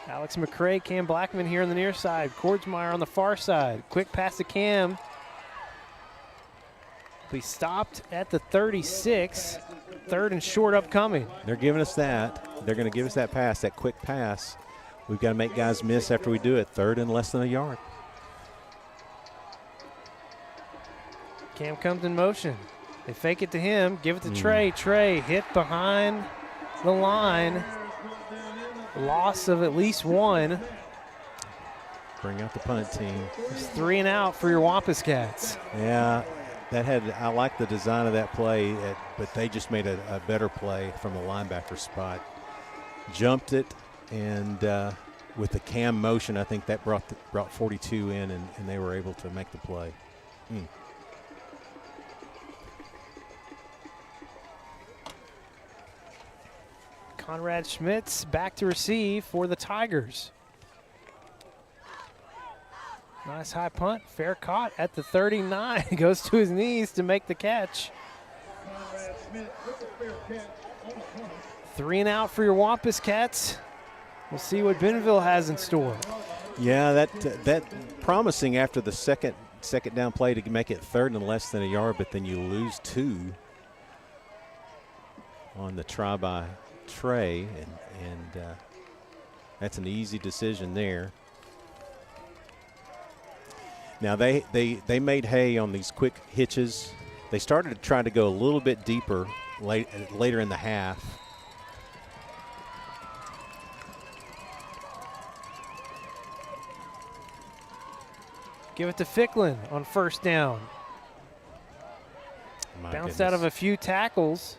S17: Alex McCray, Cam Blackman here on the near side. Kordsmeyer on the far side. Quick pass to Cam. We stopped at the 36. Third and short upcoming.
S12: They're giving us that. They're going to give us that pass, that quick pass. We've got to make guys miss after we do it. Third and less than a yard.
S17: Cam comes in motion. They fake it to him. Give it to Trey. Trey hit behind the line. Loss of at least 1.
S12: Bring out the punt team.
S17: It's 3 and out for your Wampus Cats.
S12: Yeah. I like the design of that play, but they just made a better play from the linebacker spot. Jumped it, and with the cam motion, I think that brought 42 in, and they were able to make the play.
S17: Conrad Schmitz back to receive for the Tigers. Nice high punt, fair caught at the 39. Goes to his knees to make the catch. 3 and out for your Wampus Cats. We'll see what Bentonville has in store.
S12: Yeah, that promising after the second down play to make it 3rd and less than a yard, but then you lose 2 on the try by Trey, and that's an easy decision there. Now they made hay on these quick hitches. They started to try to go a little bit deeper later in the half.
S17: Give it to Ficklin on first down. Bounced out of a few tackles.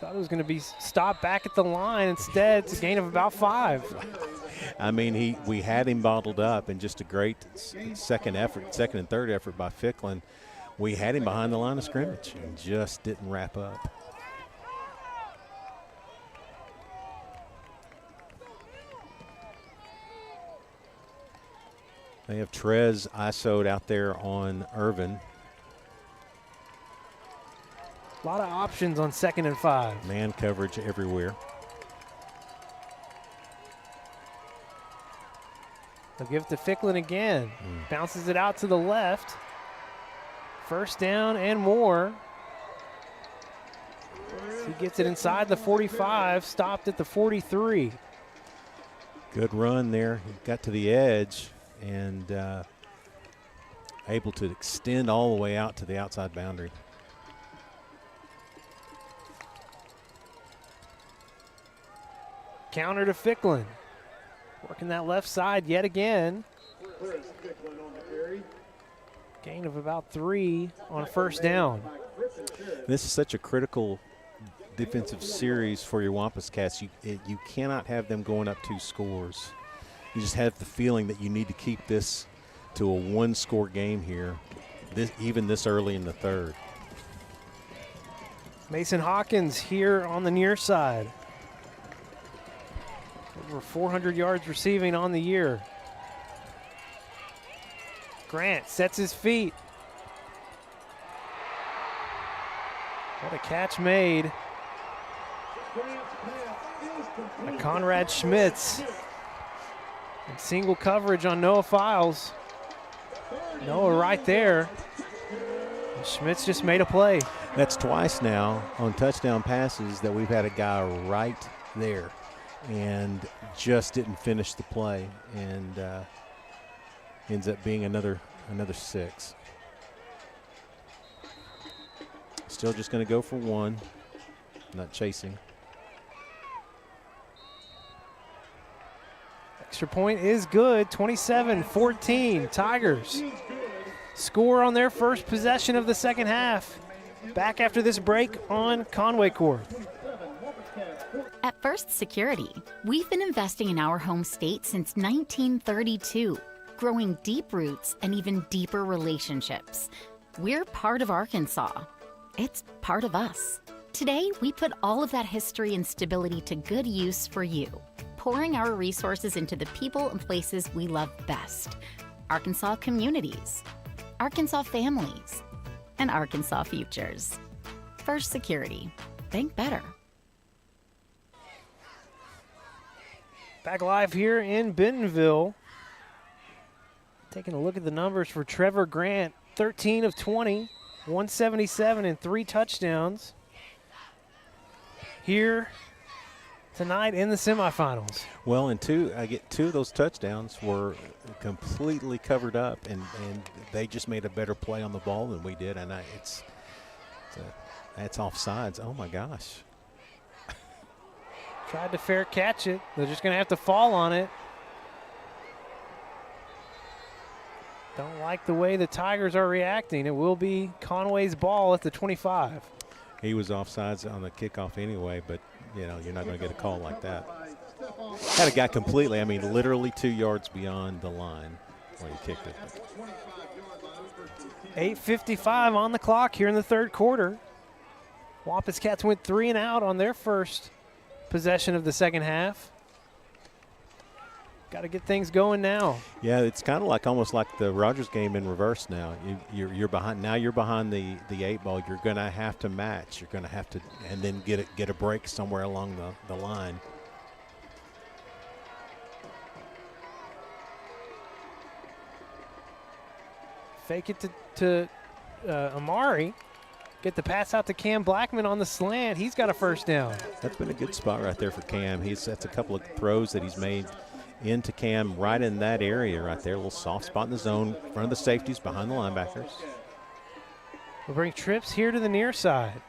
S17: Thought it was going to be stopped back at the line. Instead, it's a gain of about 5.
S12: I mean, we had him bottled up, and just a great second and third effort by Ficklin. We had him behind the line of scrimmage and just didn't wrap up. They have Trez ISO'd out there on Irvin.
S17: A lot of options on 2nd and 5.
S12: Man coverage everywhere.
S17: They'll give it to Ficklin again. Bounces it out to the left. First down and more. He gets it inside the 45, stopped at the 43.
S12: Good run there. He got to the edge and able to extend all the way out to the outside boundary.
S17: Counter to Ficklin. Working that left side yet again. Gain of about 3 on first down.
S12: This is such a critical defensive series for your Wampus Cats. You cannot have them going up 2 scores. You just have the feeling that you need to keep this to a 1-score game here, even this early in the third.
S17: Mason Hawkins here on the near side. Over 400 yards receiving on the year. Grant sets his feet. What a catch made by Conrad Schmitz. And single coverage on Noah Files. Noah right there. And Schmitz just made a play.
S12: That's twice now on touchdown passes that we've had a guy right there and just didn't finish the play, and ends up being another 6. Still just going to go for 1, not chasing.
S17: Extra point is good, 27-14, Tigers score on their first possession of the second half. Back after this break on Conway Corp.
S6: At First Security, we've been investing in our home state since 1932, growing deep roots and even deeper relationships. We're part of Arkansas. It's part of us. Today, we put all of that history and stability to good use for you, pouring our resources into the people and places we love best. Arkansas communities, Arkansas families, and Arkansas futures. First Security. Think better.
S17: Back live here in Bentonville. Taking a look at the numbers for Trevor Grant. 13 of 20, 177 and 3 touchdowns. Here tonight in the semifinals.
S12: Well, and 2 of those touchdowns were completely covered up, and they just made a better play on the ball than we did, and that's offsides. Oh my gosh.
S17: Tried to fair catch it. They're just going to have to fall on it. Don't like the way the Tigers are reacting. It will be Conway's ball at the 25.
S12: He was offsides on the kickoff anyway, but, you're not going to get a call like that. Had a guy completely, literally 2 yards beyond the line when he kicked it.
S17: 8:55 on the clock here in the third quarter. Wampus Cats went 3 and out on their first possession of the second half. Got to get things going now.
S12: Yeah, it's kind of almost like the Rogers game in reverse now. You're behind. Now you're behind the 8 ball. You're going to have to match. You're going to have to, and then get a break somewhere along the line.
S17: Fake it to Amari. Get the pass out to Cam Blackman on the slant. He's got a first down.
S12: That's been a good spot right there for Cam. That's a couple of throws that he's made into Cam right in that area right there. A little soft spot in the zone, in front of the safeties, behind the linebackers.
S17: We'll bring trips here to the near side.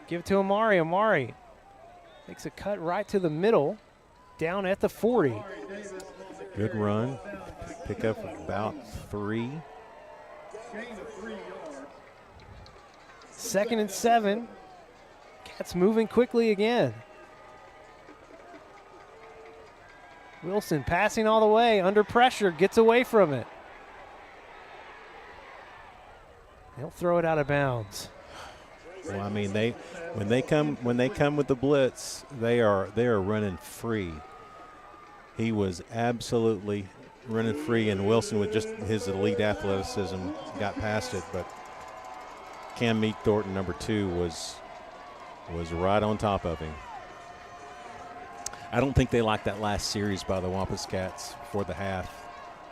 S17: Give it to Amari. Amari makes a cut right to the middle, down at the 40.
S12: Good run. Pick up about 3.
S17: 2nd and 7. Cats moving quickly again. Wilson passing all the way, under pressure, gets away from it. They'll throw it out of bounds.
S12: Well, when they come with the blitz, they are running free. He was absolutely running free, and Wilson, with just his elite athleticism, got past it, but Cam Meek Thornton, number 2, was right on top of him. I don't think they like that last series by the Wampus Cats before the half.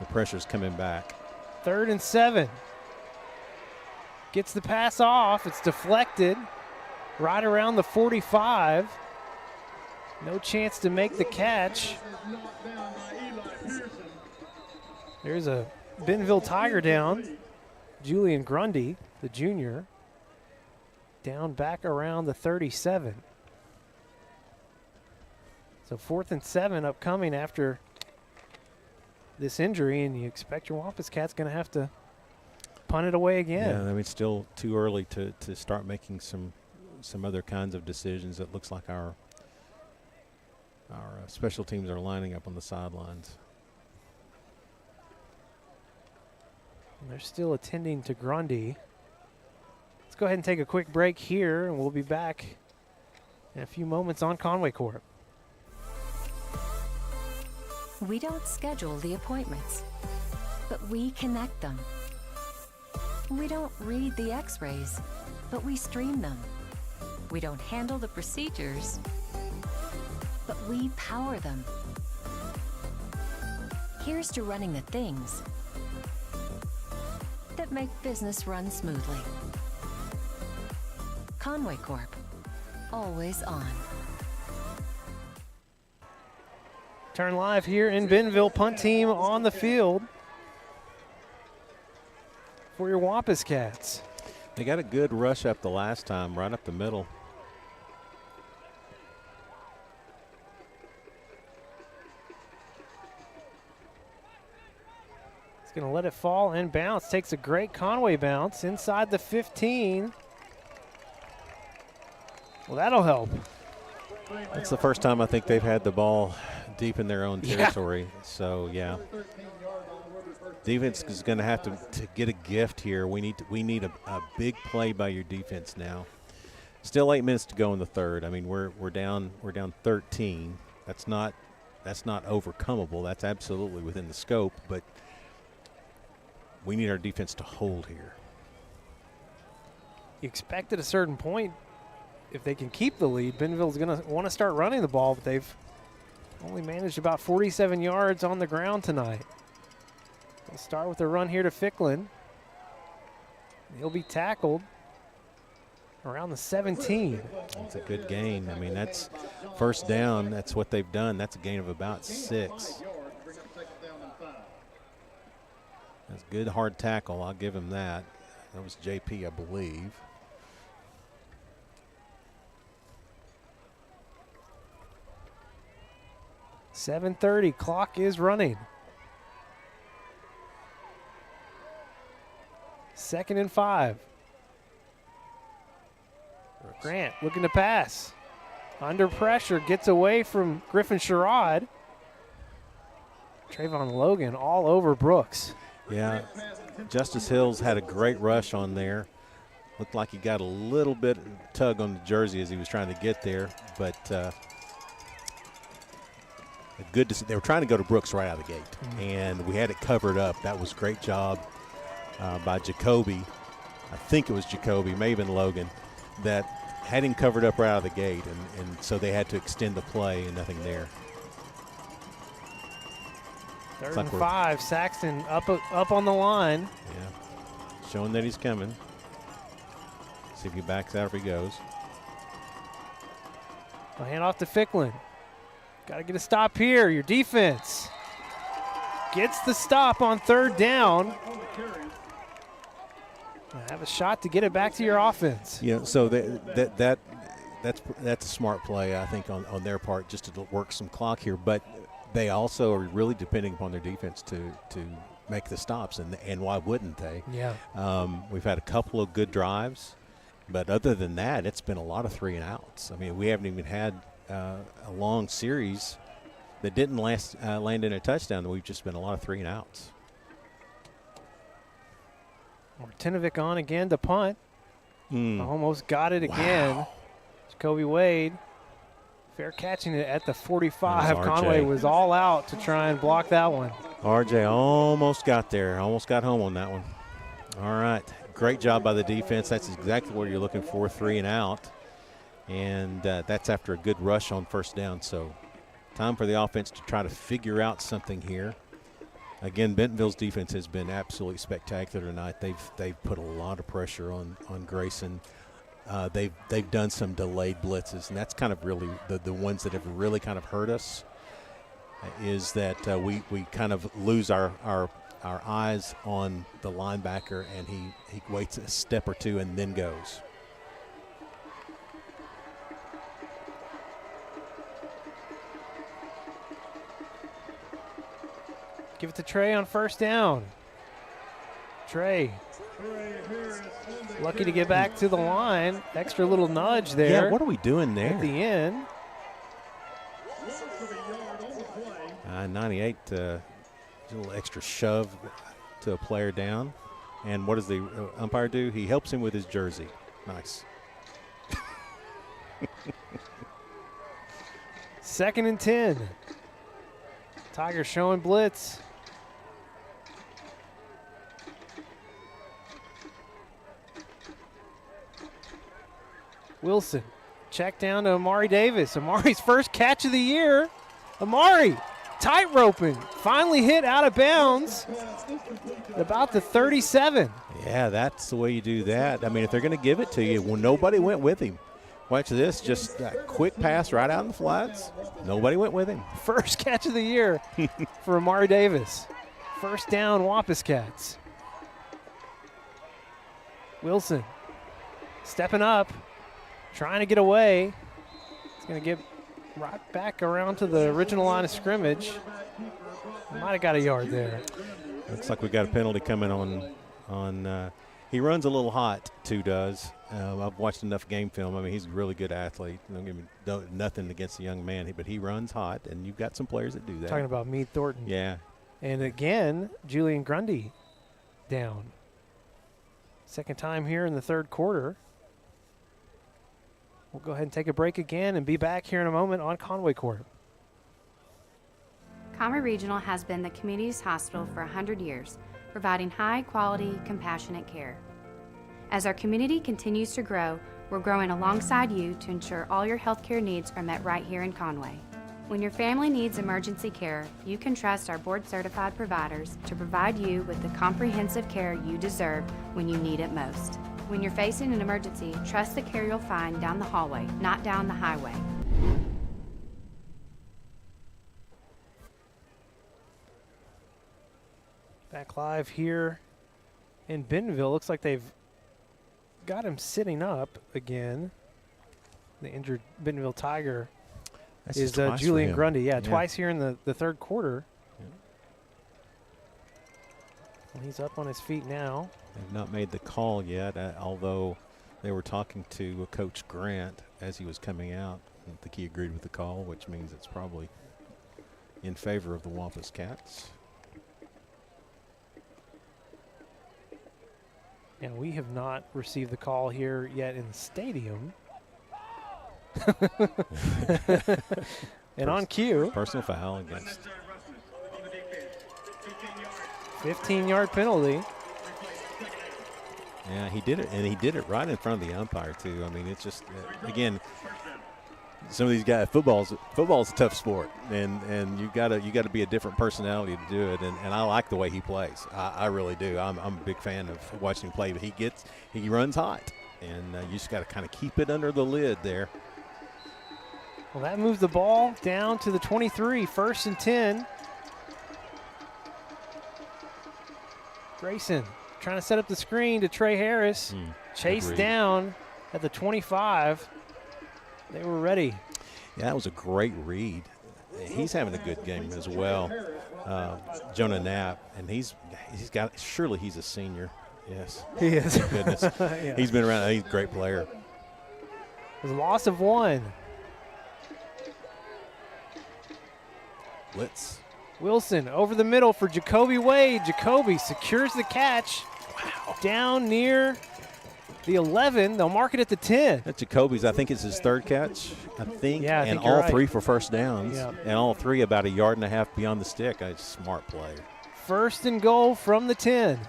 S12: The pressure's coming back.
S17: 3rd and 7. Gets the pass off. It's deflected right around the 45. No chance to make the catch. There's a Bentonville Tiger down. Julian Grundy, the junior, down back around the 37. So 4th and 7 upcoming after this injury, and you expect your Wampus Cats going to have to punt it away again.
S12: Yeah, I mean, it's still too early to start making some other kinds of decisions. It looks like our special teams are lining up on the sidelines.
S17: And they're still attending to Grundy. Let's go ahead and take a quick break here, and we'll be back in a few moments on Conway Corp.
S18: We don't schedule the appointments, but we connect them. We don't read the x-rays, but we stream them. We don't handle the procedures, but we power them. Here's to running the things that make business run smoothly. Conway Corp, always on.
S17: Turn live here in Bentonville. Punt team on the field for your Wampus Cats.
S12: They got a good rush up the last time, right up the middle.
S17: He's going to let it fall and bounce. Takes a great Conway bounce inside the 15. Well, that'll help.
S12: That's the first time I think they've had the ball deep in their own territory. Yeah. So, yeah. Defense is going to have to get a gift here. We need a big play by your defense now. Still 8 minutes to go in the third. I mean, we're down 13. That's not overcomable. That's absolutely within the scope, but we need our defense to hold here.
S17: You expect at a certain point, if they can keep the lead, Bentonville's going to want to start running the ball, but they've only managed about 47 yards on the ground tonight. They'll start with a run here to Ficklin. He'll be tackled around the 17.
S12: That's a good gain. I mean, that's first down. That's what they've done. That's a gain of about 6. That's good hard tackle. I'll give him that. That was JP, I believe.
S17: .730, clock is running. 2nd and 5. Grant looking to pass. Under pressure, gets away from Griffin Sherrod. Trayvon Logan all over Brooks.
S12: Yeah, Justice Hills had a great rush on there. Looked like he got a little bit tug on the jersey as he was trying to get there, but good to see. They were trying to go to Brooks right out of the gate, and we had it covered up. That was a great job by Jacoby. I think it was Jacoby, may have been Logan, that had him covered up right out of the gate, and so they had to extend the play and nothing there.
S17: 3rd and 5, Saxton up on the line.
S12: Yeah, showing that he's coming. See if he backs out or if he goes.
S17: I'll hand off to Ficklin. Got to get a stop here. Your defense gets the stop on 3rd down. Have a shot to get it back to your offense.
S12: Yeah, so that's a smart play, I think, on their part, just to work some clock here. But they also are really depending upon their defense to make the stops, and why wouldn't they?
S17: Yeah.
S12: We've had a couple of good drives, but other than that, it's been a lot of 3 and outs. I mean, we haven't even had a long series that didn't land in a touchdown. We've just been a lot of 3 and outs.
S17: Martinovic on again to punt. Almost got it again. Jacoby Wade fair catching it at the 45. Conway was all out to try and block that one.
S12: RJ almost got there, almost got home on that one. All right, great job by the defense. That's exactly what you're looking for, 3 and out. And that's after a good rush on 1st down. So Time for the offense to try to figure out something here. Again, Bentonville's defense has been absolutely spectacular tonight. They've put a lot of pressure on Grayson. They've done some delayed blitzes, and that's kind of really the ones that have really kind of hurt us. Is that we kind of lose our eyes on the linebacker, and he waits a step or two and then goes.
S17: Give it to Trey on first down. Trey, lucky to get back to the line. Extra little nudge there.
S12: Yeah, what are we doing there?
S17: At the end.
S12: 98, a little extra shove to a player down. And what does the umpire do? He helps him with his jersey. Nice.
S17: 2nd and 10. Tigers showing blitz. Wilson, check down to Amari Davis. Amari's first catch of the year. Amari, tight roping, finally hit out of bounds at about the 37.
S12: Yeah, that's the way you do that. I mean, if they're going to give it to you, well, nobody went with him. Watch this, just a quick pass right out in the flats. Nobody went with him.
S17: First catch of the year for Amari Davis. First down, Wampus Cats. Wilson stepping up, trying to get away. He's going to get right back around to the original line of scrimmage. Might have got a yard there.
S12: Looks like we got a penalty coming on. He runs a little hot, too does. I've watched enough game film. I mean, he's a really good athlete. Don't give me nothing against the young man, but he runs hot, and you've got some players that do that.
S17: Talking about Meade Thornton.
S12: Yeah.
S17: And again, Julian Grundy down. Second time here in the third quarter. We'll go ahead and take a break again and be back here in a moment on Conway Corp.
S10: Conway Regional has been the community's hospital for 100 years, providing high-quality, compassionate care. As our community continues to grow, we're growing alongside you to ensure all your healthcare needs are met right here in Conway. When your family needs emergency care, you can trust our board-certified providers to provide you with the comprehensive care you deserve when you need it most. When you're facing an emergency, trust the care you'll find down the hallway, not down the highway.
S17: Back live here in Bentonville. Looks like they've got him sitting up again. The injured Bentonville Tiger is Julian Grundy. Yeah, twice here in the third quarter. Yeah. Well, he's up on his feet now.
S12: They've not made the call yet, although they were talking to Coach Grant as he was coming out. I think he agreed with the call, which means it's probably in favor of the Wampus Cats.
S17: Yeah, we have not received the call here yet in the stadium. And on cue.
S12: Personal foul against.
S17: 15-yard penalty.
S12: Yeah, he did it, and he did it right in front of the umpire too. I mean, it's just again, some of these guys. Football's a tough sport, and you gotta be a different personality to do it. And I like the way he plays. I really do. I'm a big fan of watching him play. But he runs hot, and you just got to kind of keep it under the lid there.
S17: Well, that moves the ball down to the 23, 1st and 10. Grayson trying to set up the screen to Trey Harris. Chased down at the 25. They were ready.
S12: Yeah, that was a great read. He's having a good game as well. Jonah Knapp, and he's got, surely he's a senior. Yes.
S17: He is.
S12: Thank goodness. Yeah. He's been around. He's a great player.
S17: It was a loss of 1.
S12: Blitz.
S17: Wilson over the middle for Jacoby Wade. Jacoby secures the catch. Wow. Down near the 11. They'll mark it at the 10.
S12: That's Jacoby's. I think it's his third catch. I think.
S17: Yeah,
S12: and all 3 for first downs. Yeah. And all 3 about a yard and a half beyond the stick. A smart play.
S17: 1st and goal from the 10.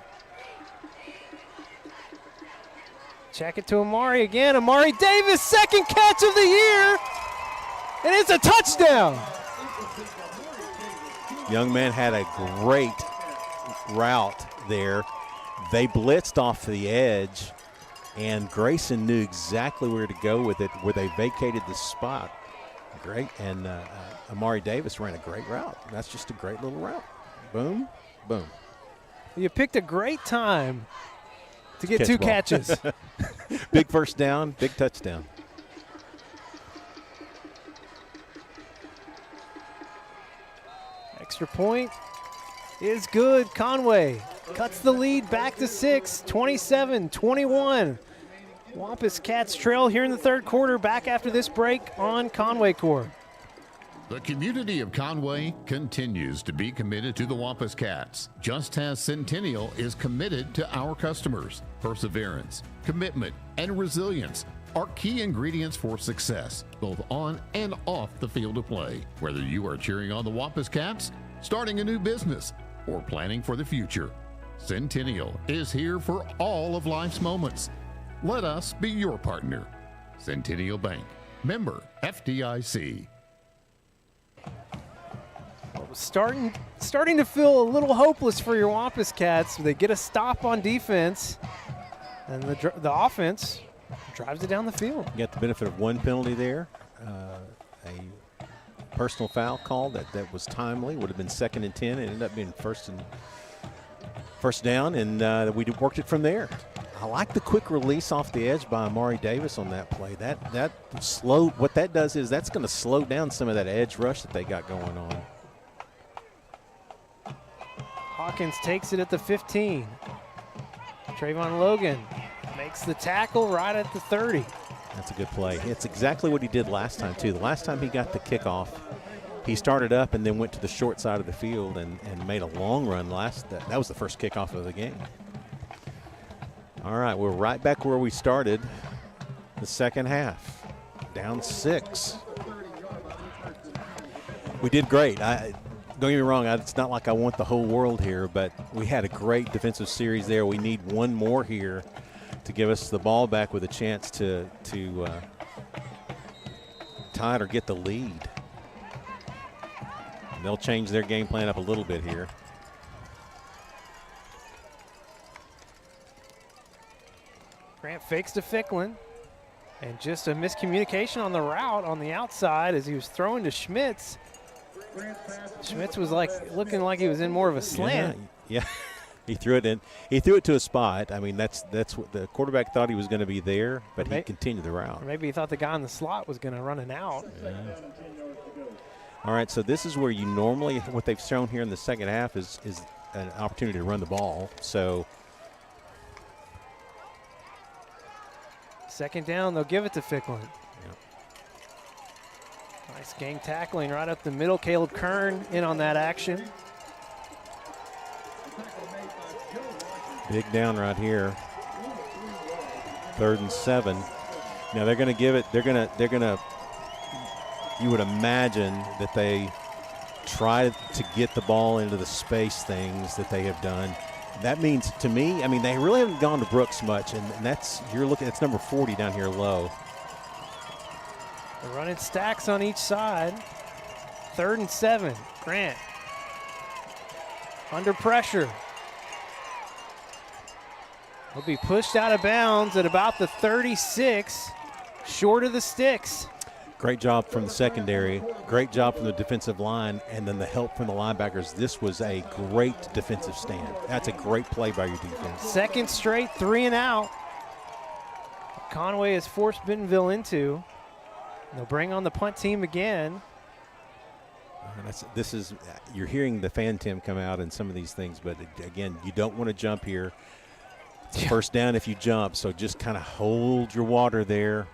S17: Check it to Amari again. Amari Davis, second catch of the year. And it's a touchdown.
S12: Young man had a great route there. They blitzed off the edge, and Grayson knew exactly where to go with it, where they vacated the spot. Great, and Amari Davis ran a great route. That's just a great little route. Boom, boom.
S17: You picked a great time to get
S12: Catch
S17: two
S12: ball.
S17: catches.
S12: Big first down, big touchdown.
S17: Extra point is good. Conway cuts the lead back to 6, 27-21. Wampus Cats trail here in the third quarter, back after this break on Conway Corp.
S16: The community of Conway continues to be committed to the Wampus Cats, just as Centennial is committed to our customers. Perseverance, commitment, and resilience are key ingredients for success, both on and off the field of play. Whether you are cheering on the Wampus Cats, starting a new business, or planning for the future, Centennial is here for all of life's moments. Let us be your partner. Centennial Bank, member FDIC.
S17: Starting to feel a little hopeless for your Wampus Cats. They get a stop on defense, and the offense drives it down the field.
S12: You got the benefit of one penalty there, a personal foul call that was timely. Would have been 2nd and 10. It ended up being first down, and we worked it from there. I like the quick release off the edge by Amari Davis on that play. That slowed. What that does is that's going to slow down some of that edge rush that they got going on.
S17: Hawkins takes it at the 15. Trayvon Logan makes the tackle right at the 30.
S12: That's a good play. It's exactly what he did last time, too. The last time he got the kickoff, he started up and then went to the short side of the field and made a long run. That was the first kickoff of the game. All right, we're right back where we started the second half. Down 6. We did great. Don't get me wrong, it's not like I want the whole world here, but we had a great defensive series there. We need one more here to give us the ball back with a chance to tie it or get the lead. And they'll change their game plan up a little bit here.
S17: Grant fakes to Ficklin, and just a miscommunication on the route on the outside as he was throwing to Schmitz. Schmitz was looking like he was in more of a slant.
S12: Yeah. He threw it in. He threw it to a spot. I mean, that's what the quarterback thought he was going to be there, but he continued the route.
S17: Or maybe he thought the guy in the slot was going to run an out.
S12: Yeah. All right, so this is where you normally, what they've shown here in the second half is an opportunity to run the ball. So
S17: second down, they'll give it to Ficklin. Nice gang tackling right up the middle. Caleb Kern in on that action.
S12: Big down right here. 3rd and 7. Now they're going to give it. They're going to. You would imagine that they try to get the ball into the space things that they have done. That means to me, I mean, they really haven't gone to Brooks much, and that's it's number 40 down here low.
S17: They're running stacks on each side. 3rd and 7. Grant under pressure. He'll be pushed out of bounds at about the 36, short of the sticks.
S12: Great job from the secondary. Great job from the defensive line, and then the help from the linebackers. This was a great defensive stand. That's a great play by your defense.
S17: Second straight 3 and out. Conway has forced Bentonville into. They'll bring on the punt team again.
S12: You're hearing the fan Tim come out in some of these things, but again, you don't want to jump here. It's first down if you jump, so just kind of hold your water there.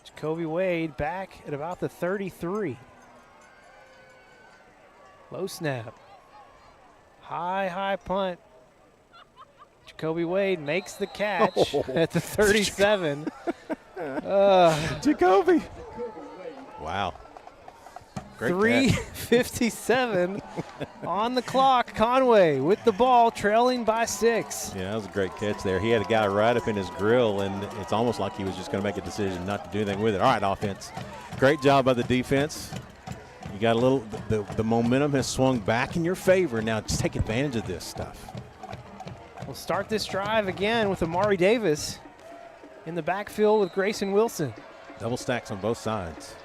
S17: Jacoby Wade back at about the 33. Low snap. High punt. Jacoby Wade makes the catch at the 37.
S12: Jacoby. Wow. Great
S17: 3:57 on the clock. Conway with the ball, trailing by 6.
S12: Yeah, that was a great catch there. He had a guy right up in his grill, and it's almost like he was just going to make a decision not to do anything with it. All right, offense. Great job by the defense. You got a little, the momentum has swung back in your favor. Now just take advantage of this stuff.
S17: We'll start this drive again with Amari Davis in the backfield with Grayson Wilson.
S12: Double stacks on both sides.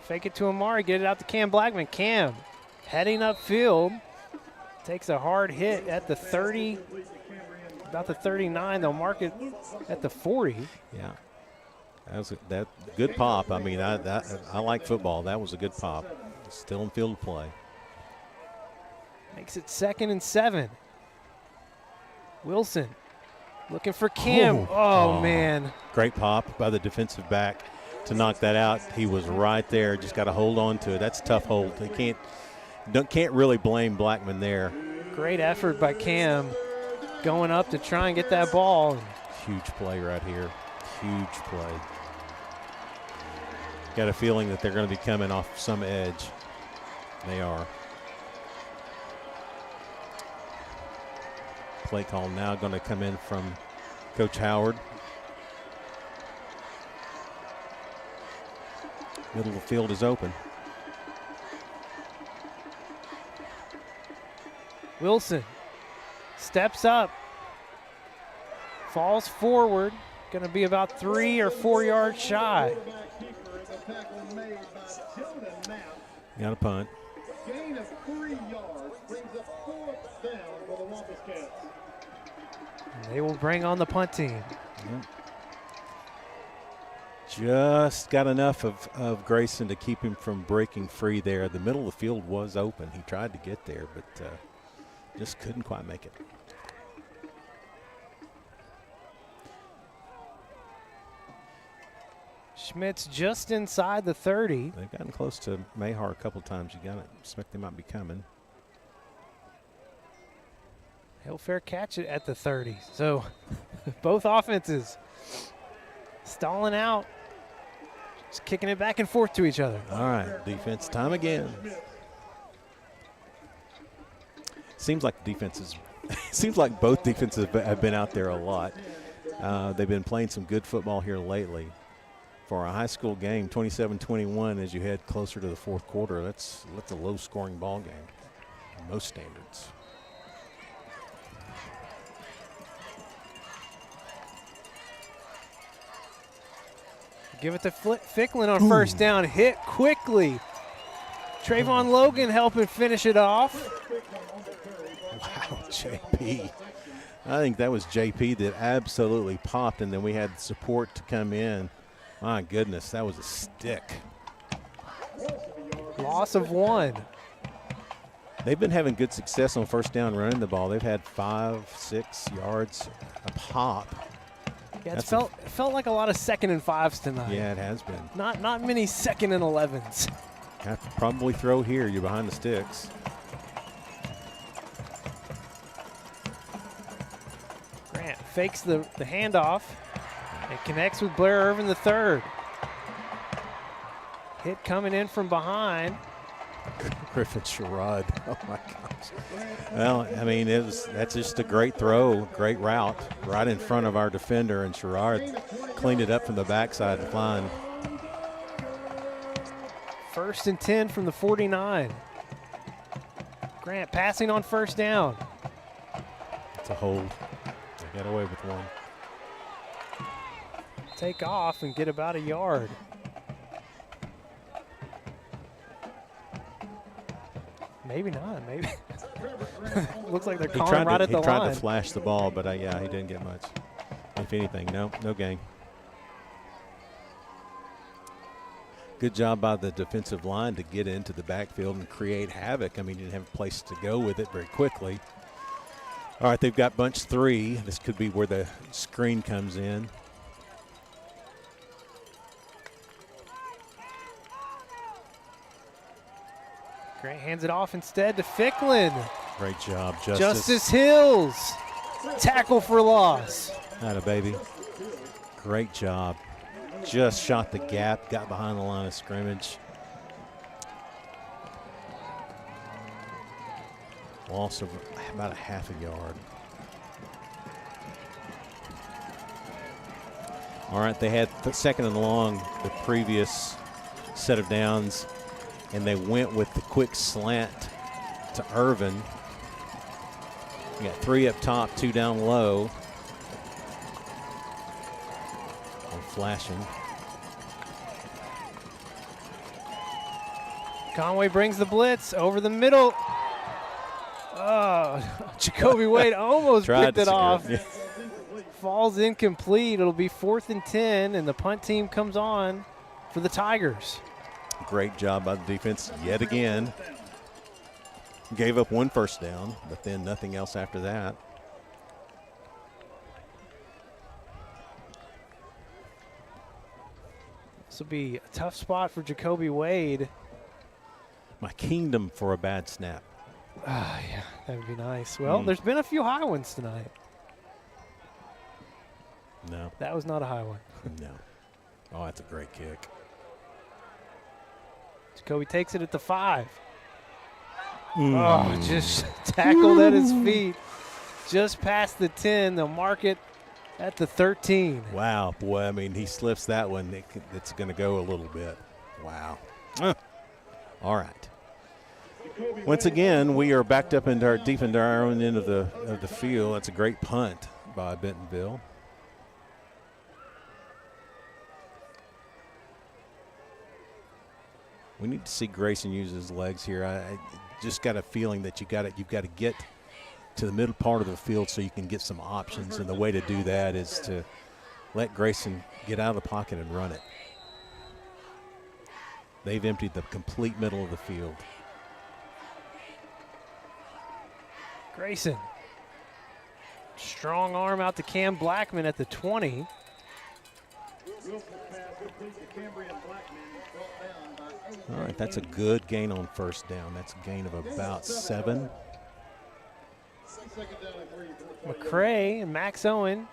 S17: Fake it to Amari, get it out to Cam Blackman. Cam heading upfield, takes a hard hit at the 30, about the 39. They'll mark it at the 40.
S12: Yeah, that good pop. I mean, I like football. That was a good pop. Still in field of play.
S17: Makes it 2nd and 7. Wilson looking for Cam. Oh, man.
S12: Great pop by the defensive back to knock that out. He was right there. Just got to hold on to it. That's a tough hold. They can't really blame Blackman there.
S17: Great effort by Cam going up to try and get that ball.
S12: Huge play right here. Huge play. Got a feeling that they're going to be coming off some edge. They are. Play call now going to come in from Coach Howard. Middle of the field is open.
S17: Wilson steps up, falls forward, going to be about 3 or 4 yards shy.
S12: Got a punt.
S11: Gain of 3 yards brings a 4th down for the Wampus Cats.
S17: And they will bring on the punt team.
S12: Yep. Just got enough of Grayson to keep him from breaking free there. The middle of the field was open. He tried to get there, but just couldn't quite make it.
S17: Schmidt's just inside the 30.
S12: They've gotten close to Mahar a couple times. You got to expect they might be coming.
S17: He'll fair catch it at the 30. So both offenses stalling out, just kicking it back and forth to each other.
S12: All right, defense time again. Seems like seems like both defenses have been out there a lot. They've been playing some good football here lately. For a high school game, 27-21, as you head closer to the fourth quarter, that's a low-scoring ball game, most standards.
S17: Give it to Ficklin on first down, hit quickly. Trayvon Logan helping finish it off.
S12: Wow, JP. I think that was JP that absolutely popped, and then we had support to come in. My goodness, that was a stick.
S17: Loss of 1.
S12: They've been having good success on first down running the ball. They've had 5-6 yards a pop.
S17: Yeah, it felt like a lot of 2nd and 5s tonight.
S12: Yeah, it has been.
S17: Not many 2nd and 11s.
S12: Have to probably throw here. You're behind the sticks.
S17: Grant fakes the handoff and connects with Blair Irvin III. Hit coming in from behind.
S12: Griffin Sherrod. Oh my gosh. Well, I mean, that's just a great throw, great route, right in front of our defender, and Sherrod cleaned it up from the backside to find.
S17: 1st and 10 from the 49. Grant passing on first down.
S12: It's a hold. They got away with one.
S17: Take off and get about a yard. Maybe not. Maybe. Looks like they're calling right at the line.
S12: He tried to flash the ball, but yeah, he didn't get much. If anything, no gain. Good job by the defensive line to get into the backfield and create havoc. I mean, you didn't have a place to go with it very quickly. All right, they've got bunch 3. This could be where the screen comes in.
S17: Grant hands it off instead to Ficklin.
S12: Great job, Justice.
S17: Justice Hills. Tackle for loss.
S12: Atta baby. Great job. Just shot the gap, got behind the line of scrimmage. Loss of about a half a yard. All right, they had 2nd and long the previous set of downs, and they went with the quick slant to Irvin. You got 3 up top, 2 down low. And flashing.
S17: Conway brings the blitz over the middle. Oh, Jacoby Wade almost picked it off.
S12: Yeah.
S17: Falls incomplete. It'll be 4th and 10, and the punt team comes on for the Tigers.
S12: Great job by the defense yet again. Gave up 1 first down, but then nothing else after that.
S17: This will be a tough spot for Jacoby Wade.
S12: My kingdom for a bad snap.
S17: Ah, yeah, that would be nice. Well, there's been a few high ones tonight.
S12: No.
S17: That was not a high one.
S12: No. Oh, that's a great kick.
S17: Jacoby takes it at the 5. Oh, just tackled at his feet. Just past the 10. They'll mark it at the 13.
S12: Wow, boy, I mean, he slips that one. It's going to go a little bit. Wow. All right. Once again, we are backed up deep into our own end of the field. That's a great punt by Bentonville. We need to see Grayson use his legs here. I just got a feeling that you've got to get to the middle part of the field so you can get some options, and the way to do that is to let Grayson get out of the pocket and run it. They've emptied the complete middle of the field.
S17: Grayson. Strong arm out to Cam Blackman at the 20.
S12: All right, that's a good gain on first down. That's a gain of about 7.
S17: McCray and Max Owen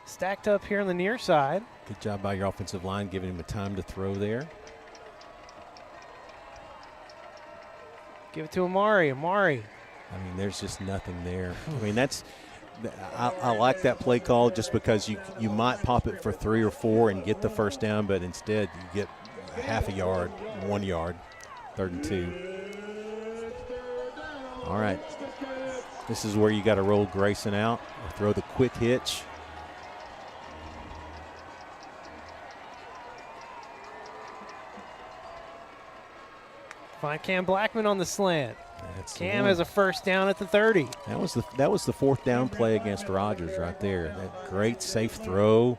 S17: stacked up here on the near side.
S12: Good job by your offensive line giving him a time to throw there.
S17: Give it to Amari. Amari.
S12: I mean, there's just nothing there. I mean, I like that play call just because you might pop it for 3 or 4 and get the first down, but instead you get a half a yard, 1 yard, 3rd and 2. All right. This is where you got to roll Grayson out or throw the quick hitch.
S17: Find Cam Blackman on the slant.
S12: That's
S17: Cam has a first down at the 30.
S12: That was the 4th down play against Rogers right there. That great safe throw,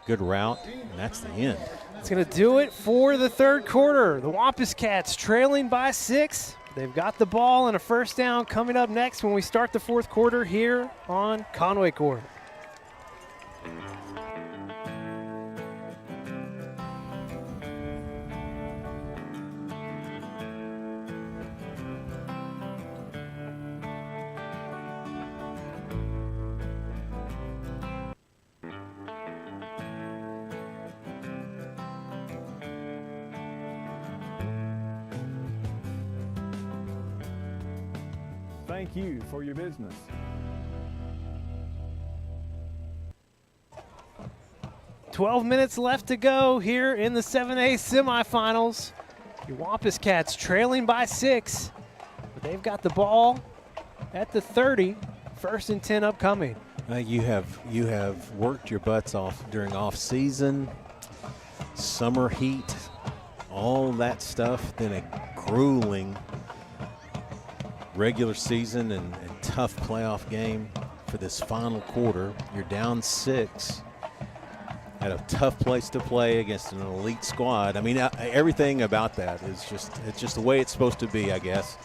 S12: good route, and that's the end.
S17: It's going to do it for the 3rd quarter. The Wampus Cats trailing by 6. They've got the ball and a first down coming up next when we start the 4th quarter here on Conway Corp.
S15: Thank you for your business.
S17: "12 minutes left to go here in the 7A semifinals. Your Wampus Cats trailing by 6, but they've got the ball at the 30. 1st and 10 upcoming.
S12: You have worked your butts off during off season, summer heat, all that stuff, then a grueling regular season and tough playoff game for this final quarter. You're down 6 at a tough place to play against an elite squad. I mean, everything about that is it's just the way it's supposed to be, I guess.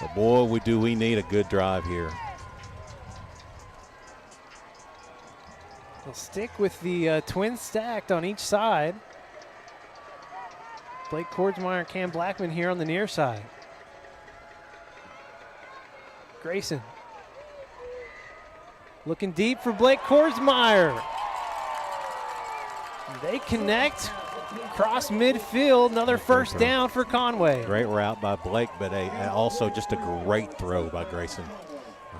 S12: But boy, we need a good drive here.
S17: They'll stick with the twins stacked on each side. Blake Kordsmeyer and Cam Blackman here on the near side. Grayson looking deep for Blake Kordsmeyer. They connect across midfield. Another first down for Conway.
S12: Great route by Blake, but also just a great throw by Grayson.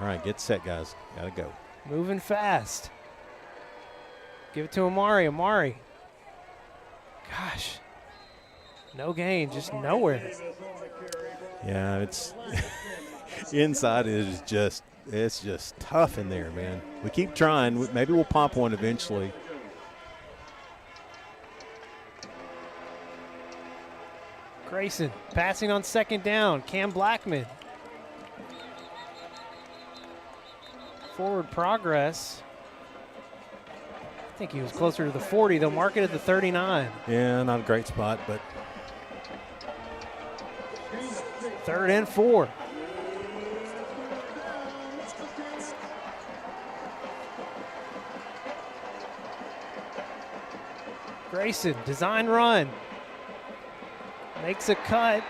S12: All right, get set, guys. Got to go.
S17: Moving fast. Give it to Amari. Amari. Gosh. No gain, just nowhere.
S12: Yeah, it's inside is just, it's just tough in there, man. We keep trying. Maybe we'll pop one eventually.
S17: Grayson passing on second down. Cam Blackman. Forward progress. I think he was closer to the 40. They'll mark it at the 39.
S12: Yeah, not a great spot, but
S17: 3rd and 4. Grayson, design run. Makes a cut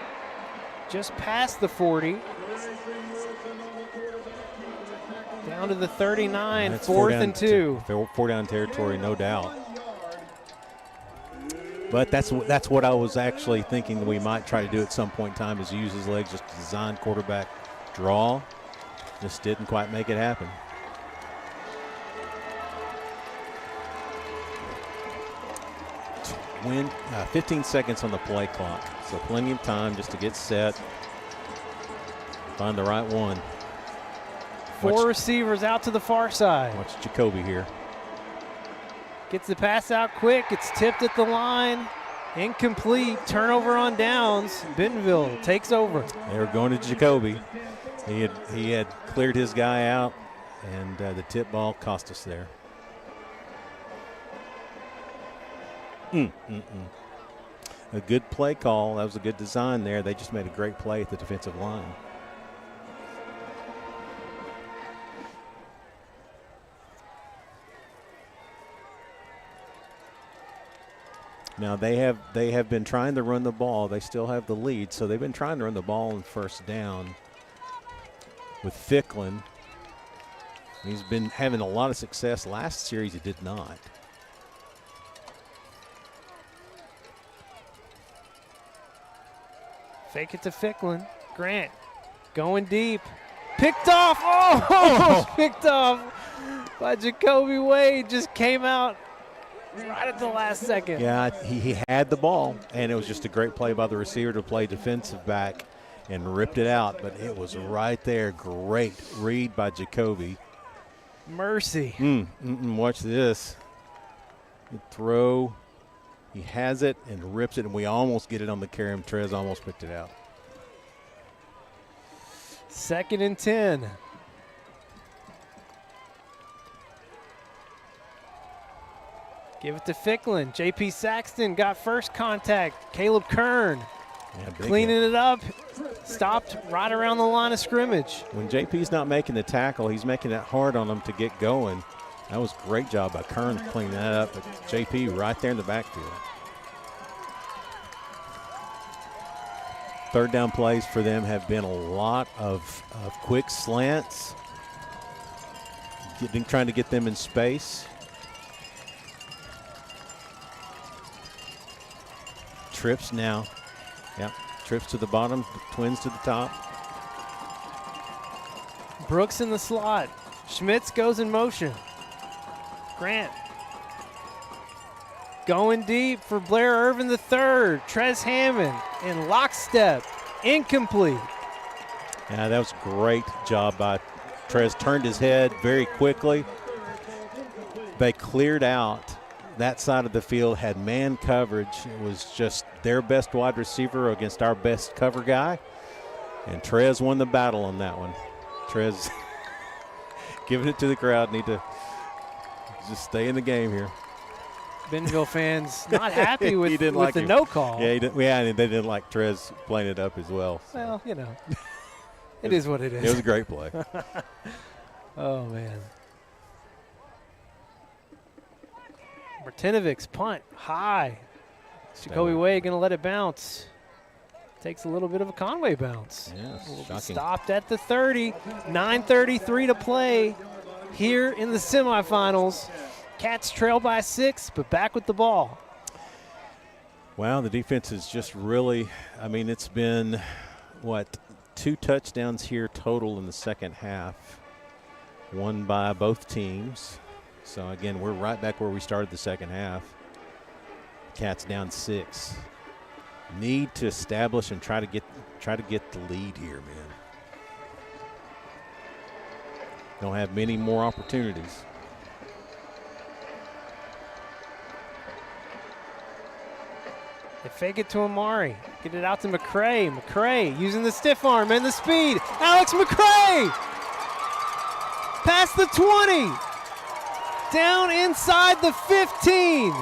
S17: just past the 40. Down to the 39, 4th and 2.
S12: 4 down territory, no doubt. But that's what I was actually thinking we might try to do at some point in time, is use his legs just to design quarterback draw. Just didn't quite make it happen. Win 15 seconds on the play clock, so plenty of time just to get set, find the right one.
S17: Four receivers out to the far side.
S12: Watch Jacoby here.
S17: Gets the pass out quick. It's tipped at the line. Incomplete. Turnover on downs. Bentonville takes over.
S12: They were going to Jacoby. He had cleared his guy out, and the tip ball cost us there. A good play call. That was a good design there. They just made a great play at the defensive line. Now they have been trying to run the ball. They still have the lead, so they've been trying to run the ball on first down with Ficklin. He's been having a lot of success. Last series he did not.
S17: Fake it to Ficklin. Grant going deep. Picked off. Oh, picked off by Jacoby Wade. Just came out right at the last second.
S12: Yeah, he had the ball, and it was just a great play by the receiver to play defensive back and ripped it out, but it was right there. Great read by Jacoby.
S17: Mercy.
S12: Watch this. Good throw. He has it and rips it, and we almost get it on the carry. Trez almost picked it out.
S17: 2nd and 10. Give it to Ficklin. J.P. Saxton got first contact. Caleb Kern cleaning it up. Stopped right around the line of scrimmage.
S12: When J.P.'s not making the tackle, he's making it hard on him to get going. That was a great job by Kern cleaning that up, but J.P. right there in the backfield. 3rd down plays for them have been a lot of quick slants, trying to get them in space. Trips now. Yep, trips to the bottom, twins to the top.
S17: Brooks in the slot. Schmitz goes in motion. Grant going deep for Blair Irvin III. Trez Hammond in lockstep. Incomplete.
S12: Yeah, that was a great job by Trez. Turned his head very quickly. They cleared out that side of the field, had man coverage. It was just their best wide receiver against our best cover guy. And Trez won the battle on that one. Trez giving it to the crowd. Need to just stay in the game here.
S17: Bentonville fans not happy with
S12: like
S17: the
S12: him.
S17: no call.
S12: Yeah, and they didn't like Trez playing it up as well. So.
S17: Well, you know, it is what it is.
S12: It was a great play.
S17: Oh, man. Martinovic's punt high. Jacoby Wade going to let it bounce. Takes a little bit of a Conway bounce.
S12: Yes,
S17: stopped at the 30. 9:33 to play here in the semifinals. Cats trail by 6, but back with the ball.
S12: Wow, the defense is just really, I mean, it's been, 2 touchdowns here total in the second half, won by both teams. So, again, we're right back where we started the second half. Cats down 6. Need to establish and try to get the lead here, man. Don't have many more opportunities.
S17: They fake it to Amari. Get it out to McCray. McCray using the stiff arm and the speed. Alex McCray! Past the 20. Down inside the 15.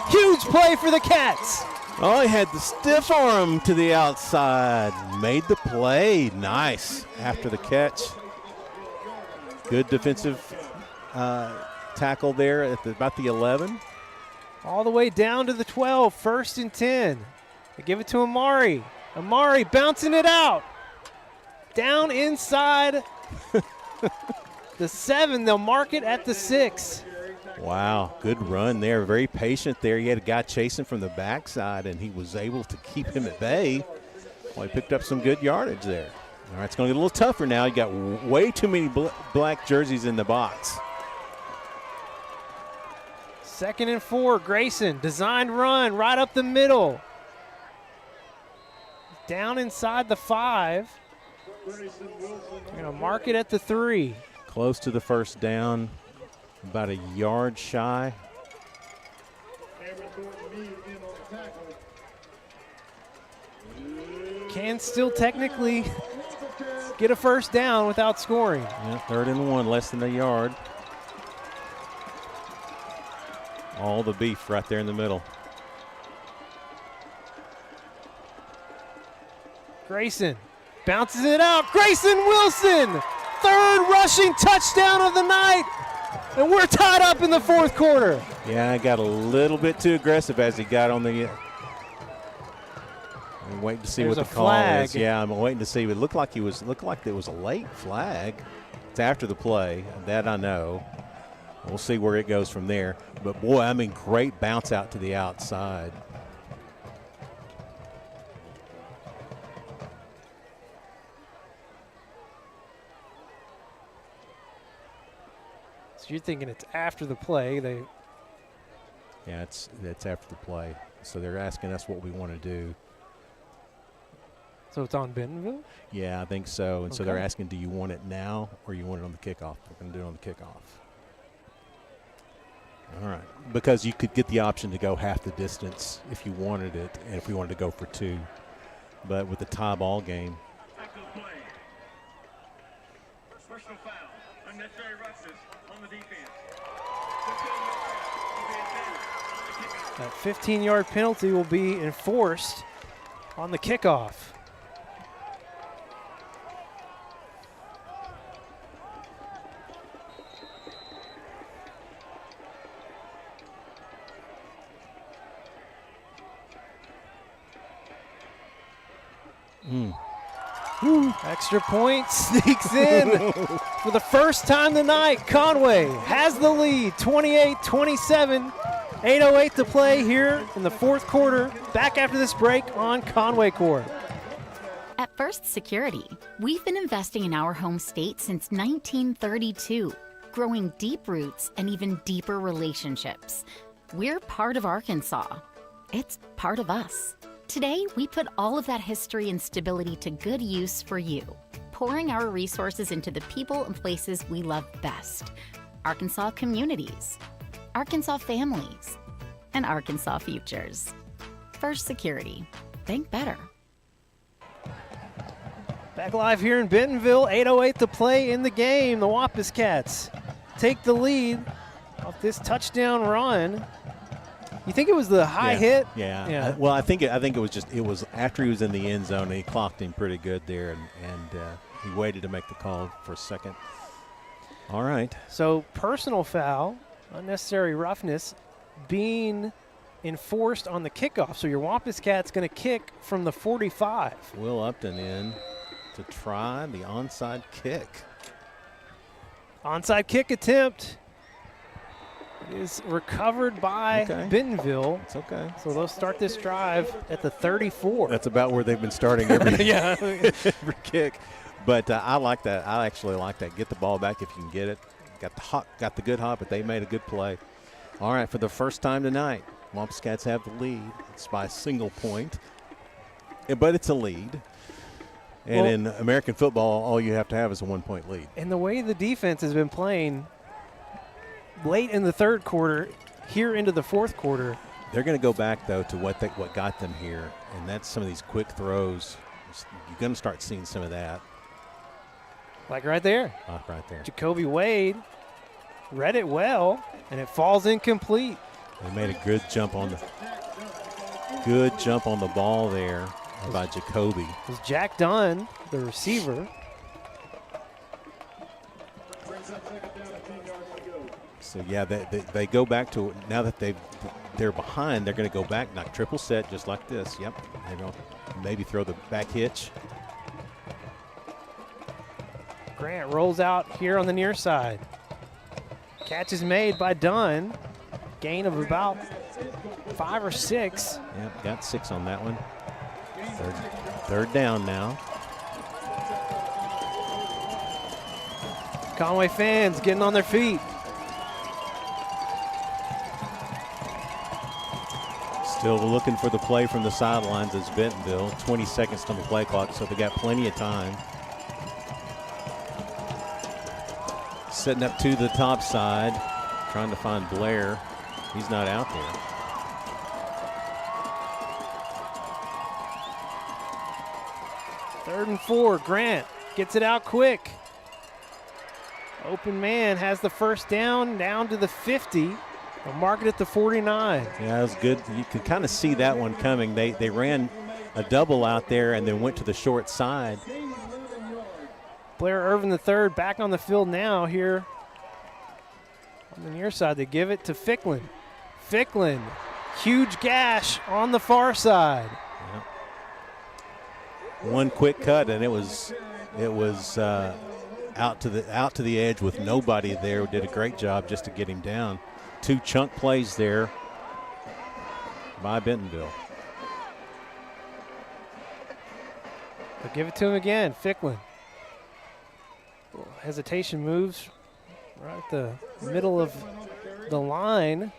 S17: Huge play for the Cats.
S12: Oh, he had the stiff arm to the outside. Made the play. Nice after the catch. Good defensive tackle there at about the 11.
S17: All the way down to the 12, 1st and 10. They give it to Amari. Amari bouncing it out. Down inside the 7. They'll mark it at the 6.
S12: Wow, good run there. Very patient there. He had a guy chasing from the backside, and he was able to keep him at bay. Well, he picked up some good yardage there. All right, it's going to get a little tougher now. You got way too many black jerseys in the box.
S17: 2nd and 4, Grayson, designed run right up the middle. Down inside the 5. They're going to mark it at the 3.
S12: Close to the first down, about a yard shy.
S17: Can still technically get a first down without scoring.
S12: Yeah, 3rd and 1, less than a yard. All the beef right there in the middle.
S17: Grayson bounces it out. Grayson Wilson, 3rd rushing touchdown of the night. And we're tied up in the 4th quarter.
S12: Yeah, I got a little bit too aggressive as he got on the. I'm waiting to see
S17: There's
S12: what the
S17: a
S12: call
S17: flag.
S12: is. Yeah, I'm waiting to see. It looked like it was a late flag. It's after the play. That I know. We'll see where it goes from there. But, boy, I mean, great bounce out to the outside.
S17: So you're thinking it's after the play.
S12: Yeah, it's after the play. So they're asking us what we want to do.
S17: So it's on Bentonville?
S12: Yeah, I think so. And so they're
S17: Okay.
S12: asking, do you want it now or you want it on the kickoff? We're going to do it on the kickoff. All right. Because you could get the option to go half the distance if you wanted it and if we wanted to go for 2. But with the tie ball game.
S11: Personal foul. Unnecessary rushes on the defense.
S17: That 15-yard penalty will be enforced on the kickoff. Extra point sneaks in for the first time tonight. Conway has the lead, 28-27. 8:08 to play here in the 4th quarter. Back after this break on Conway Corp.
S6: At First Security, we've been investing in our home state since 1932, growing deep roots and even deeper relationships. We're part of Arkansas. It's part of us. Today, we put all of that history and stability to good use for you, pouring our resources into the people and places we love best. Arkansas communities, Arkansas families, and Arkansas futures. First Security. Think better.
S17: Back live here in Bentonville, 8:08 to play in the game. The Wampus Cats take the lead off this touchdown run. You think it was the high hit?
S12: Yeah. Well, I think it was after he was in the end zone and he clocked him pretty good there and he waited to make the call for a second. All right.
S17: So personal foul, unnecessary roughness, being enforced on the kickoff. So your Wampus Cat's going to kick from the 45.
S12: Will Upton in to try the onside kick.
S17: Onside kick attempt is recovered by Bentonville.
S12: It's okay.
S17: So they'll start this drive at the 34.
S12: That's about where they've been starting every,
S17: Yeah.
S12: every kick. But I like that. I actually like that. Get the ball back if you can get it. Got the good hop, but they made a good play. All right, for the first time tonight, Wampus Cats have the lead. It's by a single point. but it's a lead. And in American football, all you have to have is a 1-point lead.
S17: And the way the defense has been playing late in the third quarter, here into the fourth quarter.
S12: They're going to go back, though, to what got them here, and that's some of these quick throws. You're going to start seeing some of that.
S17: Like right there.
S12: Right there.
S17: Jacoby Wade read it well, and it falls incomplete.
S12: They made a good jump on the ball there by Jacoby.
S17: It was Jack Dunn, the receiver.
S12: So, yeah, they go back to – now that they're behind, they're going to go back, knock triple set just like this. Yep. They'll maybe throw the back hitch.
S17: Grant rolls out here on the near side. Catch is made by Dunn. Gain of about 5 or 6.
S12: Yep, got 6 on that one. Third down now.
S17: Conway fans getting on their feet.
S12: Still looking for the play from the sidelines as Bentonville. 20 seconds on the play clock, so they got plenty of time. Setting up to the top side, trying to find Blair. He's not out there.
S17: Third and 4, Grant gets it out quick. Open man has the first down to the 50. They'll mark it at the 49.
S12: Yeah, that was good. You could kind of see that one coming. They ran a double out there and then went to the short side.
S17: Blair Irvin III back on the field now here on the near side. They give it to Ficklin. Ficklin, huge gash on the far side.
S12: Yep. One quick cut and it was out to the edge with nobody there. Did a great job just to get him down. 2 chunk plays there by Bentonville.
S17: They'll give it to him again, Ficklin. Hesitation moves right at the middle of the line.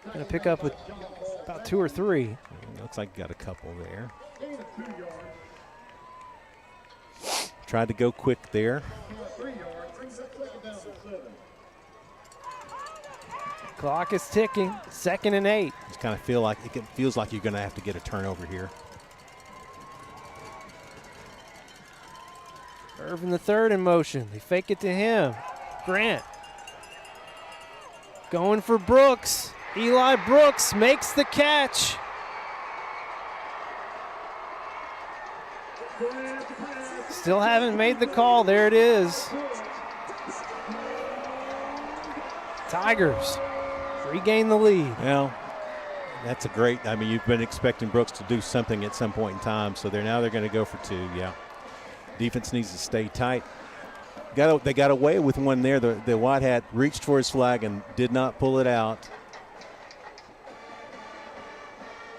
S17: Going to pick up with about 2 or 3.
S12: Looks like got a couple there. Tried to go quick there.
S17: Clock is ticking. 2nd and 8.
S12: Just kind of feels like you're going to have to get a turnover here.
S17: Irvin III in motion. They fake it to him. Grant going for Brooks. Eli Brooks makes the catch. Still haven't made the call. There it is. Tigers regain the lead.
S12: Well, that's a great. I mean, you've been expecting Brooks to do something at some point in time, so they're going to go for 2. Yeah. Defense needs to stay tight. They got away with one there. The White Hat reached for his flag and did not pull it out.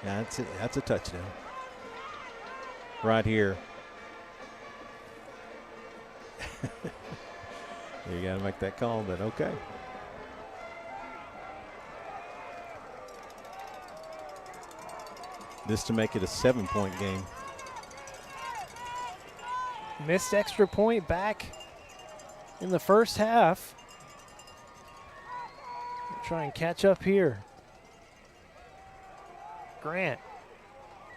S12: Yeah, that's a touchdown. Right here. You got to make that call, but okay. This to make it a 7-point game.
S17: Missed extra point back in the first half. We'll try and catch up here. Grant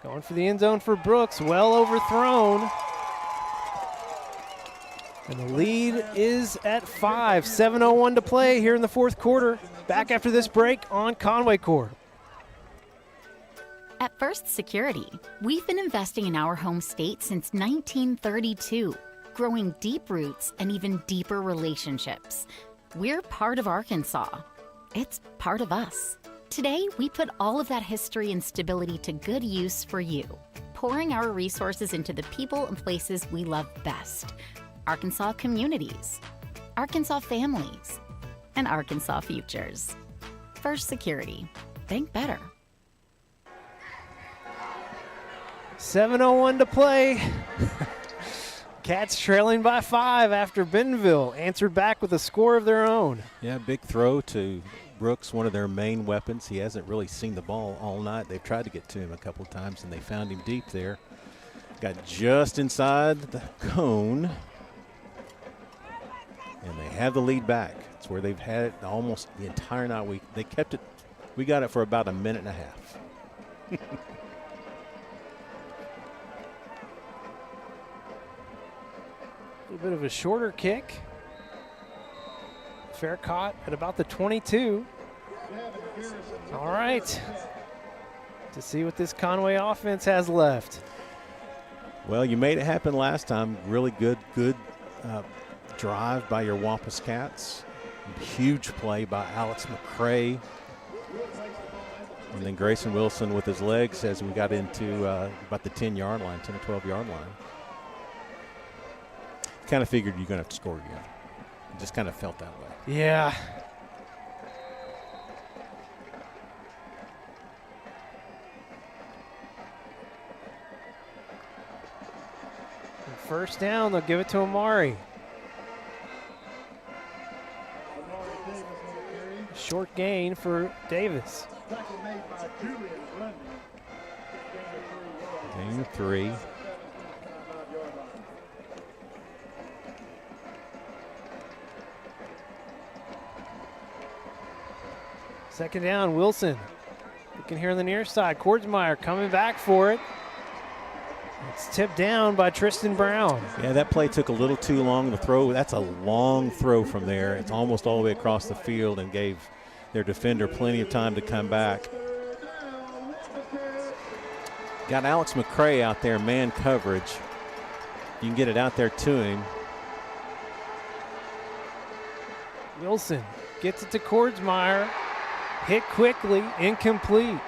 S17: going for the end zone for Brooks. Well overthrown. And the lead is at 5. 7:01 to play here in the fourth quarter. Back after this break on Conway Corp.
S6: At First Security, we've been investing in our home state since 1932, growing deep roots and even deeper relationships. We're part of Arkansas. It's part of us. Today, we put all of that history and stability to good use for you, pouring our resources into the people and places we love best. Arkansas communities, Arkansas families, and Arkansas futures. First Security. Think better.
S17: 7:01 to play. Cats trailing by 5 after Bentonville answered back with a score of their own.
S12: Yeah, big throw to Brooks, one of their main weapons. He hasn't really seen the ball all night. They've tried to get to him a couple of times, and they found him deep there. Got just inside the cone. And they have the lead back. It's where they've had it almost the entire night. They kept it. We got it for about a minute and a half.
S17: A little bit of a shorter kick. Fair caught at about the 22. All right. To see what this Conway offense has left.
S12: Well, you made it happen last time. Really good drive by your Wampus Cats. Huge play by Alex McCray. And then Grayson Wilson with his legs as we got into about the 10-yard line, 10 or 12-yard line. Kind of figured you're going to have to score again. It just kind of felt that way.
S17: Yeah. And first down, they'll give it to Amari. Short gain for Davis.
S12: Gain of 3.
S17: Second down, Wilson. Looking here on the near side. Kordsmeyer coming back for it. It's tipped down by Tristan Brown.
S12: Yeah, that play took a little too long to throw. That's a long throw from there. It's almost all the way across the field and gave their defender plenty of time to come back. Got Alex McCray out there, man coverage. You can get it out there to him.
S17: Wilson gets it to Kordsmeyer. Hit quickly, incomplete.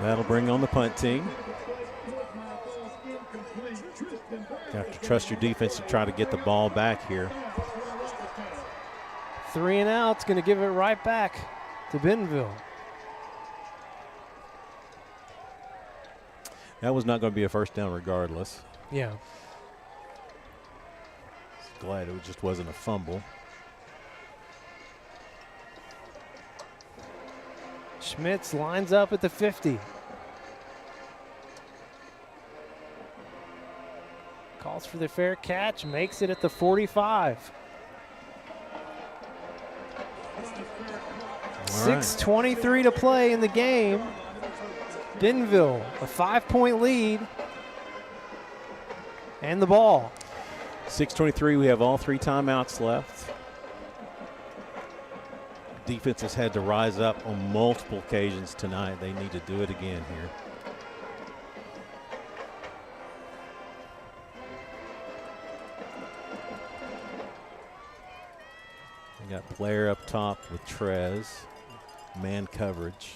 S12: That'll bring on the punt team. You have to trust your defense to try to get the ball back here.
S17: 3 and out. It's going to give it right back to Bentonville.
S12: That was not going to be a first down regardless.
S17: Yeah.
S12: Glad it just wasn't a fumble.
S17: Schmitz lines up at the 50. Calls for the fair catch, makes it at the 45. 6:23 to play in the game. Bentonville, a 5-point lead. And the ball.
S12: 6:23, we have all 3 timeouts left. Defense has had to rise up on multiple occasions tonight. They need to do it again here. We got Blair up top with Trez. Man coverage.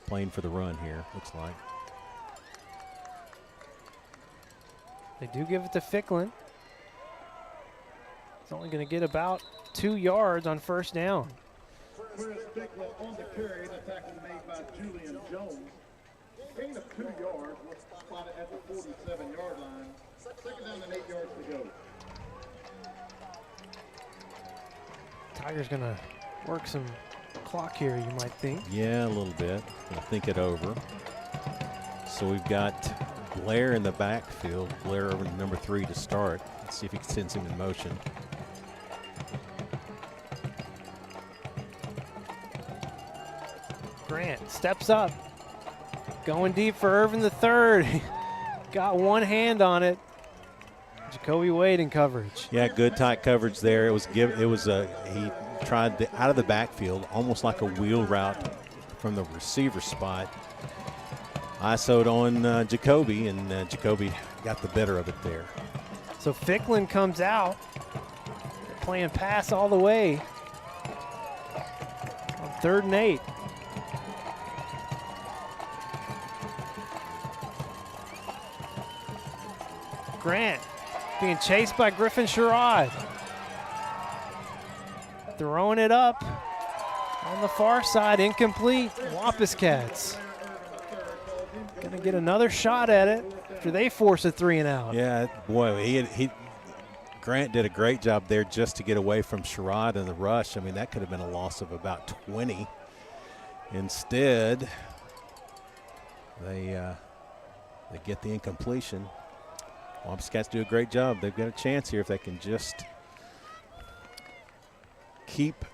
S12: Playing for the run here, looks like.
S17: They do give it to Ficklin. It's only going to get about 2 yards on first down.
S11: Chris Ficklin on the carry, the tackle made by Julian Jones. Gain of 2 yards, was spotted at the 47-yard line. Second down and 8 yards to go.
S17: Tiger's going to work some clock here, you might think.
S12: Yeah, a little bit. Gonna think it over. So we've got Blair in the backfield. Blair over to number 3 to start. Let's see if he sends him in motion.
S17: Grant steps up. Going deep for Irvin the third. Got one hand on it. Jacoby Wade in coverage.
S12: Yeah, good tight coverage there. He tried out of the backfield, almost like a wheel route from the receiver spot. ISO'd on Jacoby, and Jacoby got the better of it there.
S17: So Ficklin comes out, playing pass all the way on 3rd and 8. Grant being chased by Griffin Sherrod. Throwing it up on the far side, incomplete. Wampus Cats gonna get another shot at it after they force a 3 and out.
S12: Yeah, boy, Grant did a great job there just to get away from Sherrod in the rush. I mean, that could have been a loss of about 20. Instead, They get the incompletion. Wampus Cats do a great job. They've got a chance here if they can just keep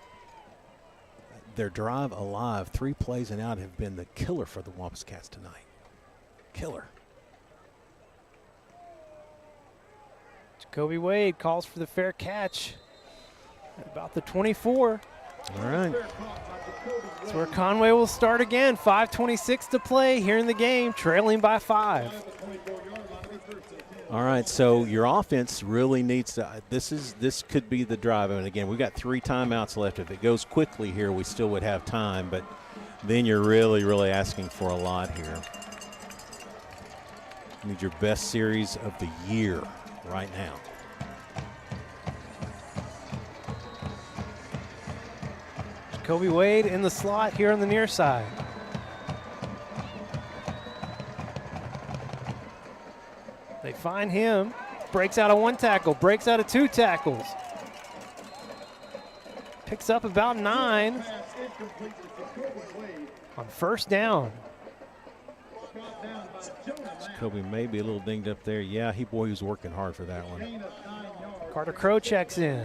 S12: their drive alive. 3 plays and out have been the killer for the Wampus Cats tonight. Killer.
S17: Jacoby Wade calls for the fair catch at about the 24.
S12: All right.
S17: That's where Conway will start again. 5:26 to play here in the game, trailing by 5.
S12: All right, so your offense really needs to. This could be the drive. And again, we've got 3 timeouts left. If it goes quickly here, we still would have time. But then you're really, really asking for a lot here. You need your best series of the year right now.
S17: Jacoby Wade in the slot here on the near side. They find him, breaks out of 1 tackle, breaks out of 2 tackles. Picks up about 9 on first down.
S12: Jacoby may be a little dinged up there. Yeah, he was working hard for that one.
S17: Carter Crow checks in.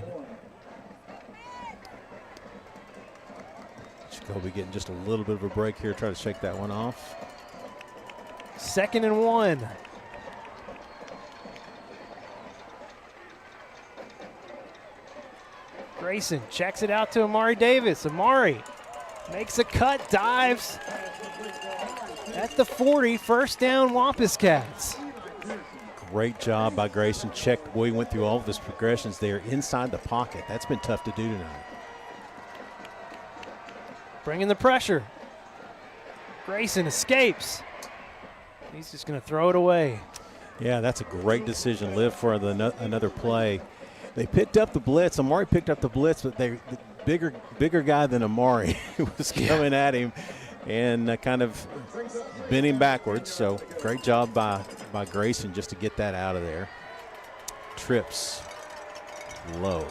S12: Jacoby getting just a little bit of a break here, try to shake that one off.
S17: 2nd and 1. Grayson checks it out to Amari Davis. Amari makes a cut, dives at the 40. First down, Wampus Cats.
S12: Great job by Grayson. Checked. Boy, he went through all of his progressions there inside the pocket. That's been tough to do tonight.
S17: Bringing the pressure. Grayson escapes. He's just going to throw it away.
S12: Yeah, that's a great decision. Live for another play. They picked up the blitz. Amari picked up the blitz, but the bigger guy than Amari was coming at him and kind of bent him backwards. So great job by Grayson just to get that out of there. Trips low.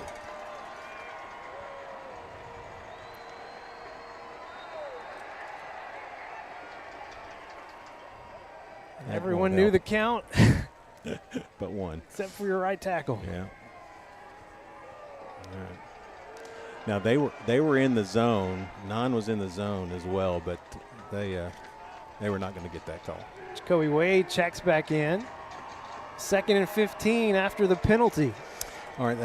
S17: Everyone knew the count.
S12: But one.
S17: Except for your right tackle.
S12: Yeah. All right. Now they were in the zone. 9 was in the zone as well, but they were not going to get that call.
S17: Jacoby Wade checks back in. 2nd and 15 after the penalty.
S12: All right,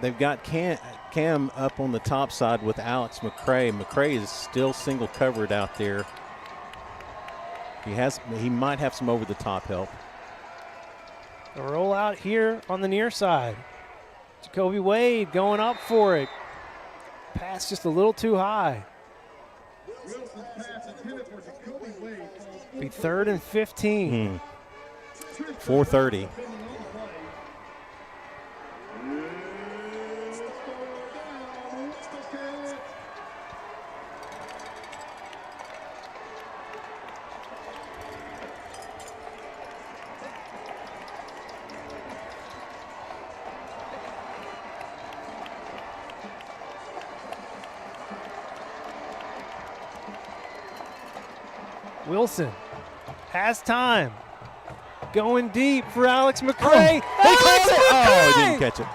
S12: they've got Cam up on the top side with Alex McCray. McCray is still single covered out there. He might have some over the top help.
S17: A roll out here on the near side. Jacoby Wade going up for it. Pass just a little too high. Be 3rd and 15.
S12: 4:30.
S17: Wilson has time. Going deep for Alex McCray.
S12: Oh, he didn't catch it.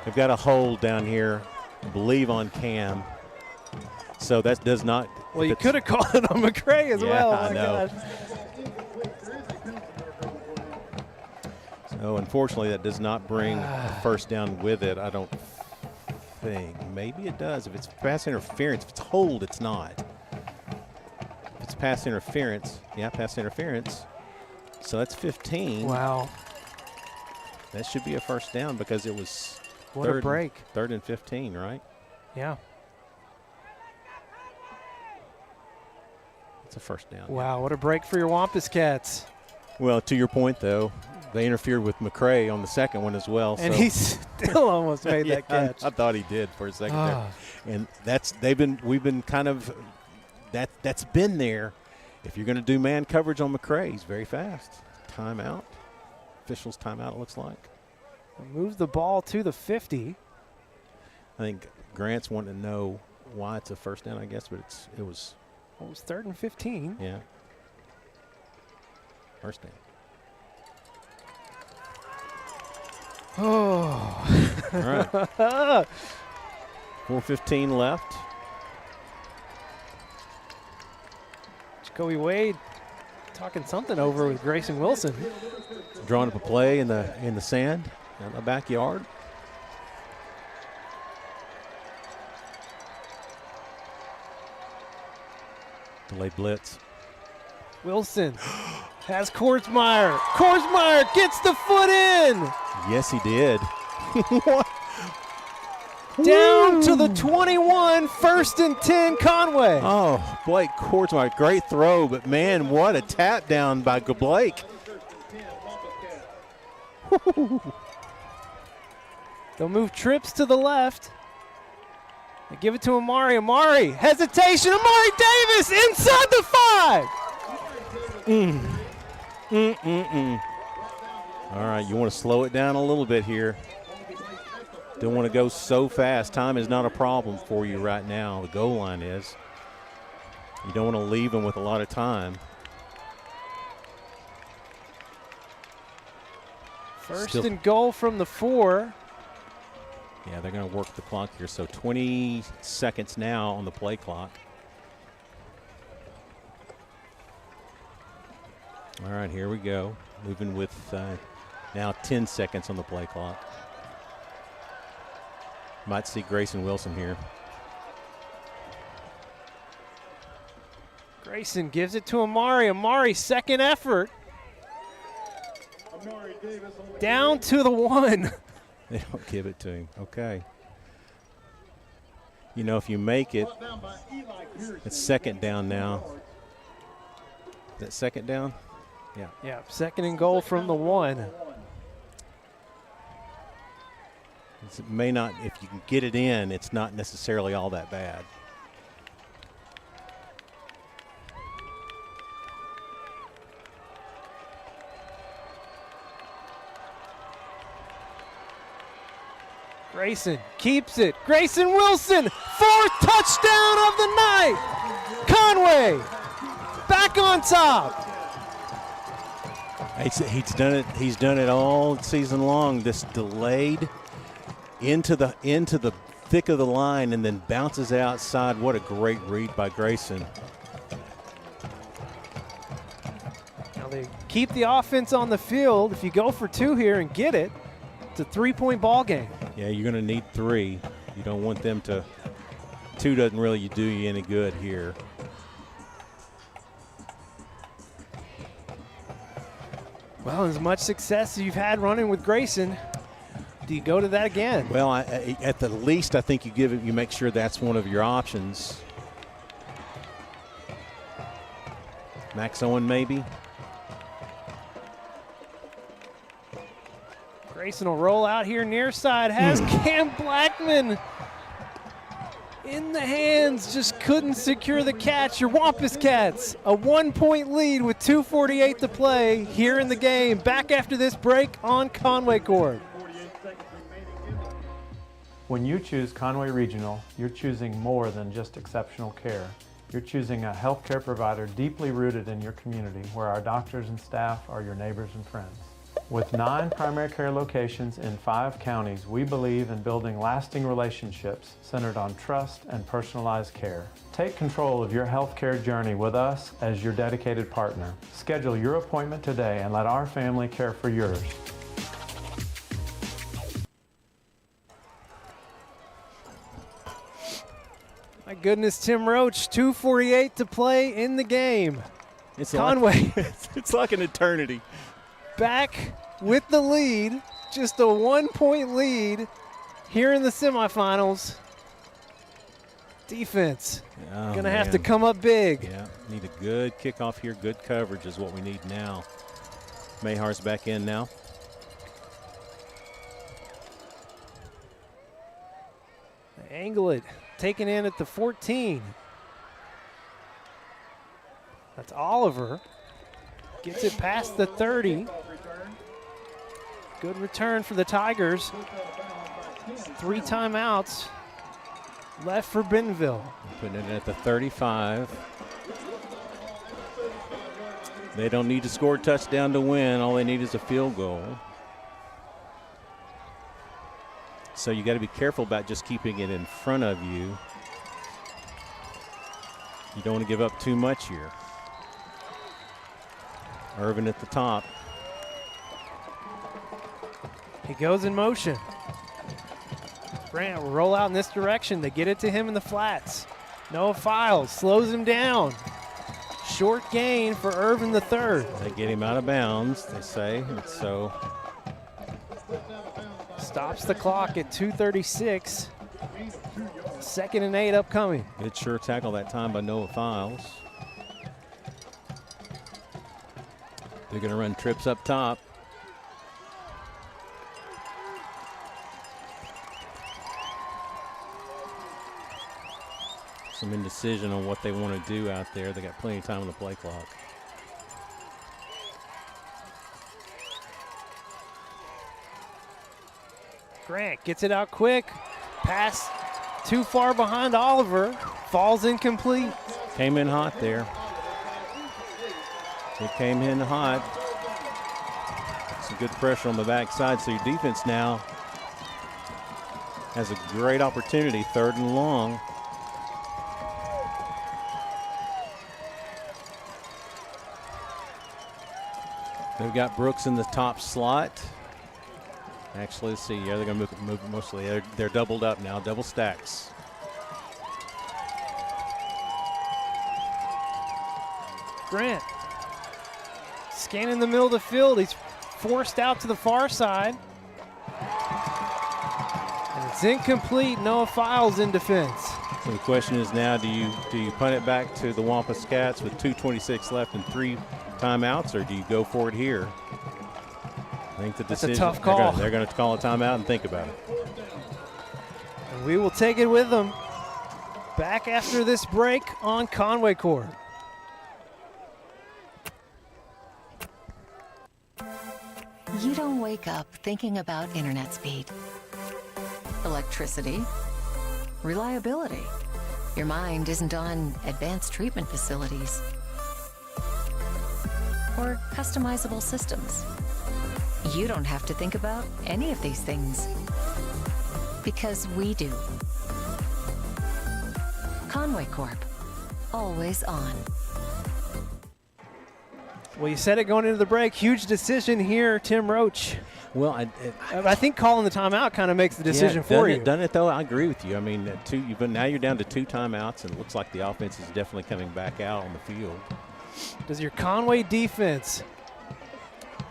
S12: They've got a hold down here, I believe, on Cam. So that does not.
S17: Well, you could have called it on McCray as well.
S12: I know. So unfortunately, that does not bring a first down with it, I don't think. Maybe it does. If it's pass interference, if it's hold, it's not. If it's pass interference, pass interference. So that's 15.
S17: Wow.
S12: That should be a first down because it was
S17: what a break.
S12: 3rd and 15, right?
S17: Yeah.
S12: It's a first down.
S17: Wow, what a break for your Wampus Cats.
S12: Well, to your point, though, they interfered with McCray on the second one as well.
S17: And he still almost made that catch.
S12: I thought he did for a second there. And we've been kind of that's been there. If you're going to do man coverage on McCray, he's very fast. Timeout. Officials timeout, it looks like.
S17: Moves the ball to the 50.
S12: I think Grant's wanting to know why it's a first down, I guess, but it was
S17: 3rd and 15.
S12: Yeah. First down.
S17: Oh.
S12: All right. 4:15 left.
S17: Jacoby Wade talking something over with Grayson Wilson.
S12: Drawing up a play in the sand in the backyard. Delayed blitz.
S17: Wilson has Korsmeyer. Korsmeyer gets the foot in.
S12: Yes, he did. What?
S17: Down to the 21, 1st and 10, Conway.
S12: Oh, Blake Korsmeyer, great throw, but man, what a tap down by Blake.
S17: They'll move trips to the left. They give it to Amari. Amari, hesitation. Amari Davis inside the 5.
S12: All right, you want to slow it down a little bit here. Don't want to go so fast. Time is not a problem for you right now. The goal line is. You don't want to leave them with a lot of time.
S17: First and goal from the 4.
S12: Yeah, they're going to work the clock here. So 20 seconds now on the play clock. All right, here we go. Moving with now 10 seconds on the play clock. Might see Grayson Wilson here.
S17: Grayson gives it to Amari. Amari, second effort. Down to the 1.
S12: They don't give it to him. Okay. You know, if you make it, it's second down now. Is that second down? Yeah.
S17: Yeah, second and goal from the 1.
S12: It may not, if you can get it in, it's not necessarily all that bad.
S17: Grayson keeps it. Grayson Wilson, 4th touchdown of the night. Conway back on top.
S12: He's done it. He's done it all season long. This delayed into the thick of the line and then bounces outside. What a great read by Grayson.
S17: Now they keep the offense on the field. If you go for 2 here and get it, it's a 3-point ball game.
S12: Yeah, you're going to need 3. You don't want them to. 2 doesn't really do you any good here.
S17: Well, as much success as you've had running with Grayson, do you go to that again?
S12: Well, at the least, I think you make sure that's one of your options. Max Owen, maybe.
S17: Grayson will roll out here near side. Has Cam Blackman in the hands. Just couldn't secure the catch. Your Wampus Cats, a 1-point lead with 2:48 to play here in the game. Back after this break on Conway Corp.
S9: When you choose Conway Regional, you're choosing more than just exceptional care. You're choosing a healthcare provider deeply rooted in your community, where our doctors and staff are your neighbors and friends. With 9 primary care locations in 5 counties, we believe in building lasting relationships centered on trust and personalized care. Take control of your healthcare journey with us as your dedicated partner. Schedule your appointment today and let our family care for yours.
S17: My goodness, Tim Roach, 2:48 to play in the game.
S12: It's
S17: Conway.
S12: It's like an eternity.
S17: Back with the lead, just a 1-point lead here in the semifinals. Defense gonna have to come up big.
S12: Yeah, need a good kickoff here. Good coverage is what we need now. Mahar's back in now.
S17: They angle it, taken in at the 14. That's Oliver. Gets it past the 30. Good return for the Tigers. 3 timeouts left for Bentonville.
S12: Putting it at the 35. They don't need to score a touchdown to win. All they need is a field goal. So you got to be careful about just keeping it in front of you. You don't want to give up too much here. Irvin at the top.
S17: He goes in motion. Grant will roll out in this direction. They get it to him in the flats. Noah Files slows him down. Short gain for Irvin the third.
S12: They get him out of bounds, they say, and so.
S17: Stops the clock at 2:36. 2nd and 8 upcoming.
S12: Good sure tackle that time by Noah Files. They're going to run trips up top. Some indecision on what they want to do out there. They got plenty of time on the play clock.
S17: Grant gets it out quick. Pass too far behind Oliver. Falls incomplete.
S12: Came in hot there. It came in hot. Some good pressure on the backside. So your defense now has a great opportunity, 3rd and long. They've got Brooks in the top slot. Actually, let's see. Yeah, they're going to move mostly. They're doubled up now, double stacks.
S17: Grant scanning the middle of the field. He's forced out to the far side. And it's incomplete. Noah Files in defense.
S12: So the question is now, do you punt it back to the Wampus Cats with 2:26 left and 3 timeouts, or do you go for it here? I think the decision.
S17: That's a tough call.
S12: They're going to call a timeout and think about it.
S17: And we will take it with them. Back after this break on Conway Corp.
S18: You don't wake up thinking about internet speed, electricity, reliability. Your mind isn't on advanced treatment facilities or customizable systems. You don't have to think about any of these things because we do. Conway Corp, always on.
S17: Well, you said it going into the break. Huge decision here, Tim Roach.
S12: Well,
S17: I think calling the timeout kind of makes the decision for you.
S12: Done it though. I agree with you. I mean, now you're down to 2 timeouts, and it looks like the offense is definitely coming back out on the field.
S17: Does your Conway defense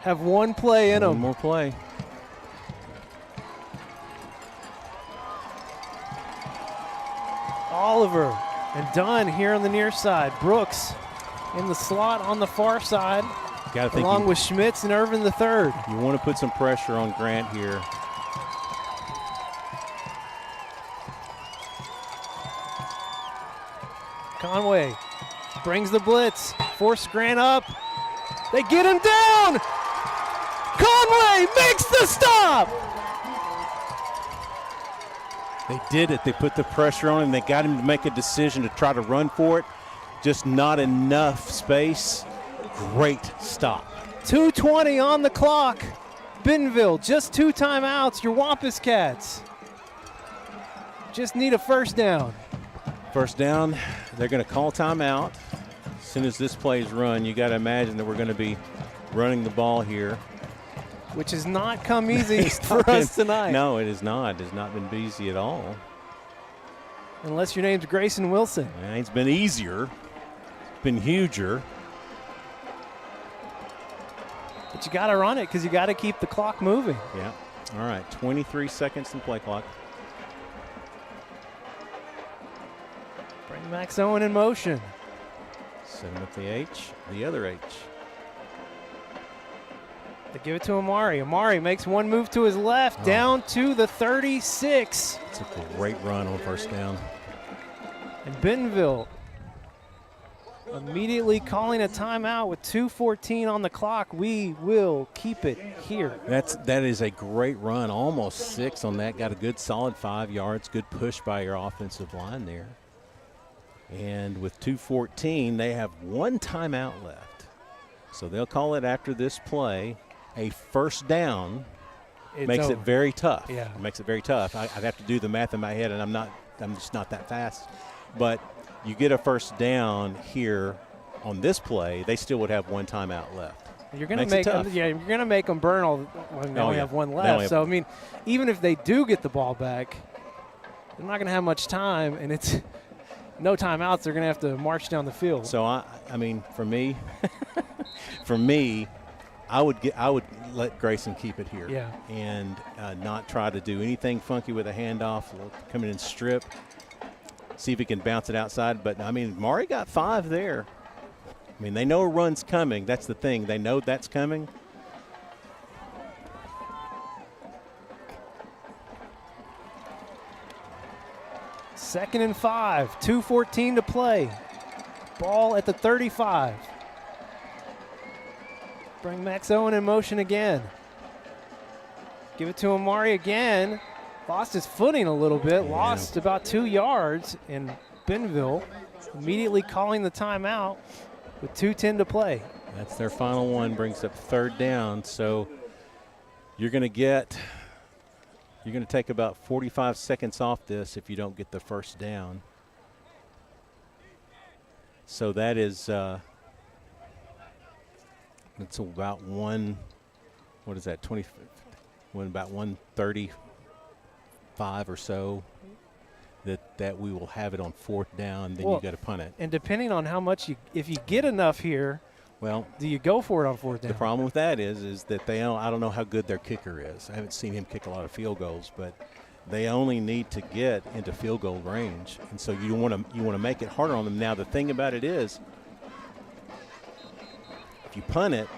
S17: have one play in them?
S12: One more play.
S17: Oliver and Dunn here on the near side. Brooks in the slot on the far side, along with Schmitz and Irvin the third.
S12: You want to put some pressure on Grant here.
S17: Conway brings the blitz, force Grant up. They get him down. Conway makes the stop.
S12: They did it. They put the pressure on him. They got him to make a decision to try to run for it. Just not enough space. Great stop.
S17: 2:20 on the clock. Bentonville, just 2 timeouts. Your Wampus Cats just need a first down.
S12: First down. They're going to call timeout. As soon as this play is run, you got to imagine that we're going to be running the ball here.
S17: Which has not come easy for us tonight.
S12: No, it is not. It has not been easy at all.
S17: Unless your name's Grayson Wilson.
S12: It's been easier. It's been huger.
S17: But you got to run it because you got to keep the clock moving.
S12: Yeah. All right. 23 seconds in play clock.
S17: Bring Max Owen in motion.
S12: Setting up the H, the other H.
S17: They give it to Amari. Amari makes one move to his left, down to the 36.
S12: It's a great run on first down.
S17: And Bentonville immediately calling a timeout with 2:14 on the clock. We will keep it here.
S12: That is a great run, almost 6 on that. Got a good solid 5 yards. Good push by your offensive line there. And with 2:14, they have 1 timeout left. So they'll call it after this play a first down.
S17: It's
S12: makes
S17: over.
S12: it very tough.
S17: Yeah.
S12: It makes it very tough. I'd have to do the math in my head, and I'm just not that fast. But you get a first down here on this play, they still would have one timeout left.
S17: You're going to
S12: Makes it
S17: make them,
S12: tough.
S17: you're going to make them burn all. Well, they only have one left. So I mean, even if they do get the ball back, they're not going to have much time, and it's no timeouts. They're going to have to march down the field.
S12: So I mean, for me, I would let Grayson keep it here.
S17: Yeah.
S12: And not try to do anything funky with a handoff. Come in and strip. See if he can bounce it outside. But I mean, Maury got 5 there. I mean, they know a run's coming. That's the thing. They know that's coming.
S17: Second and 5, 2:14 to play. Ball at the 35. Bring Max Owen in motion again. Give it to Amari again. Lost his footing a little bit. Lost about 2 yards. And Bentonville immediately calling the timeout with 2:10 to play.
S12: That's their final one. Brings up third down. So you're going to take about 45 seconds off this if you don't get the first down. So that is it's about about 135 or so that we will have it on fourth down. Then you got to punt it.
S17: And depending on how much if you get enough here,
S12: well,
S17: do you go for it on fourth down?
S12: The problem with that is that I don't know how good their kicker is. I haven't seen him kick a lot of field goals, but they only need to get into field goal range, and so you want to make it harder on them. Now the thing about it is, if you punt it,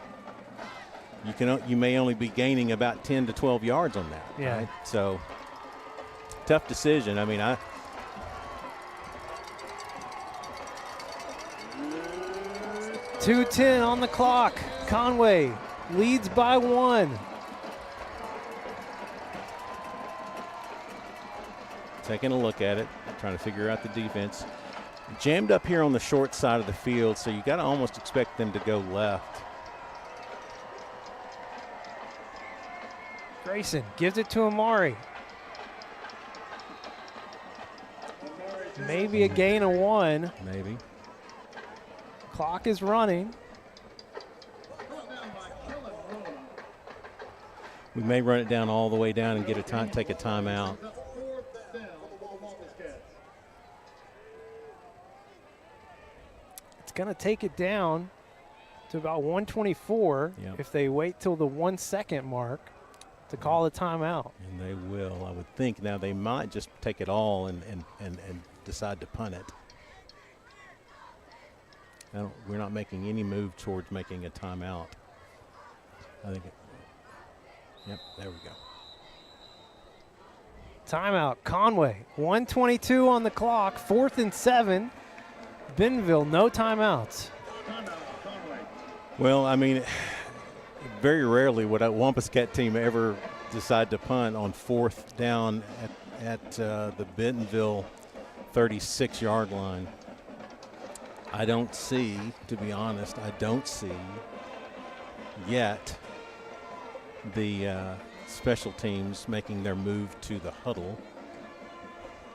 S12: you may only be gaining about 10 to 12 yards on that.
S17: Yeah.
S12: Right? So tough decision. I mean,
S17: 2:10 on the clock. Conway leads by 1.
S12: Taking a look at it, trying to figure out the defense. Jammed up here on the short side of the field, so you got to almost expect them to go left.
S17: Grayson gives it to Amari. Maybe a gain of 1.
S12: Maybe.
S17: Clock is running.
S12: We may run it down all the way down and take a timeout.
S17: It's going to take it down to about 124 if they wait till the 1 second mark to call a timeout.
S12: And they will, I would think. Now they might just take it all and decide to punt it. We're not making any move towards making a timeout. I think yep, there we go.
S17: Timeout, Conway. 1:22 on the clock, 4th and 7. Bentonville, no timeouts.
S12: Well, I mean, very rarely would a Wampus Cat team ever decide to punt on fourth down at the Bentonville 36-yard line. I don't see, to be honest, yet the special teams making their move to the huddle.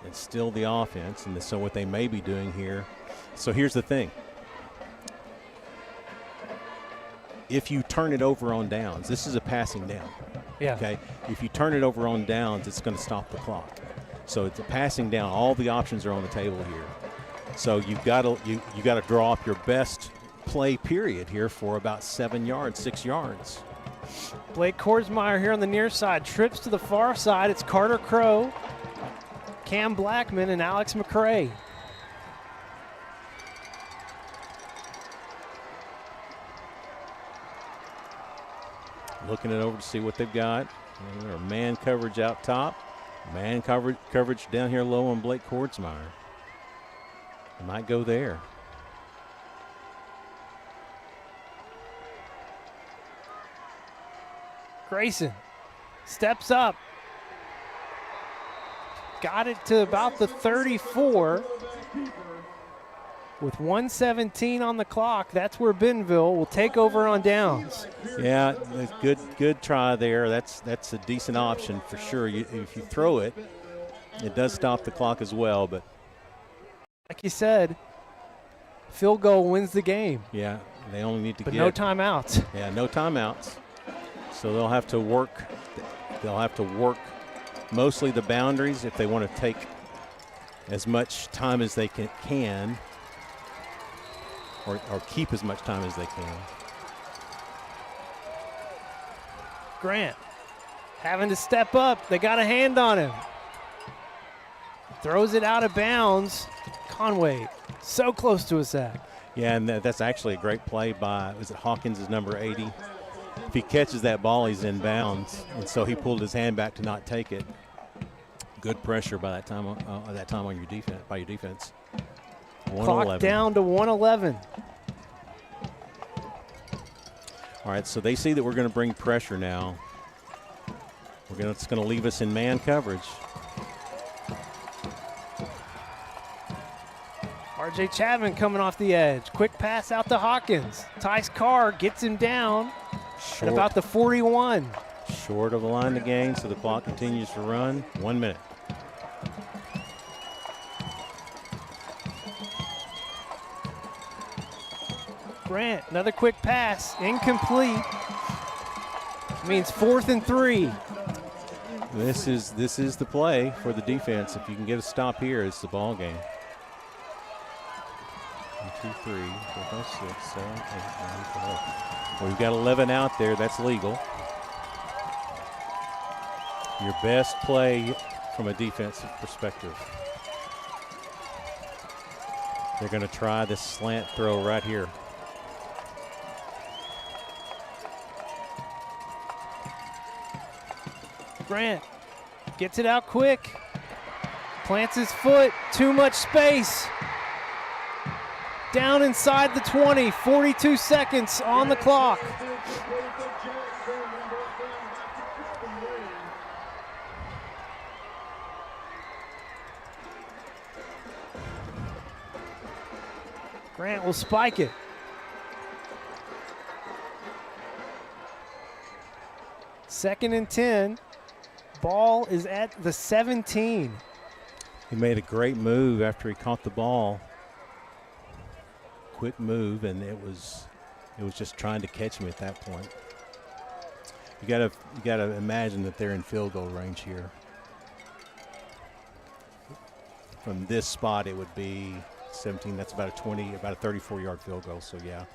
S12: It's still the offense, and so what they may be doing here. So here's the thing. If you turn it over on downs, this is a passing down.
S17: Yeah.
S12: Okay. If you turn it over on downs, it's going to stop the clock. So it's a passing down. All the options are on the table here. So you've got to draw up your best play period here for about 7 yards, 6 yards.
S17: Blake Korsmeyer here on the near side, trips to the far side. It's Carter Crow, Cam Blackman, and Alex McCray.
S12: Looking it over to see what they've got. Or man coverage out top. Man coverage down here low on Blake Korsmeyer. They might go there.
S17: Grayson steps up. Got it to about the 34. With 1:17 on the clock, that's where Bentonville will take over on downs.
S12: Yeah, good try there. That's a decent option for sure. If you throw it, it does stop the clock as well. But
S17: like you said, field goal wins the game.
S12: Yeah, they only need to
S17: but
S12: get.
S17: no timeouts.
S12: Yeah, no timeouts. So they'll have to work. They'll have to work mostly the boundaries if they want to take as much time as they can. Or keep as much time as they can.
S17: Grant having to step up. They got a hand on him. Throws it out of bounds. Conway so close to a sack.
S12: Yeah, and that's actually a great play by, is it Hawkins is number 80? If he catches that ball, he's in bounds. And so he pulled his hand back to not take it. Good pressure by that time on your defense, by your defense.
S17: Clock down to 1:11.
S12: All right, so they see that we're going to bring pressure now. It's going to leave us in man coverage.
S17: R.J. Chapman coming off the edge. Quick pass out to Hawkins. Tice Carr gets him down at about the 41.
S12: Short of the line to gain, so the clock continues to run. 1 minute.
S17: Grant, another quick pass, incomplete. Means 4th and 3.
S12: This is the play for the defense. If you can get a stop here, it's the ball game. 1, 2, 3, 4, 5, 6, 7, 8, 9, 12. Well, you've got 11 out there. That's legal. Your best play from a defensive perspective. They're going to try this slant throw right here.
S17: Grant gets it out quick. Plants his foot. Too much space. Down inside the 20. 42 seconds on the clock. Grant will spike it. Second and 10. Ball is at the 17.
S12: He made a great move after he caught the ball. Quick move, and it was just trying to catch him at that point. You gotta imagine that they're in field goal range here. From this spot, it would be 17. That's about a 34-yard field goal. So yeah.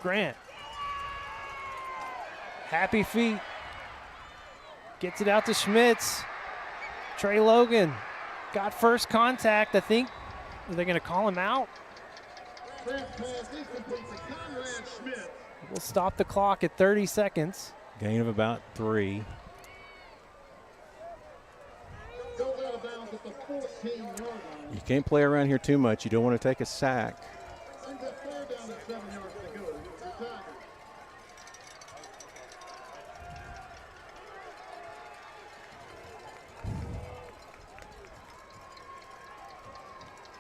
S17: Grant. Happy feet. Gets it out to Schmitz. Trey Logan got first contact. I think, are they going to call him out? We'll stop the clock at 30 seconds.
S12: Gain of about 3. You can't play around here too much. You don't want to take a sack.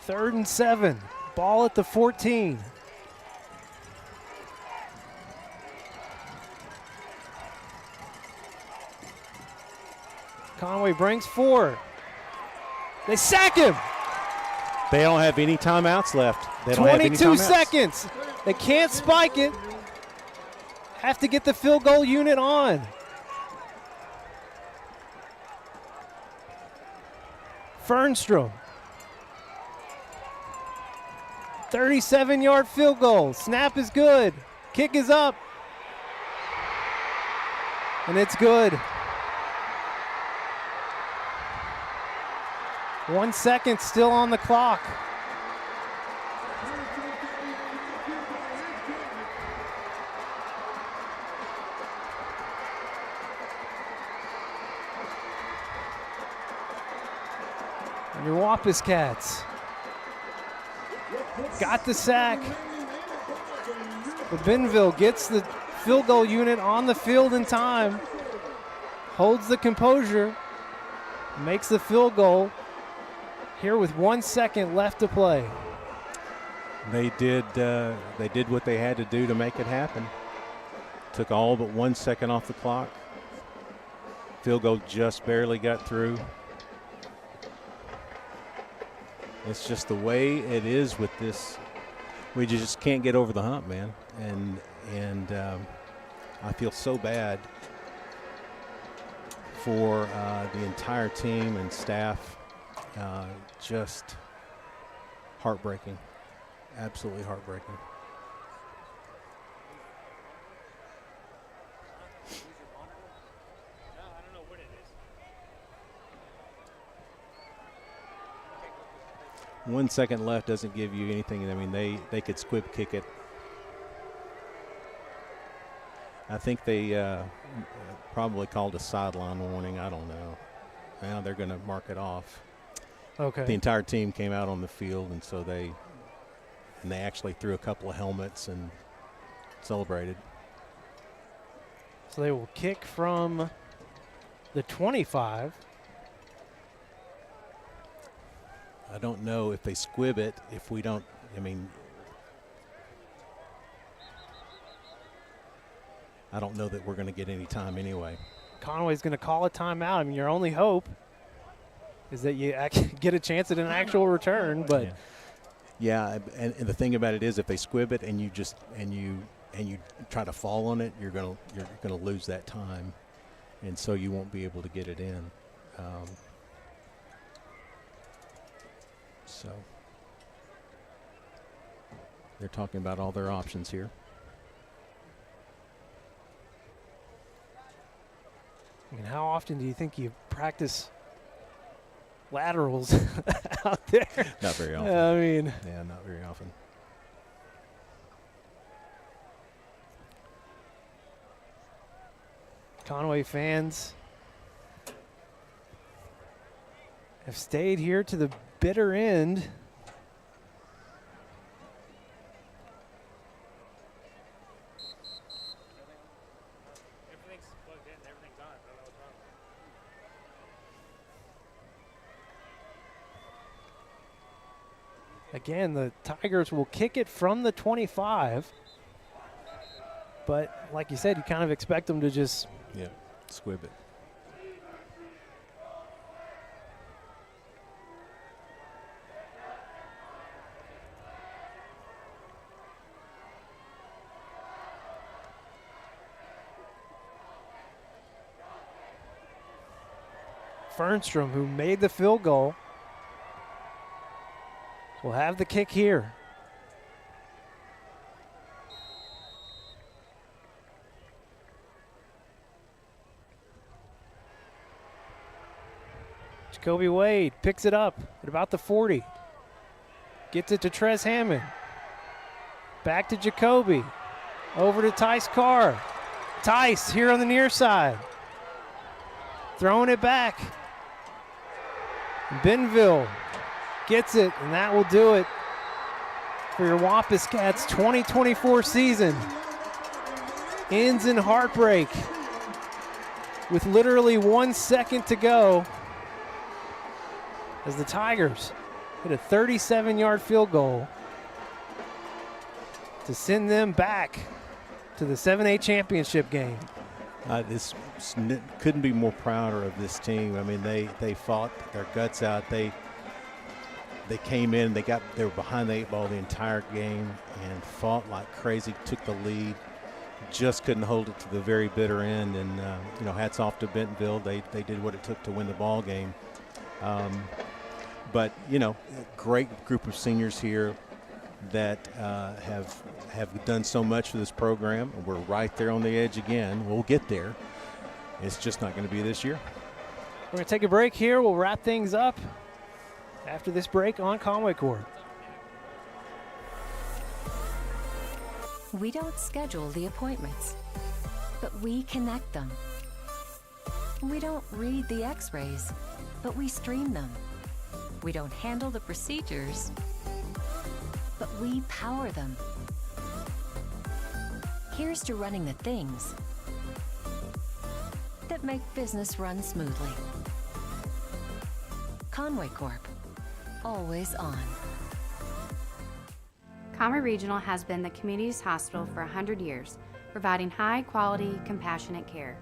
S17: Third and 7. Ball at the 14. Conway brings 4. They sack him.
S12: They don't have any timeouts left. They don't
S17: 22
S12: have any timeouts.
S17: seconds. They can't spike it. Have to get the field goal unit on. Fernstrom. 37-yard field goal. Snap is good. Kick is up. And it's good. 1 second still on the clock. And your Wampus Cats got the sack. But Bentonville gets the field goal unit on the field in time. Holds the composure. Makes the field goal here with 1 second left to play.
S12: They did what they had to do to make it happen. Took all but 1 second off the clock. Field goal just barely got through. It's just the way it is with this. We just can't get over the hump, man. And I feel so bad for the entire team and staff. Just heartbreaking. Absolutely heartbreaking. One second left doesn't give you anything. I mean, they could squib kick it. I think they probably called a sideline warning. I don't know. Now they're going to mark it off.
S17: Okay.
S12: The entire team came out on the field, and so they actually threw a couple of helmets and celebrated.
S17: So they will kick from the 25.
S12: I don't know if they squib it, if we don't, I mean, I don't know that we're going to get any time anyway.
S17: Conway's going to call a timeout. I mean, your only hope is that you get a chance at an actual return, but
S12: yeah, and the thing about it is, if they squib it and you just and you try to fall on it, you're gonna lose that time, and so you won't be able to get it in. So they're talking about all their options here.
S17: I mean, how often do you think you practice laterals out there?
S12: Not very often.
S17: I mean,
S12: yeah, not very often.
S17: Conway fans have stayed here to the bitter end. Again, the Tigers will kick it from the 25. But like you said, you kind of expect them to just
S12: squib it.
S17: Fernstrom, who made the field goal, will have the kick here. Jacoby Wade picks it up at about the 40. Gets it to Trez Hammond. Back to Jacoby. Over to Tice Carr. Tice here on the near side. Throwing it back. Bentonville gets it, and that will do it for your Wampus Cats 2024 season. Ends in heartbreak with literally 1 second to go as the Tigers hit a 37-yard field goal to send them back to the 7A championship game.
S12: This couldn't be more prouder of this team. I mean, they fought their guts out. They came in, they were behind the 8 ball the entire game and fought like crazy, took the lead, just couldn't hold it to the very bitter end. And hats off to Bentonville. They did what it took to win the ball game. But great group of seniors here that have done so much for this program. We're right there on the edge again. We'll get there. It's just not going to be this year.
S17: We're going to take a break here. We'll wrap things up after this break on Conway Corp.
S18: We don't schedule the appointments, but we connect them. We don't read the x-rays, but we stream them. We don't handle the procedures, but we power them. Here's to running the things that make business run smoothly. Conway Corp. Always on.
S10: Conway Regional has been the community's hospital for 100 years, providing high-quality, compassionate care.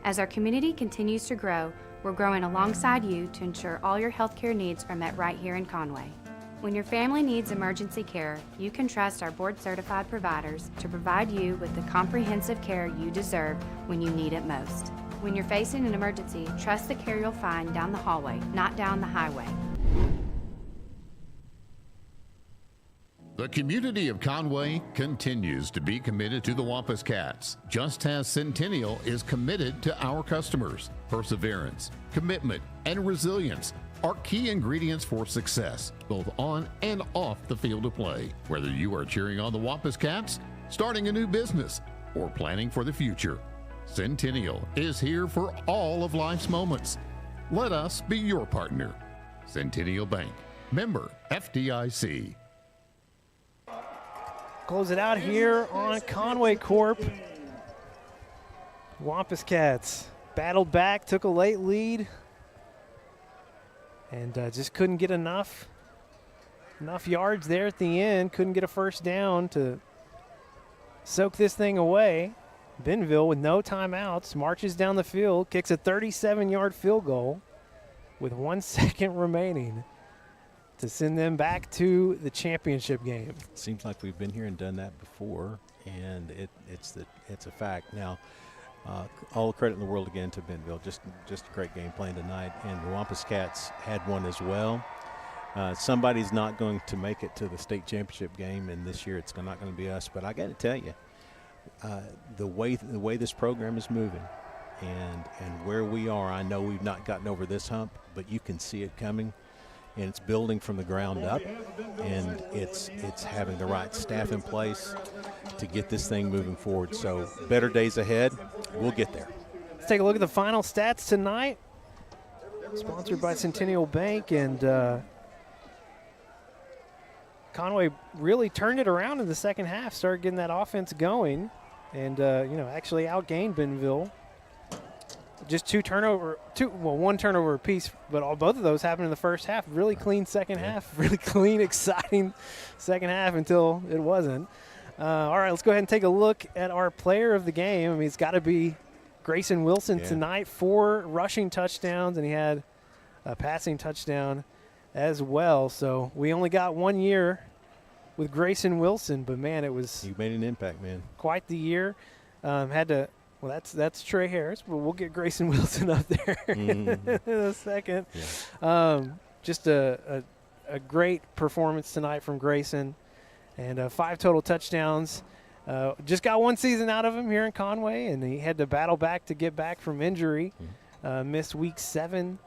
S10: As our community continues to grow, we're growing alongside you to ensure all your healthcare needs are met right here in Conway. When your family needs emergency care, you can trust our board-certified providers to provide you with the comprehensive care you deserve when you need it most. When you're facing an emergency, trust the care you'll find down the hallway, not down the highway.
S16: The community of Conway continues to be committed to the Wampus Cats, just as Centennial is committed to our customers. Perseverance, commitment, and resilience are key ingredients for success, both on and off the field of play. Whether you are cheering on the Wampus Cats, starting a new business, or planning for the future, Centennial is here for all of life's moments. Let us be your partner. Centennial Bank, member FDIC.
S17: Close it out here on Conway Corp. Wampus Cats battled back, took a late lead, and just couldn't get enough yards there at the end. Couldn't get a first down to soak this thing away. Bentonville, with no timeouts, marches down the field, kicks a 37-yard field goal with 1 second remaining to send them back to the championship game.
S12: Seems like we've been here and done that before, and it's a fact. Now, all the credit in the world again to Bentonville. Just a great game playing tonight, and the Wampus Cats had one as well. Somebody's not going to make it to the state championship game, and this year it's not going to be us. But I got to tell you, the way this program is moving, and where we are, I know we've not gotten over this hump, but you can see it coming. And it's building from the ground up, and it's having the right staff in place to get this thing moving forward. So better days ahead. We'll get there.
S17: Let's take a look at the final stats tonight. Sponsored by Centennial Bank, and Conway really turned it around in the second half, started getting that offense going, and actually outgained Bentonville. Just one turnover apiece, but both of those happened in the first half. Really clean second half, really clean, exciting second half until it wasn't. All right, let's go ahead and take a look at our player of the game. I mean, it's got to be Grayson Wilson tonight. 4 rushing touchdowns, and he had a passing touchdown as well. So we only got 1 year with Grayson Wilson, but, man, it was –
S12: You made an impact, man.
S17: Quite the year. Well, that's Trey Harris, but we'll get Grayson Wilson up there in a second. Yeah. Just a great performance tonight from Grayson, and 5 total touchdowns. Just got 1 season out of him here in Conway, and he had to battle back to get back from injury. Missed week 7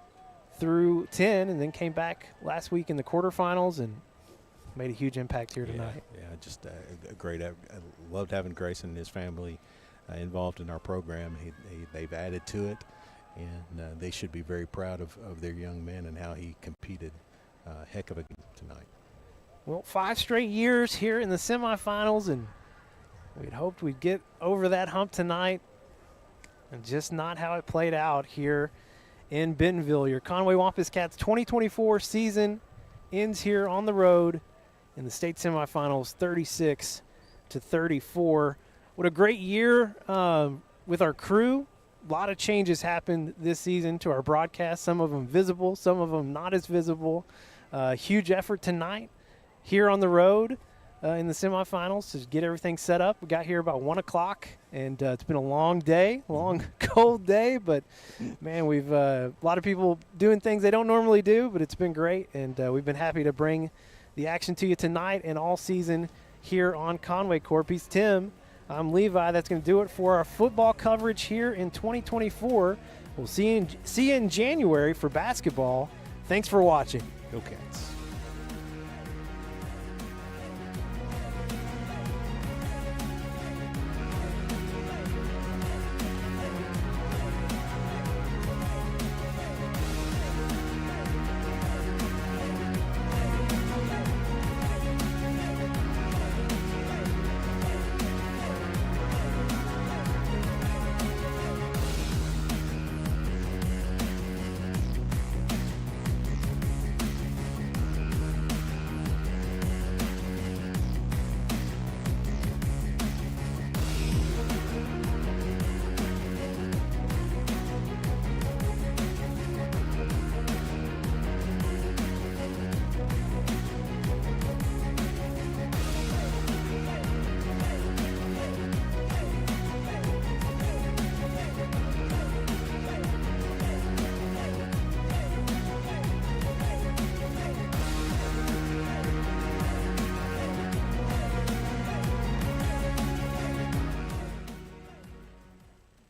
S17: through 10, and then came back last week in the quarterfinals and made a huge impact here tonight.
S12: Yeah, just a great. I loved having Grayson and his family involved in our program. They've added to it, and they should be very proud of their young man and how he competed. Heck of a game tonight.
S17: Well, 5 straight years here in the semifinals, and we'd hoped we'd get over that hump tonight, and just not how it played out here in Bentonville. Your Conway Wampus Cats 2024 season ends here on the road in the state semifinals, 36-34. What a great year with our crew. A lot of changes happened this season to our broadcast, some of them visible, some of them not as visible. Huge effort tonight here on the road in the semifinals to get everything set up. We got here about 1 o'clock, and it's been a long day, long, cold day. But, man, we've a lot of people doing things they don't normally do, but it's been great. And we've been happy to bring the action to you tonight and all season here on Conway Corp. He's Tim. I'm Levi. That's going to do it for our football coverage here in 2024. We'll see you in January for basketball. Thanks for watching.
S12: Go Cats.